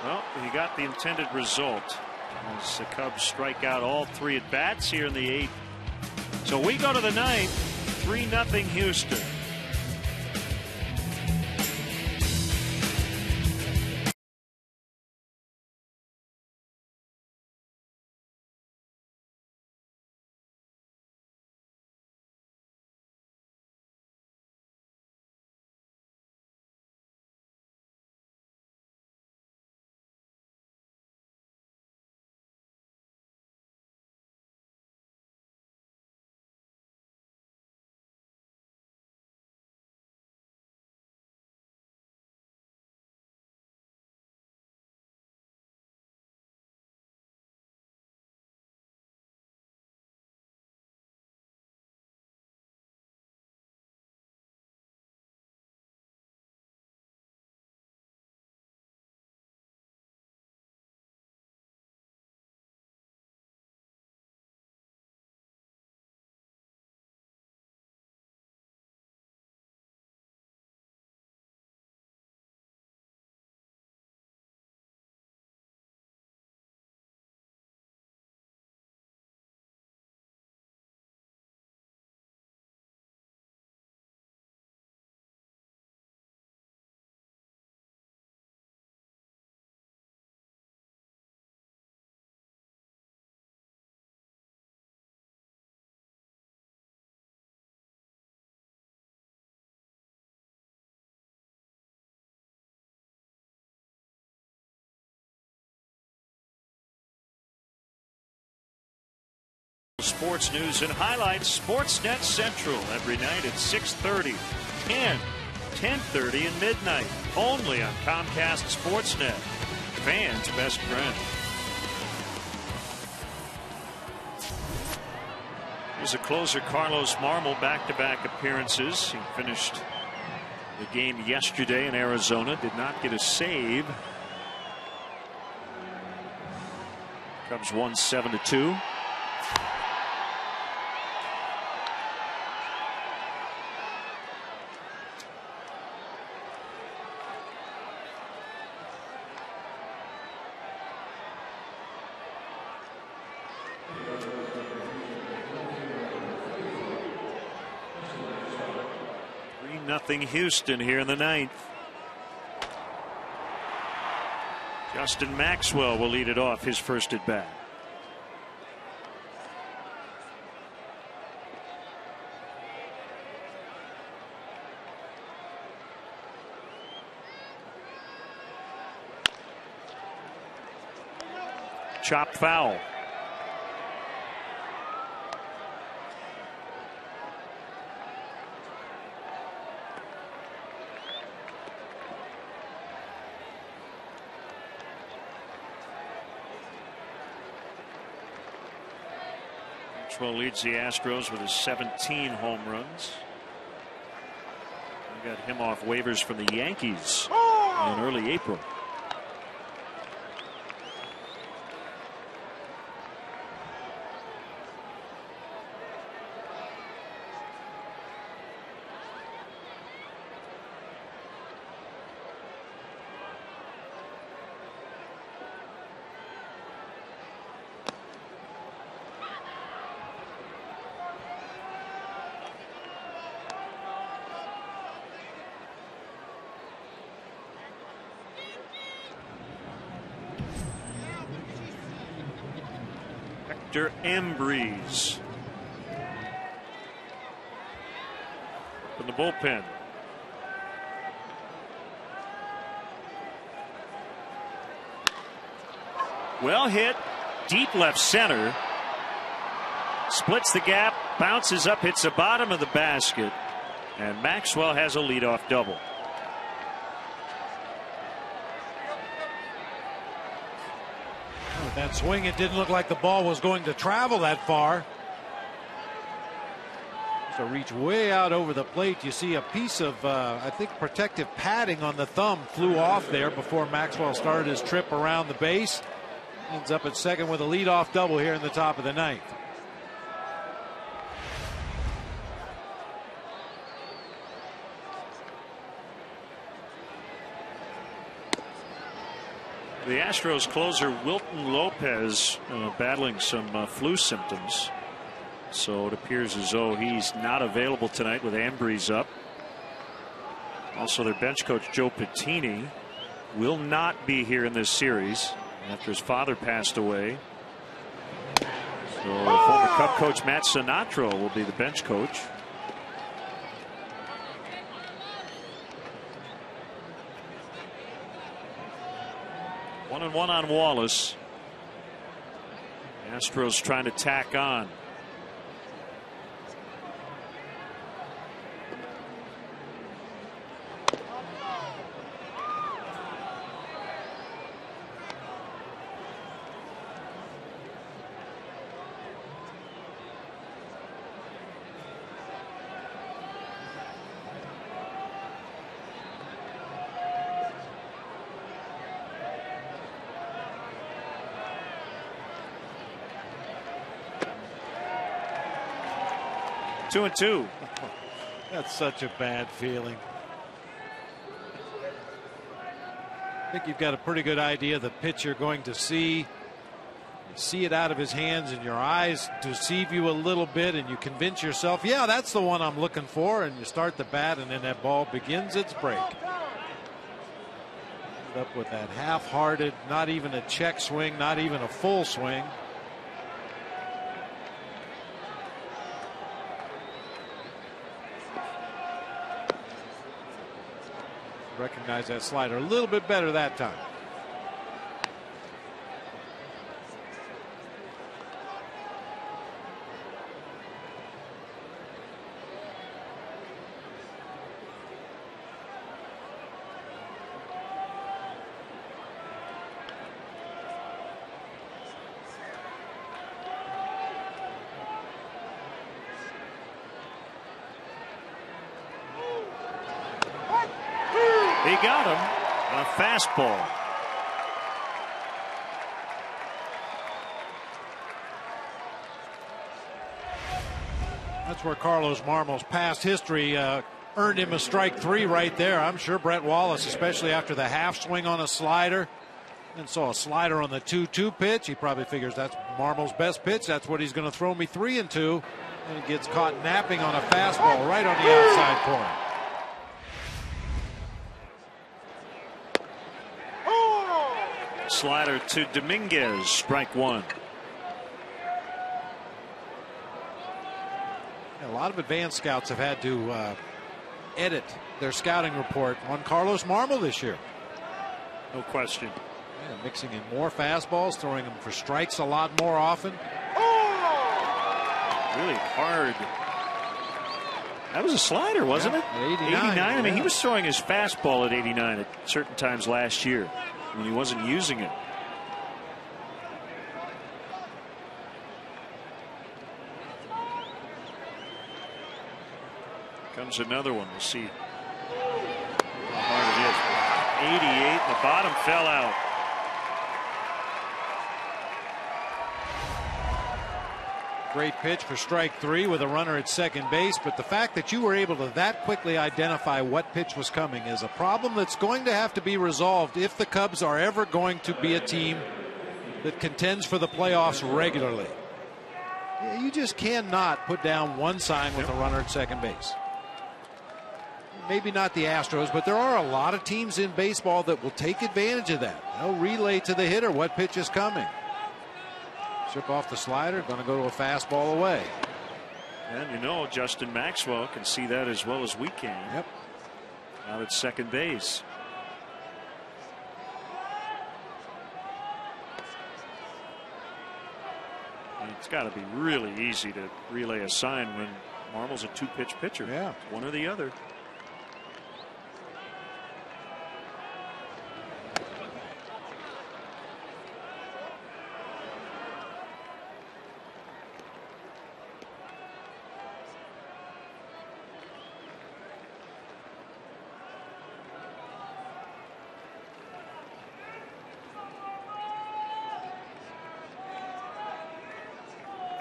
Well, he got the intended result as the Cubs strike out all 3 at bats here in the 8th. So we go to the 9th, 3-0 Houston. Sports news and highlights, Sportsnet Central every night at 6:30, 10, 10:30, and midnight. Only on Comcast Sportsnet. Fans' best friend. Here's a closer, Carlos Marmol, back-to-back appearances. He finished the game yesterday in Arizona. Did not get a save. Cubs won 7-2. Nothing Houston here in the 9th. Justin Maxwell will lead it off, his first at bat. Chopped foul. Maxwell leads the Astros with his 17 home runs. We got him off waivers from the Yankees in early April. Embreeze from the bullpen. Well hit, deep left center. Splits the gap, bounces up, hits the bottom of the basket, and Maxwell has a leadoff double. With that swing, it didn't look like the ball was going to travel that far. So reach way out over the plate. You see a piece of, I think, protective padding on the thumb flew off there before Maxwell started his trip around the base. Ends up at second with a leadoff double here in the top of the ninth. The Astros closer Wilton Lopez battling some flu symptoms, so it appears as though he's not available tonight with Embreeze up. Also, their bench coach Joe Pettini will not be here in this series after his father passed away. So former Cub coach Matt Sinatra will be the bench coach. One and one on Wallace. Astros trying to tack on. Two and two. That's such a bad feeling. I think you've got a pretty good idea of the pitch you're going to see. You see it out of his hands and your eyes deceive you a little bit and you convince yourself, yeah, that's the one I'm looking for, and you start the bat and then that ball begins its break. End up with that half-hearted, not even a check swing, not even a full swing. Recognize that slider a little bit better that time. He got him on a fastball. That's where Carlos Marmol's past history earned him a strike three right there. I'm sure Brett Wallace, especially after the half swing on a slider and saw a slider on the 2-2 pitch, he probably figures that's Marmol's best pitch. That's what he's going to throw me 3-2. And he gets caught napping on a fastball right on the outside corner. Slider to Dominguez, strike one. A lot of advanced scouts have had to edit their scouting report on Carlos Marmol this year. No question. Yeah, mixing in more fastballs, throwing them for strikes a lot more often. Really hard. That was a slider, wasn't it? At 89. I mean, he was throwing his fastball at 89 at certain times last year when he wasn't using it. Comes another one. We'll see how hard it is. 88. The bottom fell out. Great pitch for strike 3 with a runner at second base, but the fact that you were able to that quickly identify what pitch was coming is a problem that's going to have to be resolved if the Cubs are ever going to be a team that contends for the playoffs regularly. Yeah, you just cannot put down one sign with a runner at second base. Maybe not the Astros, but there are a lot of teams in baseball that will take advantage of that. They'll relay to the hitter what pitch is coming. Chip off the slider, going to go to a fastball away. And you know, Justin Maxwell can see that as well as we can. Yep. Out at second base. And it's got to be really easy to relay a sign when Marmol's a 2-pitch pitcher. Yeah. One or the other.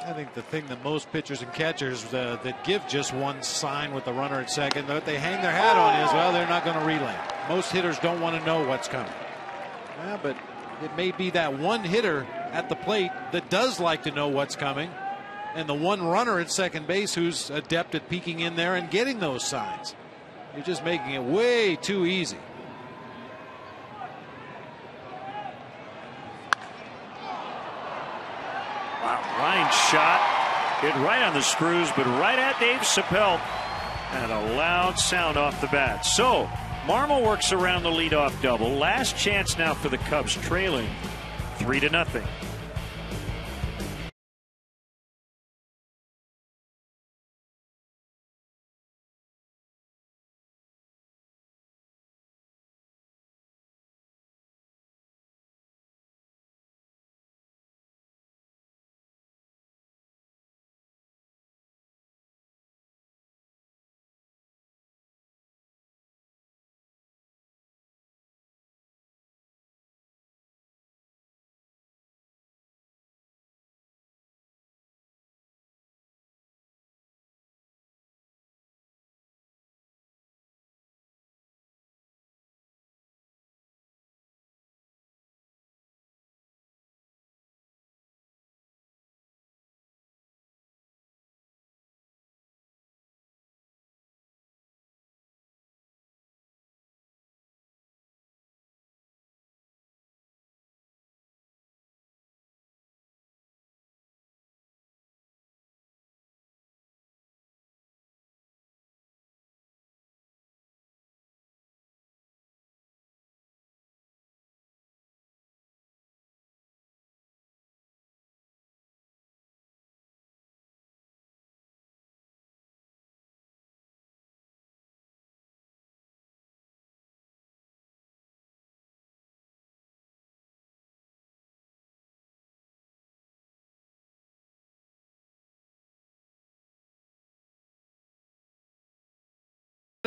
I think the thing that most pitchers and catchers that give just one sign with the runner at second that they hang their hat on is, well, they're not going to relay. Most hitters don't want to know what's coming. Yeah, but it may be that one hitter at the plate that does like to know what's coming, and the one runner at second base who's adept at peeking in there and getting those signs. You're just making it way too easy. Line shot, hit right on the screws, but right at Dave SAPPELT, and a loud sound off the bat. So Marmol works around the leadoff double. Last chance now for the Cubs, trailing 3-0.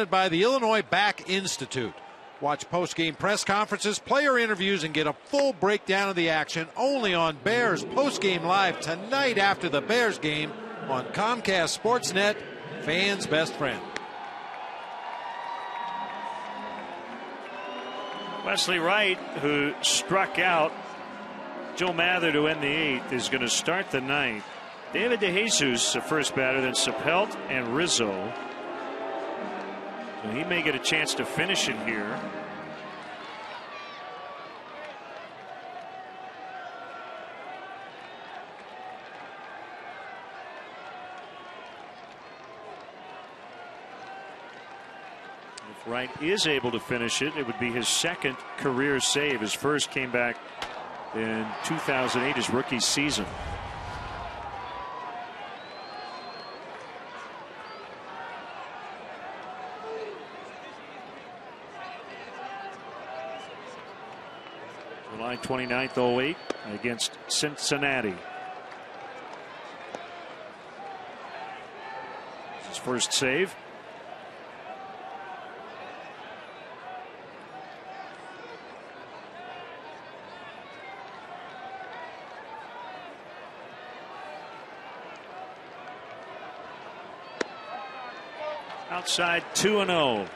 By the Illinois Back Institute. Watch post-game press conferences, player interviews, and get a full breakdown of the action only on Bears Post-Game Live tonight after the Bears game on Comcast Sportsnet, fans' best friend. Wesley Wright, who struck out Joe Mather to end the 8th, is going to start the 9th. David DeJesus, the first batter, then SAPPELT and RIZZO. So he may get a chance to finish it here. If Wright is able to finish it, it would be his second career save. His first came back in 2008, his rookie season. July 29th, 08 against Cincinnati. His first save. outside 2-0.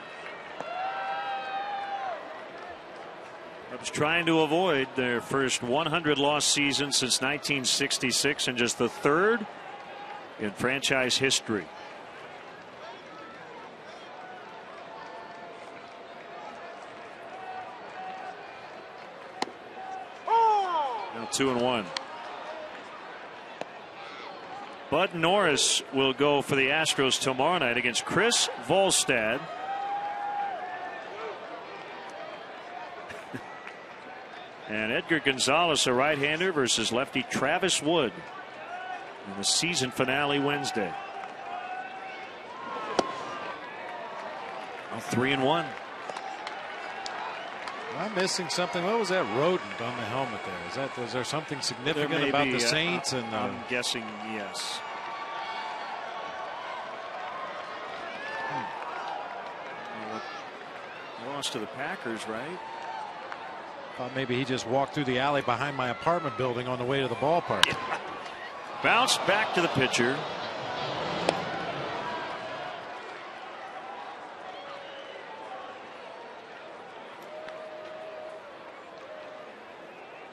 Cubs trying to avoid their first 100-loss season since 1966 and just the third in franchise history. Now 2-1. Bud Norris will go for the Astros tomorrow night against Chris Volstad. And Edgar Gonzalez, a right-hander, versus lefty Travis Wood in the season finale Wednesday. Well, 3-1. I'm missing something. What was that rodent on the helmet there? Is there something significant about the Saints? I'm guessing yes. Lost to the Packers, right? Thought maybe he just walked through the alley behind my apartment building on the way to the ballpark. Yeah. Bounced back to the pitcher.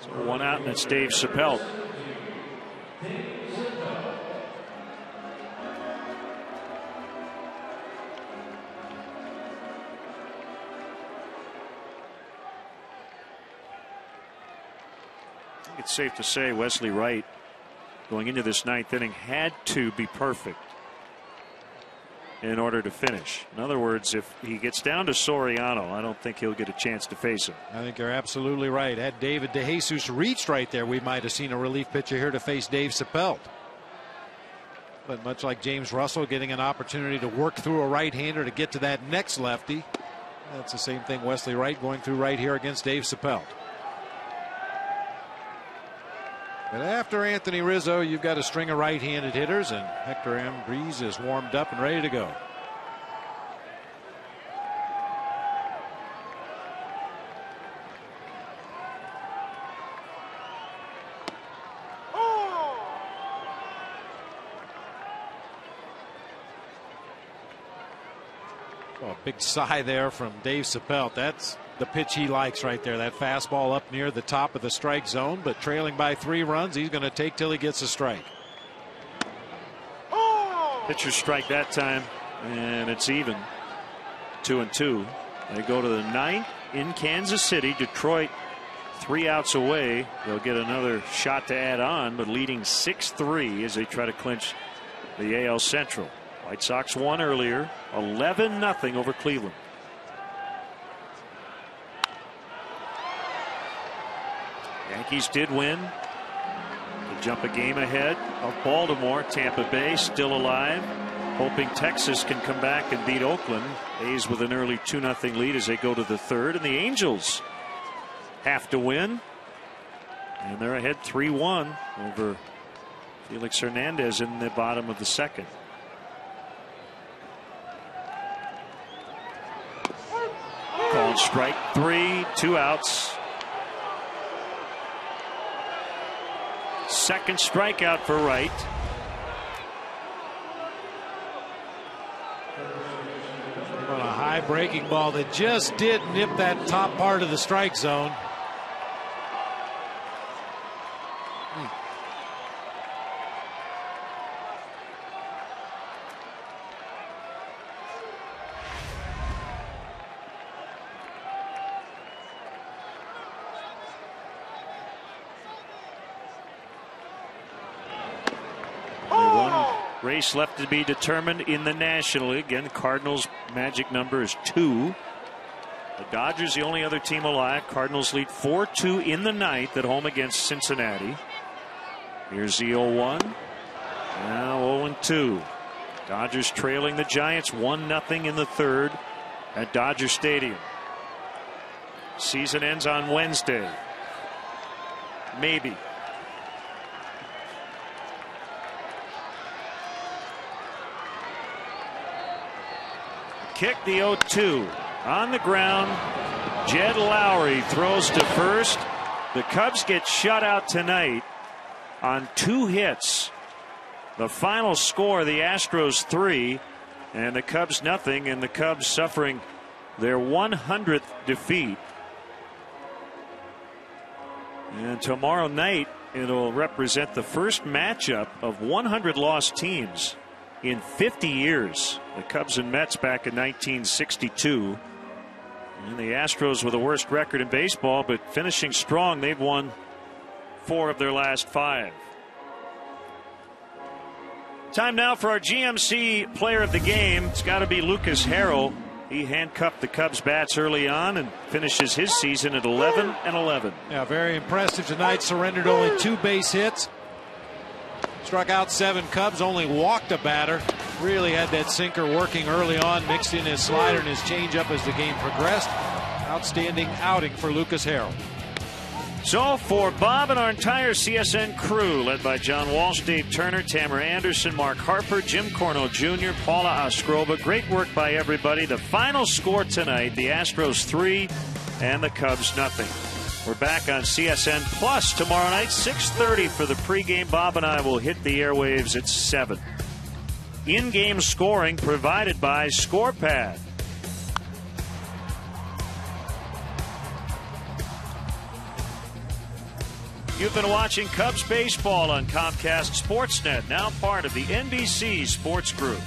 So 1 out, and it's Dave SAPPELT. It's safe to say Wesley Wright, going into this 9th inning, had to be perfect in order to finish. In other words, if he gets down to Soriano, I don't think he'll get a chance to face him. I think you're absolutely right. Had David DeJesus reached right there, we might have seen a relief pitcher here to face Dave SAPPELT. But much like James Russell getting an opportunity to work through a right-hander to get to that next lefty, that's the same thing Wesley Wright going through right here against Dave SAPPELT. But after Anthony Rizzo, you've got a string of right-handed hitters, and Hector Ambriz is warmed up and ready to go. Oh, a big sigh there from Dave SAPPELT. That's the pitch he likes right there. That fastball up near the top of the strike zone, but trailing by 3 runs, he's going to take till he gets a strike. Pitcher strike that time, and it's even 2-2. They go to the 9th in Kansas City. Detroit 3 outs away. They'll get another shot to add on, but leading 6-3 as they try to clinch the AL Central. White Sox won earlier, 11-0 over Cleveland. Yankees did win to jump a game ahead of Baltimore. Tampa Bay still alive, hoping Texas can come back and beat Oakland. A's with an early 2-0 lead as they go to the 3rd, and the Angels have to win, and they're ahead 3-1 over Felix Hernandez in the bottom of the 2nd. Called strike 3, 2 outs. Second strikeout for Wright. On a high breaking ball that just did nip that top part of the strike zone. Race left to be determined in the National League. Again, Cardinals' magic number is 2. The Dodgers, the only other team alive. Cardinals lead 4-2 in the 9th at home against Cincinnati. Here's the 0-1. Now 0-2. Dodgers trailing the Giants 1-0 in the 3rd at Dodger Stadium. Season ends on Wednesday. Maybe. Kick, the 0-2 on the ground. Jed Lowrie throws to first. The Cubs get shut out tonight on 2 hits. The final score, the Astros 3, And the Cubs nothing, and the Cubs suffering their 100th defeat. And tomorrow night, it'll represent the first matchup of 100 lost teams in 50 years. The Cubs and Mets back in 1962. And the Astros with the worst record in baseball, but finishing strong. They've won 4 of their last 5. Time now for our GMC player of the game. It's got to be Lucas Harrell. He handcuffed the Cubs bats early on and finishes his season at 11-11. Yeah, very impressive tonight. Surrendered only 2 base hits. Struck out 7 Cubs, only walked a batter. Really had that sinker working early on, mixed in his slider and his changeup as the game progressed. Outstanding outing for Lucas Harrell. So for Bob and our entire CSN crew, led by John Walsh, Dave Turner, Tamara Anderson, Mark Harper, Jim Corno Jr., Paula Oskrova, great work by everybody. The final score tonight, the Astros 3 and the Cubs nothing. We're back on CSN Plus tomorrow night, 6:30 for the pregame. Bob and I will hit the airwaves at 7. In-game scoring provided by ScorePad. You've been watching Cubs baseball on Comcast Sportsnet, now part of the NBC Sports Group.